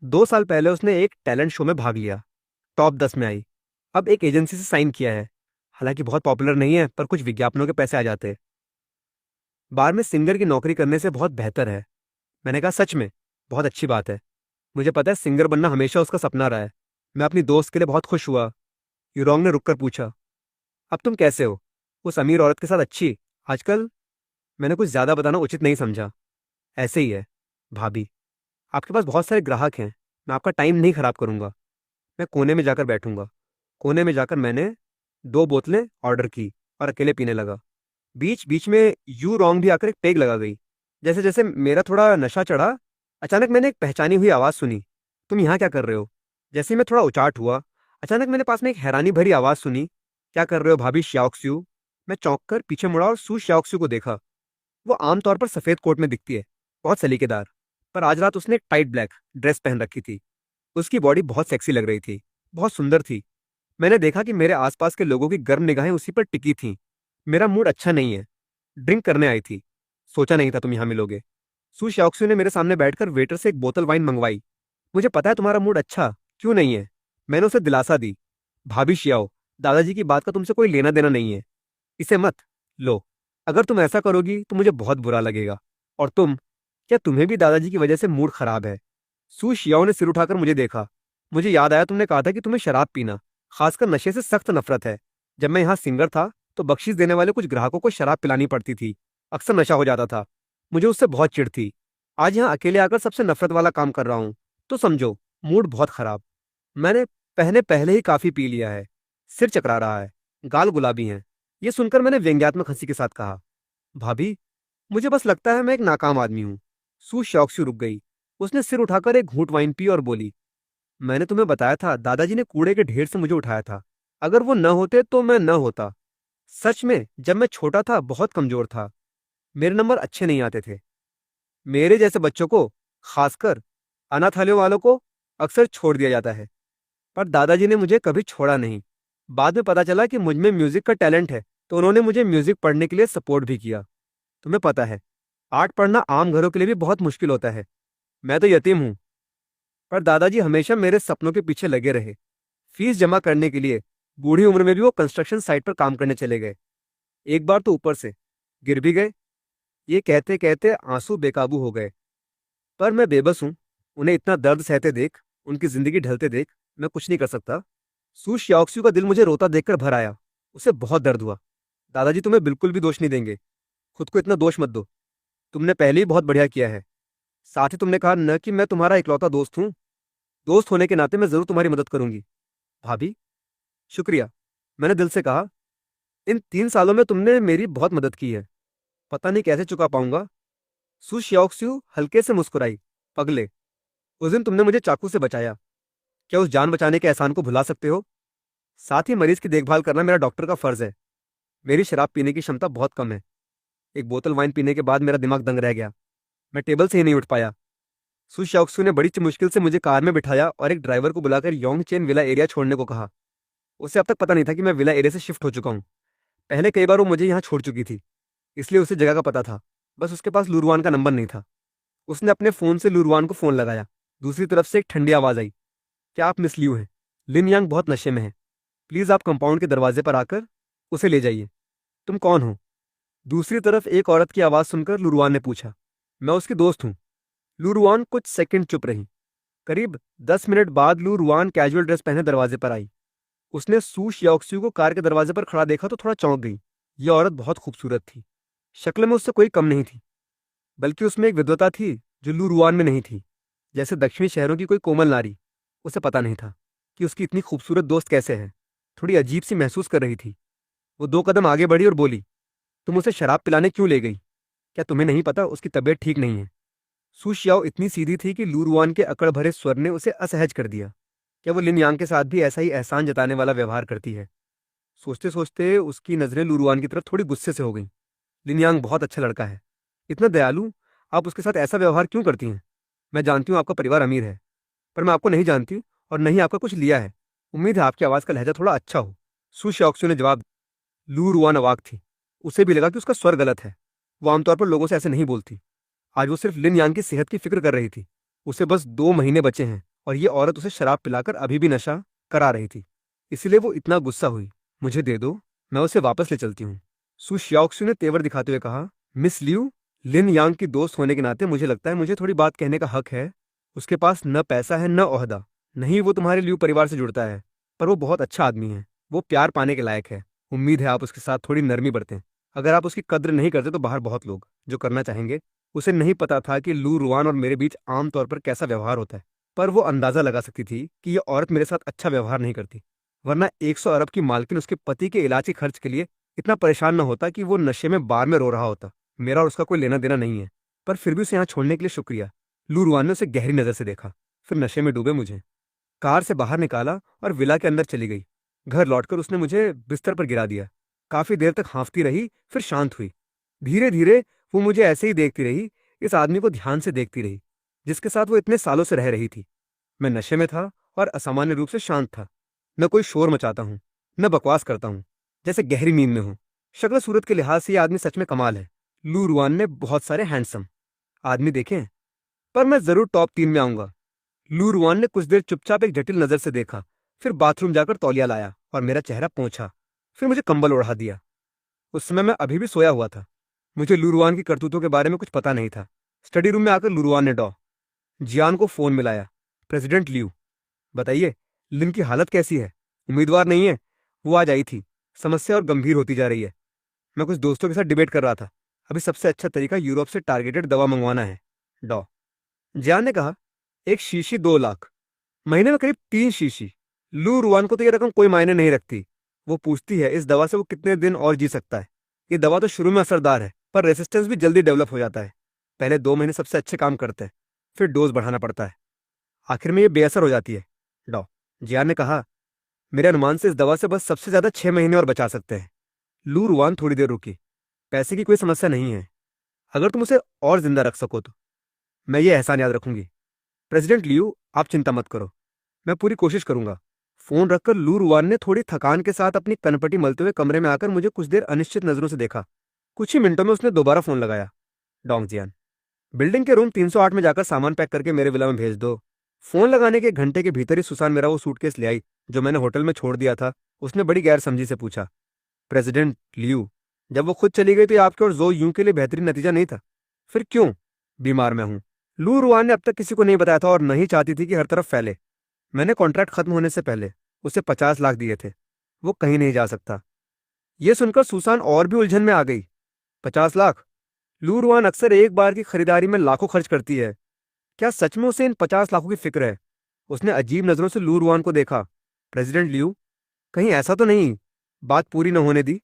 2 साल पहले उसने एक टैलेंट शो में भाग लिया। टॉप 10 में आई। अब एक एजेंसी से साइन किया है। हालांकि बहुत पॉपुलर नहीं है, पर कुछ विज्ञापनों के पैसे आ जाते। बार में सिंगर की नौकरी करने से बहुत बेहतर है। मैंने कहा सच में? बहुत अच्छी बात है। मुझे पता है सिंगर बनना हमेशा उसका सपना रहा है। मैं अपनी दोस्त के लिए बहुत खुश हुआ। यूरोंग ने रुककर पूछा, अब तुम कैसे हो? उस अमीर औरत के साथ अच्छी? आजकल? मैंने कुछ ज्यादा बताना उचित नहीं समझा। ऐसे ही है भाभी। आपके पास बहुत सारे ग्राहक हैं। मैं आपका टाइम नहीं खराब करूंगा। मैं कोने में जाकर बैठूंगा। कोने में जाकर मैंने 2 बोतलें ऑर्डर की और अकेले पीने लगा। बीच बीच में यू रॉन्ग भी आकर एक पेग लगा गई। जैसे जैसे मेरा थोड़ा नशा चढ़ा, अचानक मैंने एक पहचानी हुई आवाज़ सुनी। तुम यहाँ क्या कर रहे हो? जैसे ही मैं थोड़ा उचाट हुआ, अचानक मैंने पास में एक हैरानी भरी आवाज़ सुनी। क्या कर रहे हो भाभी श्याओक्स्यू? मैं चौंक कर पीछे मुड़ा और सू श्याओक्स्यू को देखा। वो आमतौर पर सफ़ेद कोट में दिखती है, बहुत सलीकेदार। पर आज रात उसने एक टाइट ब्लैक ड्रेस पहन रखी थी। उसकी बॉडी बहुत सेक्सी लग रही थी, बहुत सुंदर थी। मैंने देखा कि मेरे आसपास के लोगों की गर्म निगाहें उसी पर टिकी थीं। मेरा मूड अच्छा नहीं है। ड्रिंक करने आई थी। सोचा नहीं था तुम यहाँ मिलोगे। सू शाओक्सू ने मेरे सामने बैठकर वेटर से एक बोतल वाइन मंगवाई। मुझे पता है तुम्हारा मूड अच्छा क्यों नहीं है। मैंने उसे दिलासा दी। भाभी शियाओ, दादाजी की बात का तुमसे कोई लेना देना नहीं है। इसे मत लो। अगर तुम ऐसा करोगी तो मुझे बहुत बुरा लगेगा। और तुम, क्या तुम्हें भी दादाजी की वजह से मूड खराब है? सू शियाओ ने सिर उठाकर मुझे देखा। मुझे याद आया तुमने कहा था कि तुम्हें शराब पीना, खासकर नशे से सख्त नफरत है। जब मैं यहाँ सिंगर था तो बख्शीश देने वाले कुछ ग्राहकों को शराब पिलानी पड़ती थी। अक्सर नशा हो जाता था। मुझे उससे बहुत चिढ़ थी। आज यहाँ अकेले आकर सबसे नफरत वाला काम कर रहा हूँ, तो समझो मूड बहुत खराब। मैंने पहले पहले ही काफी पी लिया है। सिर चकरा रहा है। गाल गुलाबी हैं। ये सुनकर मैंने व्यंग्यात्मक हंसी के साथ कहा, भाभी, मुझे बस लगता है मैं एक नाकाम आदमी हूँ। सू शौक से रुक गई। उसने सिर उठाकर एक घूंट वाइन पी और बोली, मैंने तुम्हें बताया था दादाजी ने कूड़े के ढेर से मुझे उठाया था। अगर वो न होते तो मैं न होता। सच में जब मैं छोटा था बहुत कमजोर था। मेरे नंबर अच्छे नहीं आते थे। मेरे जैसे बच्चों को, खासकर अनाथालयों वालों को, अक्सर छोड़ दिया जाता है। पर दादाजी ने मुझे कभी छोड़ा नहीं। बाद में पता चला कि मुझ में म्यूजिक का टैलेंट है, तो उन्होंने मुझे म्यूजिक पढ़ने के लिए सपोर्ट भी किया। तुम्हें पता है आर्ट पढ़ना आम घरों के लिए भी बहुत मुश्किल होता है। मैं तो यतीम हूँ, पर दादाजी हमेशा मेरे सपनों के पीछे लगे रहे। फीस जमा करने के लिए बूढ़ी उम्र में भी वो कंस्ट्रक्शन साइट पर काम करने चले गए। एक बार तो ऊपर से गिर भी गए। ये कहते कहते आंसू बेकाबू हो गए। पर मैं बेबस हूँ। उन्हें इतना दर्द सहते देख, उनकी जिंदगी ढलते देख, मैं कुछ नहीं कर सकता। सू श्याओक्सू का दिल मुझे रोता देखकर भर आया। उसे बहुत दर्द हुआ। दादाजी तुम्हें बिल्कुल भी दोष नहीं देंगे। खुद को इतना दोष मत दो। तुमने पहले ही बहुत बढ़िया किया है। साथ ही तुमने कहा न कि मैं तुम्हारा इकलौता दोस्त हूँ। दोस्त होने के नाते मैं जरूर तुम्हारी मदद करूंगी। भाभी, शुक्रिया। मैंने दिल से कहा, इन 3 सालों में तुमने मेरी बहुत मदद की है। पता नहीं कैसे चुका पाऊंगा। सू श्याओक्स्यू हल्के से मुस्कुराई। पगले, उस दिन तुमने मुझे चाकू से बचाया। क्या उस जान बचाने के एहसान को भुला सकते हो? साथ ही मरीज की देखभाल करना मेरा डॉक्टर का फर्ज है। मेरी शराब पीने की क्षमता बहुत कम है। एक बोतल वाइन पीने के बाद मेरा दिमाग दंग रह गया। मैं टेबल से ही नहीं उठ पाया। सू शाओक्सू ने बड़ी मुश्किल से मुझे कार में बिठाया और एक ड्राइवर को बुलाकर योंग चेन विला एरिया छोड़ने को कहा। उसे अब तक पता नहीं था कि मैं विला एरिया से शिफ्ट हो चुका हूँ। पहले कई बार वो मुझे यहाँ छोड़ चुकी थी, इसलिए उसे जगह का पता था। बस उसके पास लूरवान का नंबर नहीं था। उसने अपने फ़ोन से लूरवान को फ़ोन लगाया। दूसरी तरफ से एक ठंडी आवाज़ आई, क्या आप मिस लियू हैं? लिन यांग बहुत नशे में है। प्लीज़ आप कंपाउंड के दरवाजे पर आकर उसे ले जाइए। तुम कौन हो? दूसरी तरफ एक औरत की आवाज़ सुनकर लूरवान ने पूछा। मैं उसकी दोस्त हूँ। लूरवान कुछ सेकंड चुप रही। करीब 10 मिनट बाद लू रुआन कैजुअल ड्रेस पहने दरवाजे पर आई। उसने सू शियाओक्सू को कार के दरवाजे पर खड़ा देखा तो थोड़ा चौंक गई। यह औरत बहुत खूबसूरत थी। शक्ल में उससे कोई कम नहीं थी, बल्कि उसमें एक विद्वता थी जो लू रुआन में नहीं थी। जैसे दक्षिणी शहरों की कोई कोमल नारी। उसे पता नहीं था कि उसकी इतनी खूबसूरत दोस्त कैसे है। थोड़ी अजीब सी महसूस कर रही थी। वो 2 कदम आगे बढ़ी और बोली, तुम उसे शराब पिलाने क्यों ले गई? क्या तुम्हें नहीं पता उसकी तबीयत ठीक नहीं है? सू शियाओ इतनी सीधी थी कि लू रुआन के अकड़ भरे स्वर ने उसे असहज कर दिया। क्या वो लिन यांग के साथ भी ऐसा ही एहसान जताने वाला व्यवहार करती है? सोचते सोचते उसकी नजरें लू रुआन की तरफ थोड़ी गुस्से से हो गईं। लिन यांग बहुत अच्छा लड़का है। इतना दयालु, आप उसके साथ ऐसा व्यवहार क्यों करती हैं? मैं जानती हूँ आपका परिवार अमीर है, पर मैं आपको नहीं जानती और नहीं आपका कुछ लिया है। उम्मीद है आपकी आवाज़ का लहजा थोड़ा अच्छा हो। सु शॉक्सू ने जवाब। लू रुआन अवाक थी। उसे भी लगा कि उसका स्वर गलत है। वो आमतौर पर लोगों से ऐसे नहीं बोलती। आज वो सिर्फ लिन यांग की सेहत की फिक्र कर रही थी। उसे बस 2 महीने बचे हैं और ये औरत उसे शराब पिलाकर अभी भी नशा करा रही थी। इसलिए वो इतना गुस्सा हुई। मुझे दे दो, मैं उसे वापस ले चलती हूँ। सु शियाओक्सु ने तेवर दिखाते हुए कहा। मिस लियू, लिन यांग की दोस्त होने के नाते मुझे लगता है मुझे थोड़ी बात कहने का हक है। उसके पास न पैसा है न ओहदा। नहीं, वो तुम्हारे लियू परिवार से जुड़ता है, पर वो बहुत अच्छा आदमी है। वो प्यार पाने के लायक है। उम्मीद है आप उसके साथ थोड़ी नरमी बरतें। अगर आप उसकी कद्र नहीं करते तो बाहर बहुत लोग जो करना चाहेंगे। उसे नहीं पता था कि लू रुआन और मेरे बीच आम तौर पर कैसा व्यवहार होता है, पर वो अंदाजा लगा सकती थी कि यह औरत मेरे साथ अच्छा व्यवहार नहीं करती, वरना 100 अरब की मालकिन उसके पति के इलाज के खर्च के लिए इतना परेशान न होता कि वो नशे में बार में रो रहा होता। मेरा और उसका कोई लेना देना नहीं है, पर फिर भी उसे यहाँ छोड़ने के लिए शुक्रिया। लू रुआन ने उसे गहरी नजर से देखा, फिर नशे में डूबे मुझे कार से बाहर निकाला और विला के अंदर चली गई। घर लौटकर उसने मुझे बिस्तर पर गिरा दिया। काफी देर तक हाँफती रही, फिर शांत हुई। धीरे धीरे वो मुझे ऐसे ही देखती रही, इस आदमी को ध्यान से देखती रही जिसके साथ वो इतने सालों से रह रही थी। मैं नशे में था और असामान्य रूप से शांत था। न कोई शोर मचाता हूँ, न बकवास करता हूँ, जैसे गहरी नींद में हूँ। शक्ल सूरत के लिहाज से ये आदमी सच में कमाल है। लू रुआन ने बहुत सारे हैंडसम आदमी देखे हैं, पर मैं जरूर टॉप 3 में आऊंगा। लू रुआन ने कुछ देर चुपचाप एक जटिल नजर से देखा, फिर बाथरूम जाकर तौलिया लाया और मेरा चेहरा पोंछा, फिर मुझे कंबल ओढ़ा दिया। उस समय मैं अभी भी सोया हुआ था। मुझे लू रुआन की करतूतों के बारे में कुछ पता नहीं था। स्टडी रूम में आकर लू रुआन ने जियान को फोन मिलाया। प्रेसिडेंट लियू, बताइए, लिन की हालत कैसी है? उम्मीदवार नहीं है। वो आज आई थी। समस्या और गंभीर होती जा रही है। मैं कुछ दोस्तों के साथ डिबेट कर रहा था। अभी सबसे अच्छा तरीका यूरोप से टारगेटेड दवा मंगवाना है। डॉ जियान ने कहा। एक शीशी 2 लाख, महीने में करीब 3 शीशी। लू रुआन को तो ये रकम कोई मायने नहीं रखती। वो पूछती है इस दवा से वो कितने दिन और जी सकता है। ये दवा तो शुरू में असरदार है, पर रेसिस्टेंस भी जल्दी डेवलप हो जाता है। पहले 2 महीने सबसे अच्छे काम करते हैं, फिर डोज बढ़ाना पड़ता है। आखिर में ये बेअसर हो जाती है। डॉ जियान ने कहा। मेरे अनुमान से इस दवा से बस सबसे ज्यादा 6 महीने और बचा सकते हैं। लू रुआन थोड़ी देर रुकी। पैसे की कोई समस्या नहीं है, अगर तुम उसे और जिंदा रख सको तो। मैं ये एहसान याद रखूंगी। प्रेसिडेंट लियू, आप चिंता मत करो, मैं पूरी कोशिश करूंगा। फोन रखकर लू रुआन ने थोड़ी थकान के साथ अपनी कनपटी मलते हुए कमरे में आकर मुझे कुछ देर अनिश्चित नजरों से देखा। कुछ ही मिनटों में उसने दोबारा फोन लगाया। डोंग जियान, बिल्डिंग के रूम 308 में जाकर सामान पैक करके मेरे विला में भेज दो। फोन लगाने के 1 घंटे के भीतर ही सुसान मेरा वो सूटकेस ले आई जो मैंने होटल में छोड़ दिया था। उसने बड़ी गैर समझी से पूछा। प्रेसिडेंट लियू, जब वो खुद चली गई तो ये आपके और जो यूं के लिए बेहतरीन नतीजा नहीं था। फिर क्यों? बीमार मैं हूं। लू रुआन ने अब तक किसी को नहीं बताया था और नहीं चाहती थी कि हर तरफ फैले। मैंने कॉन्ट्रैक्ट खत्म होने से पहले उसे 50 लाख दिए थे। वो कहीं नहीं जा सकता। यह सुनकर सुसान और भी उलझन में आ गई। 50 लाख? लू रुआन अक्सर एक बार की खरीदारी में लाखों खर्च करती है। क्या सच में उसे इन 50 लाखों की फिक्र है? उसने अजीब नजरों से लू रुआन को देखा। प्रेसिडेंट लियू, कहीं ऐसा तो नहीं? बात पूरी न होने दी।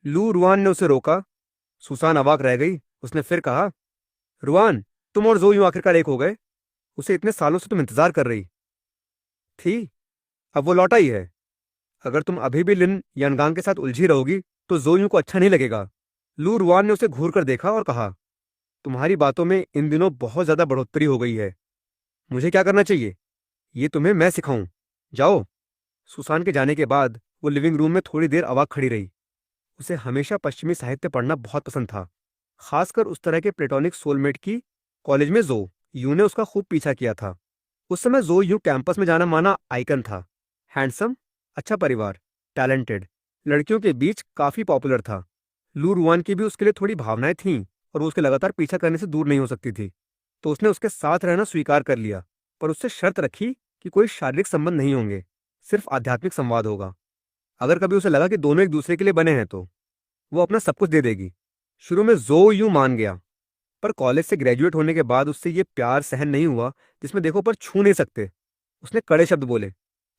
लू रुआन ने उसे रोका। सुसान अवाक रह गई। उसने फिर कहा। रुआन, तुम और जो यूं आखिरकार एक हो गए। उसे इतने सालों से तुम इंतजार कर रही थी, अब वो लौटा ही है। अगर तुम अभी भी लिन यानगांग के साथ उलझी रहोगी तो जोयूं को अच्छा नहीं लगेगा। लू रुआन ने उसे घूर कर देखा और कहा। तुम्हारी बातों में इन दिनों बहुत ज्यादा बढ़ोतरी हो गई है। मुझे क्या करना चाहिए ये तुम्हें मैं सिखाऊं? जाओ। सुसान के जाने के बाद वो लिविंग रूम में थोड़ी देर अवाक खड़ी रही। उसे हमेशा पश्चिमी साहित्य पढ़ना बहुत पसंद था, खासकर उस तरह के प्लेटोनिक सोलमेट की। कॉलेज में जो यू ने उसका खूब पीछा किया था। उस समय जो यू कैंपस में जाना माना आइकन था। हैंडसम, अच्छा परिवार, टैलेंटेड, लड़कियों के बीच काफी पॉपुलर था। लू रुआन की भी उसके लिए थोड़ी भावनाएं थीं और वो उसके लगातार पीछा करने से दूर नहीं हो सकती थी। तो उसने उसके साथ रहना स्वीकार कर लिया, पर उससे शर्त रखी कि कोई शारीरिक संबंध नहीं होंगे, सिर्फ आध्यात्मिक संवाद होगा। अगर कभी उसे लगा कि दोनों एक दूसरे के लिए बने हैं तो वो अपना सब कुछ दे देगी। शुरू में जो यूं मान गया, पर कॉलेज से ग्रेजुएट होने के बाद उससे ये प्यार सहन नहीं हुआ जिसमें देखो पर छू नहीं सकते। उसने कड़े शब्द बोले,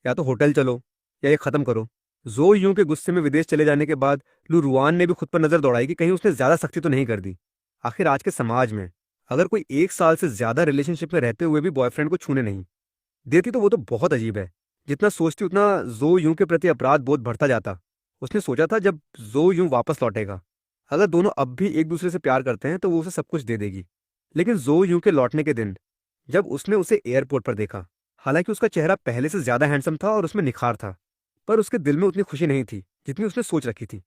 या तो होटल चलो या ये खत्म करो। जो यूं के गुस्से में विदेश चले जाने के बाद लू रुआन ने भी खुद पर नजर दौड़ाई कि कहीं उसने ज्यादा सख्ती तो नहीं कर दी। आखिर आज के समाज में अगर कोई 1 साल से ज्यादा रिलेशनशिप में रहते हुए भी बॉयफ्रेंड को छूने नहीं देती तो वो तो बहुत अजीब है। जितना सोचती उतना जो यूं के प्रति अपराध बोध बढ़ता जाता। उसने सोचा था जब जो यूं वापस लौटेगा, अगर दोनों अब भी एक दूसरे से प्यार करते हैं तो वो उसे सब कुछ दे देगी। लेकिन जो यूं के लौटने के दिन, जब उसने उसे एयरपोर्ट पर देखा, हालांकि उसका चेहरा पहले से ज्यादा हैंडसम था और उसमें निखार था, पर उसके दिल में उतनी खुशी नहीं थी जितनी उसने सोच रखी थी।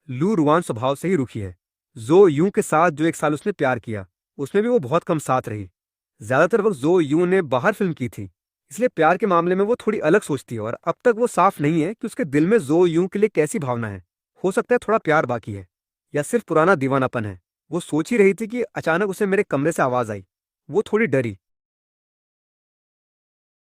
लू रुआन स्वभाव से ही रुखी है। जो यूं के साथ जो 1 साल उसने प्यार किया, उसमें भी वो बहुत कम साथ रही। ज्यादातर वक्त जो यूं ने बाहर फिल्म की थी, इसलिए प्यार के मामले में वो थोड़ी अलग सोचती है और अब तक वो साफ नहीं है कि उसके दिल में जो यूं के लिए कैसी भावना है। हो सकता है थोड़ा प्यार बाकी है, या सिर्फ पुराना दीवानापन है। वो सोच ही रही थी कि अचानक उसे मेरे कमरे से आवाज आई। वो थोड़ी डरी,